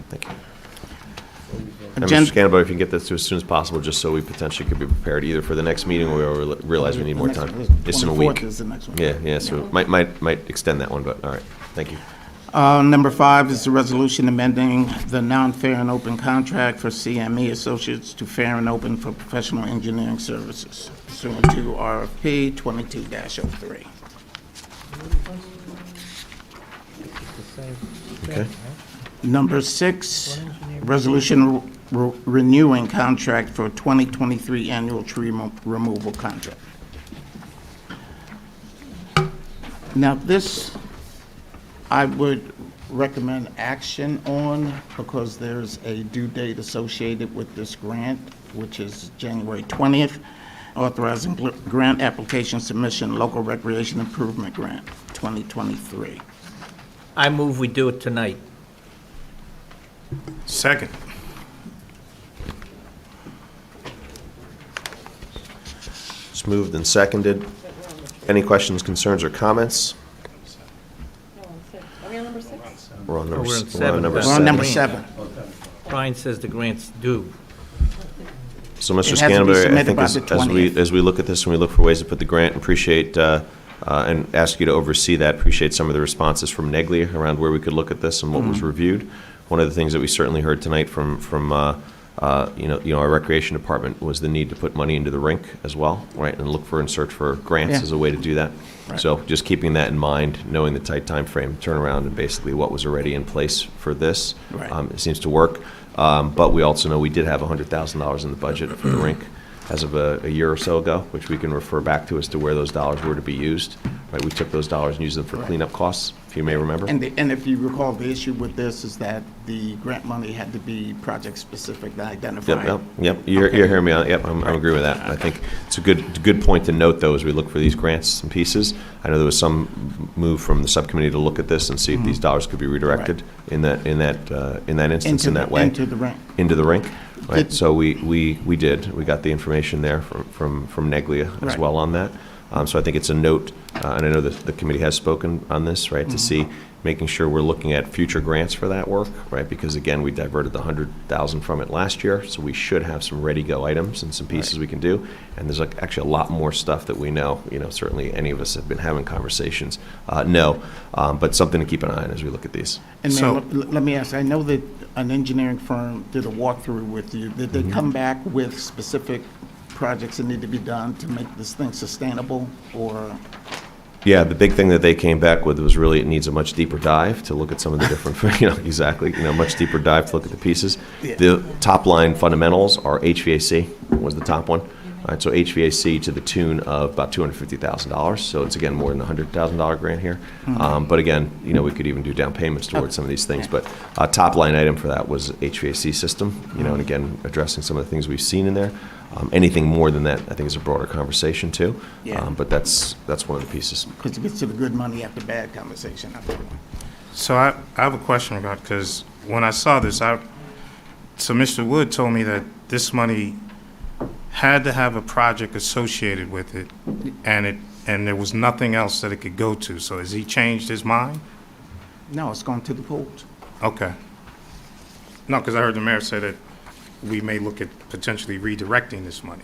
Thank you. And Mr. Scantlebury, if you can get this to us as soon as possible, just so we potentially could be prepared either for the next meeting, or we realize we need more time. It's in a 24th week. is the next one. Yeah, so might extend that one, but all right, thank you. Number 5 is the resolution amending the non-fair and open contract for CME Associates to fair and open for professional engineering services pursuant to RFP 22-03. Okay. Number 6, resolution renewing contract for 2023 annual tree removal contract. Now, this, I would recommend action on because there's a due date associated with this grant, which is January 20th, authorizing grant application submission, local recreation improvement grant, 2023. I move we do it tonight. Second. It's moved and seconded. Any questions, concerns, or comments? Are we on number 6? We're on We're number, on s- we're seven. on number We're on seven. number 7. Brian says the grant's due. So, Mr. It has to be Scantlebury, I submitted think by as the we 20th. as we look at this and we look for ways to put the grant, appreciate and ask you to oversee that. Appreciate some of the responses from Neglia around where we could look at this and what was reviewed. One of the things that we certainly heard tonight from our recreation department was the need to put money into the rink as well, right, and look for and search for grants Yeah. as a way to do that. Right. So just keeping that in mind, knowing the tight time frame, turnaround, and basically what was already in place for this, Right. it seems to work. But we also know we did have $100,000 in the budget for the rink as of a year or so ago, which we can refer back to as to where those dollars were to be used. Right, we took those dollars and used them for cleanup costs, if you may remember. And if you recall, the issue with this is that the grant money had to be project-specific to identify. Yep. You're hearing me on. Yep, I agree with that. I think it's a good point to note, though, as we look for these grants and pieces. I know there was some move from the subcommittee to look at this and see if these dollars could be redirected in that instance, in that way. Into the rink. Into the rink. Right. Did- So we did. We got the information there from Neglia as Right. well on that. So I think it's a note, and I know that the committee has spoken on this, right, to see, making sure we're looking at future grants for that work, right? Because again, we diverted the $100,000 from it last year, so we should have some ready-go items and some pieces we can do. And there's actually a lot more stuff that we know. Certainly any of us have been having conversations. But something to keep an eye on as we look at these. And So- then, let me ask, I know that an engineering firm did a walkthrough with you. Did they come back with specific projects that need to be done to make this thing sustainable, or? Yeah, the big thing that they came back with was really it needs a much deeper dive to look at some of the different, much deeper dive to look at the pieces. Yeah. The top line fundamentals are HVAC was the top one, All right, so HVAC to the tune of about $250,000. So it's again more than a $100,000 grant here. But again, you know, we could even do down payments towards some of these things. But top line item for that was HVAC system. You know, and again, addressing some of the things we've seen in there. Anything more than that, I think, is a broader conversation too. Yeah. But that's one of the pieces. Because it gets to the good money after bad conversation, I think. So I have a question about, because when I saw this, so Mr. Wood told me that this money had to have a project associated with it, and there was nothing else that it could go to. So has he changed his mind? No, it's going to the pools. Okay. No, because I heard the mayor say that we may look at potentially redirecting this money.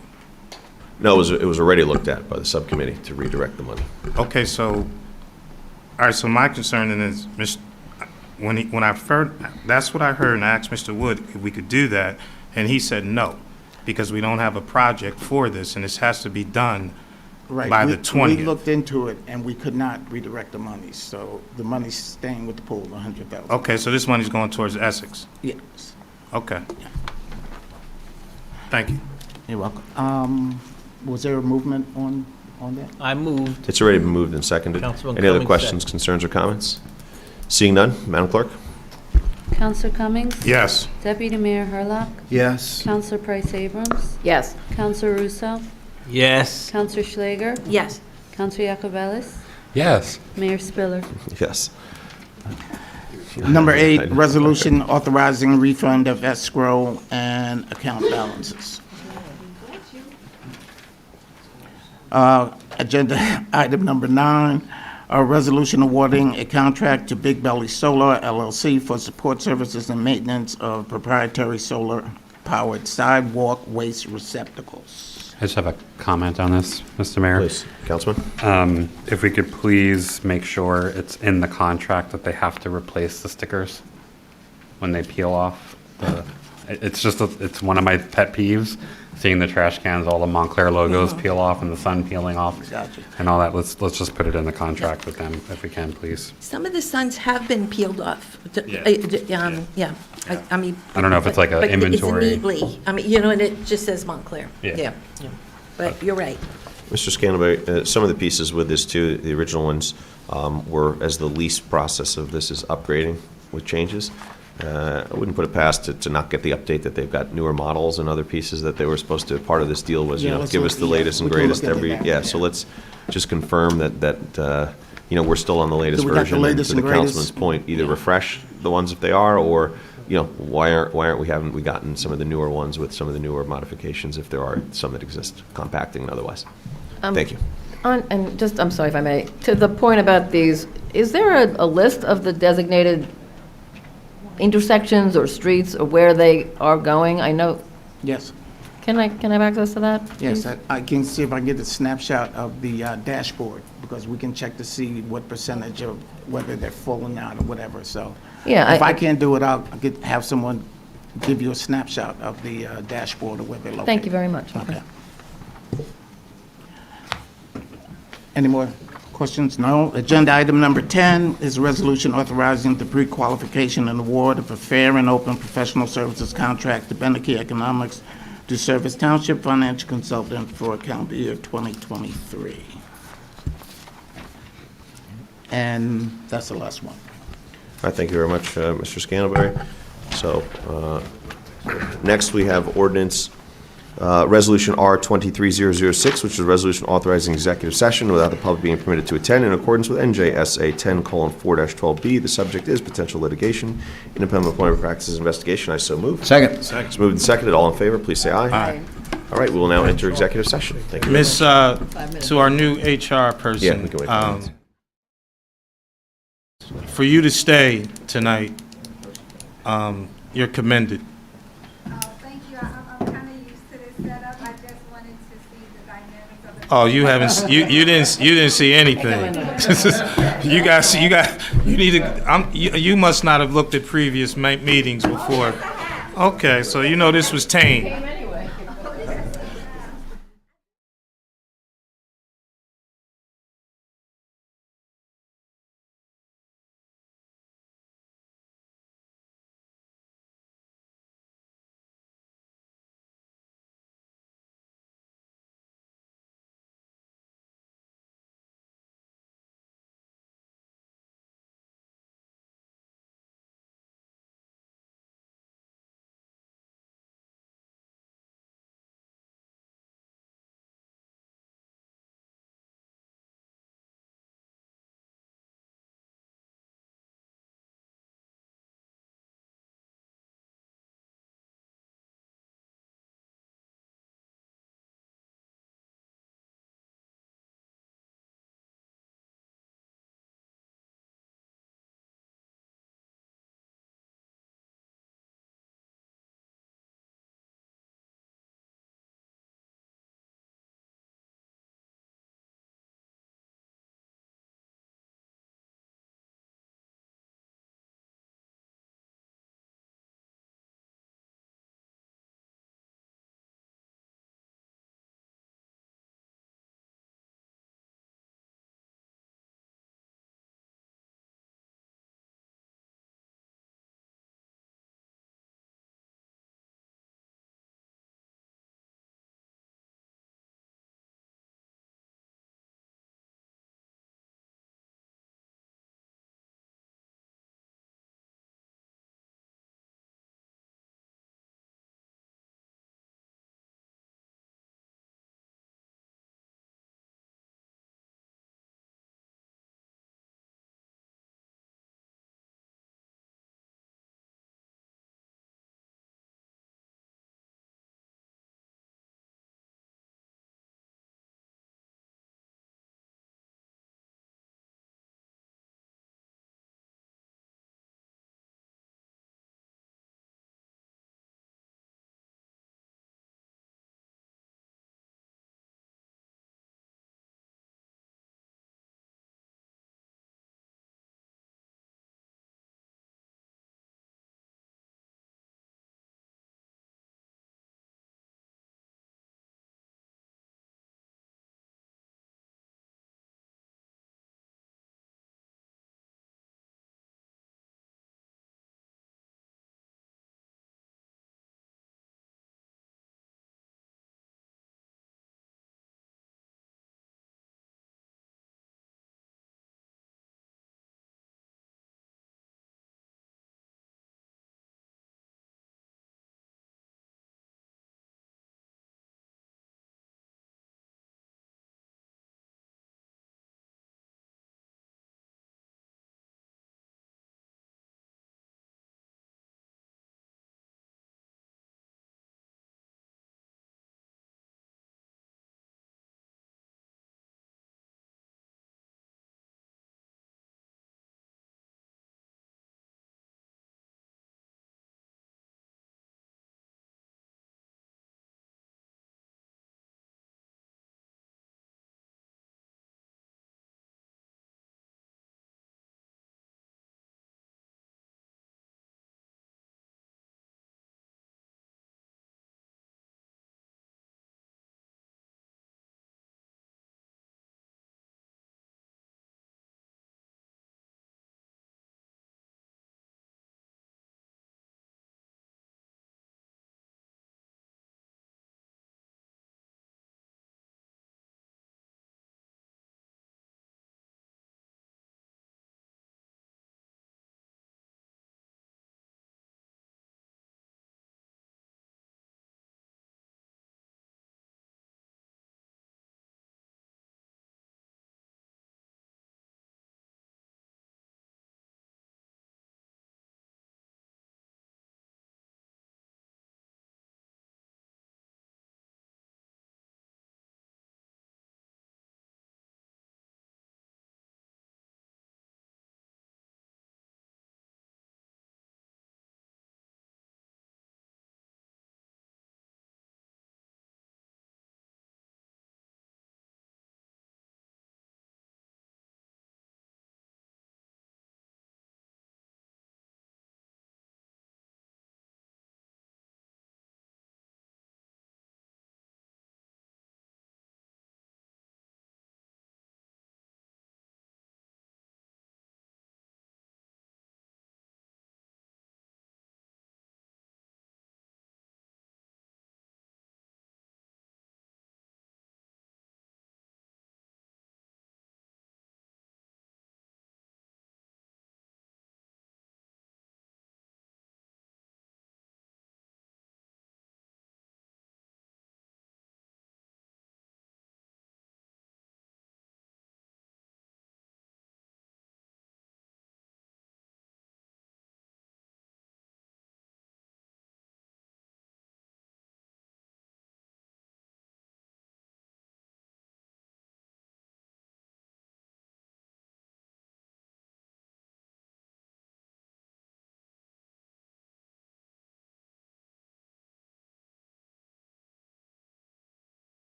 No, it was already looked at by the subcommittee to redirect the money. Okay, so, all right, so my concern then is, when I heard, that's what I heard, and I asked Mr. Wood if we could do that, and he said no, because we don't have a project for this, and this has to be done Right. by the 20th. We looked into it, and we could not redirect the money, so the money's staying with the pool, the $100,000. Okay, so this money's going towards Essex? Yes. Okay. Thank you. You're welcome. Was there a movement on that? I moved. It's already been moved and seconded. Councilman Any other Cummings questions, concerns, or comments? Seeing none, Madam Clerk? Counselor Cummings? Yes. Deputy Mayor Hurlock? Yes. Counselor Price Abrams? Yes. Counselor Russo? Yes. Counselor Schlager? Yes. Counselor Yacovelis? Yes. Mayor Spiller? Yes. Number 8, resolution authorizing refund of escrow and account balances. Agenda item number 9, a resolution awarding a contract to Big Belly Solar LLC for support services and maintenance of proprietary solar-powered sidewalk waste receptacles. I just have a comment on this, Mr. Mayor. Please, Councilman. If we could please make sure it's in the contract that they have to replace the stickers when they peel off. It's one of my pet peeves, seeing the trash cans, all the Montclair logos peel off and the sun peeling off Gotcha. and all that. Let's just put it in the contract with them if we can, please. Some of the suns have been peeled off. Yeah. I mean. I don't know if it's like a but inventory. It's neatly, I mean, you know, and it just says Montclair. Yeah. But you're right. Mr. Scantlebury, some of the pieces with this too, the original ones were, as the lease process of this is upgrading with changes. I wouldn't put it past to not get the update that they've got newer models and other pieces that they were supposed to, part of this deal was, Yeah, let's give us look- the yeah, latest and we can greatest look at every, that, yeah, so yeah. let's just confirm that we're still on the latest So we got the version. And latest to the and greatest? councilman's point, either refresh the ones if they are, or, haven't we gotten some of the newer ones with some of the newer modifications if there are some that exist, compacting and otherwise? Thank you. I'm sorry if I may, to the point about these, is there a list of the designated intersections or streets or where they are going? I know, Yes. can I have access to that? Yes, please? I can see if I can get a snapshot of the dashboard, because we can check to see what percentage of whether they're falling out or whatever, so. Yeah, If I can't do it, I'll have someone give you a snapshot of the dashboard of where they're located. Thank you very much. Okay. Any more questions? No. Agenda item number 10 is a resolution authorizing the pre-qualification and award of a fair and open professional services contract to Beneneke Economics to serve as Township Financial Consultant for calendar year 2023. And that's the last one. All right, thank you very much, Mr. Scantlebury. So, next we have ordinance, Resolution R-23-006, which is a resolution authorizing executive session without the public being permitted to attend in accordance with NJSA 10:4-12B. The subject is potential litigation, independent employment practices investigation. I so move. Second. It's moved and seconded. All in favor, please say aye. Aye. All right, we will now enter executive session. Thank you. Miss, to our new HR person. Yeah, we can wait 5 minutes. For you to stay tonight, you're commended. Thank you. I'm kind of used to this setup. I just wanted to see the dynamics of the. Oh, you haven't, you didn't see anything. You need to, you must not have looked at previous meetings before. Okay, so you know this was tame.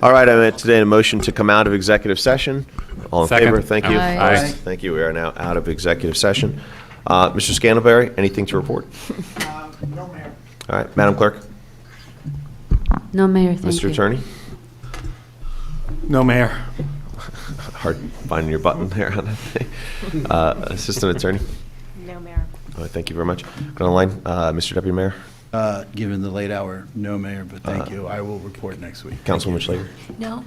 All right, I entertain a motion to come out of executive session. All in Second. favor? Thank you. Aye. Aye. Thank you. We are now out of executive session. Mr. Scantlebury, anything to report? No, Mayor. All right, Madam Clerk? No, Mayor, thank you. Mr. Attorney? No, Mayor. Hard finding your button there on that thing. Assistant Attorney? No, Mayor. All right, thank you very much. Go online, Mr. Deputy Mayor? Given the late hour, no, Mayor, but thank you. I will report next week. Councilwoman Schlager? No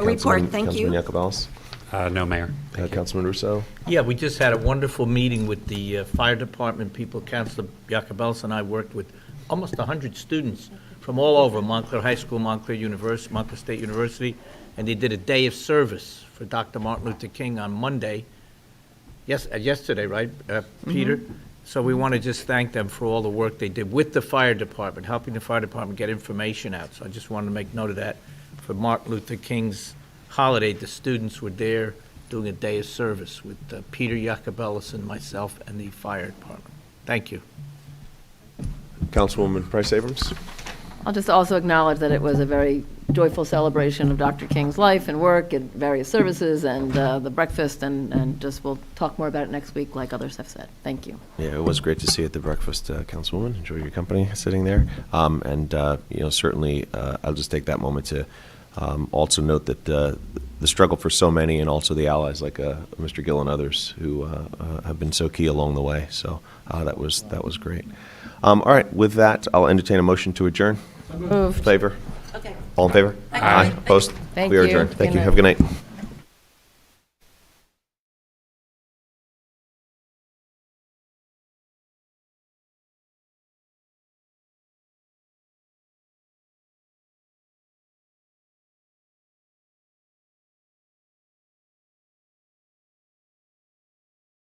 report, thank you. Councilman Yacobelis? No, Mayor. Councilman Russo? Yeah, we just had a wonderful meeting with the fire department people. Councilor Yacobelis and I worked with almost 100 students from all over, Montclair High School, Montclair University, Montclair State University, and they did a day of service for Dr. Martin Luther King on Monday. Yesterday, right, Peter? So we want to just thank them for all the work they did with the fire department, helping the fire department get information out. So I just wanted to make note of that. For Martin Luther King's holiday, the students were there doing a day of service with Peter Yacobelis and myself and the fire department. Thank you. Councilwoman Price Abrams? I'll just also acknowledge that it was a very joyful celebration of Dr. King's life and work and various services and the breakfast, and just we'll talk more about it next week like others have said. Thank you. Yeah, it was great to see you at the breakfast, Councilwoman. Enjoy your company sitting there. Certainly, I'll just take that moment to also note that the struggle for so many and also the allies like Mr. Gill and others who have been so key along the way. So that was great. All right, with that, I'll entertain a motion to adjourn. Moved. Favor? Okay. All in favor? Aye. Opposed? Thank We are you. adjourned. Thank Good you. night. Have a good night.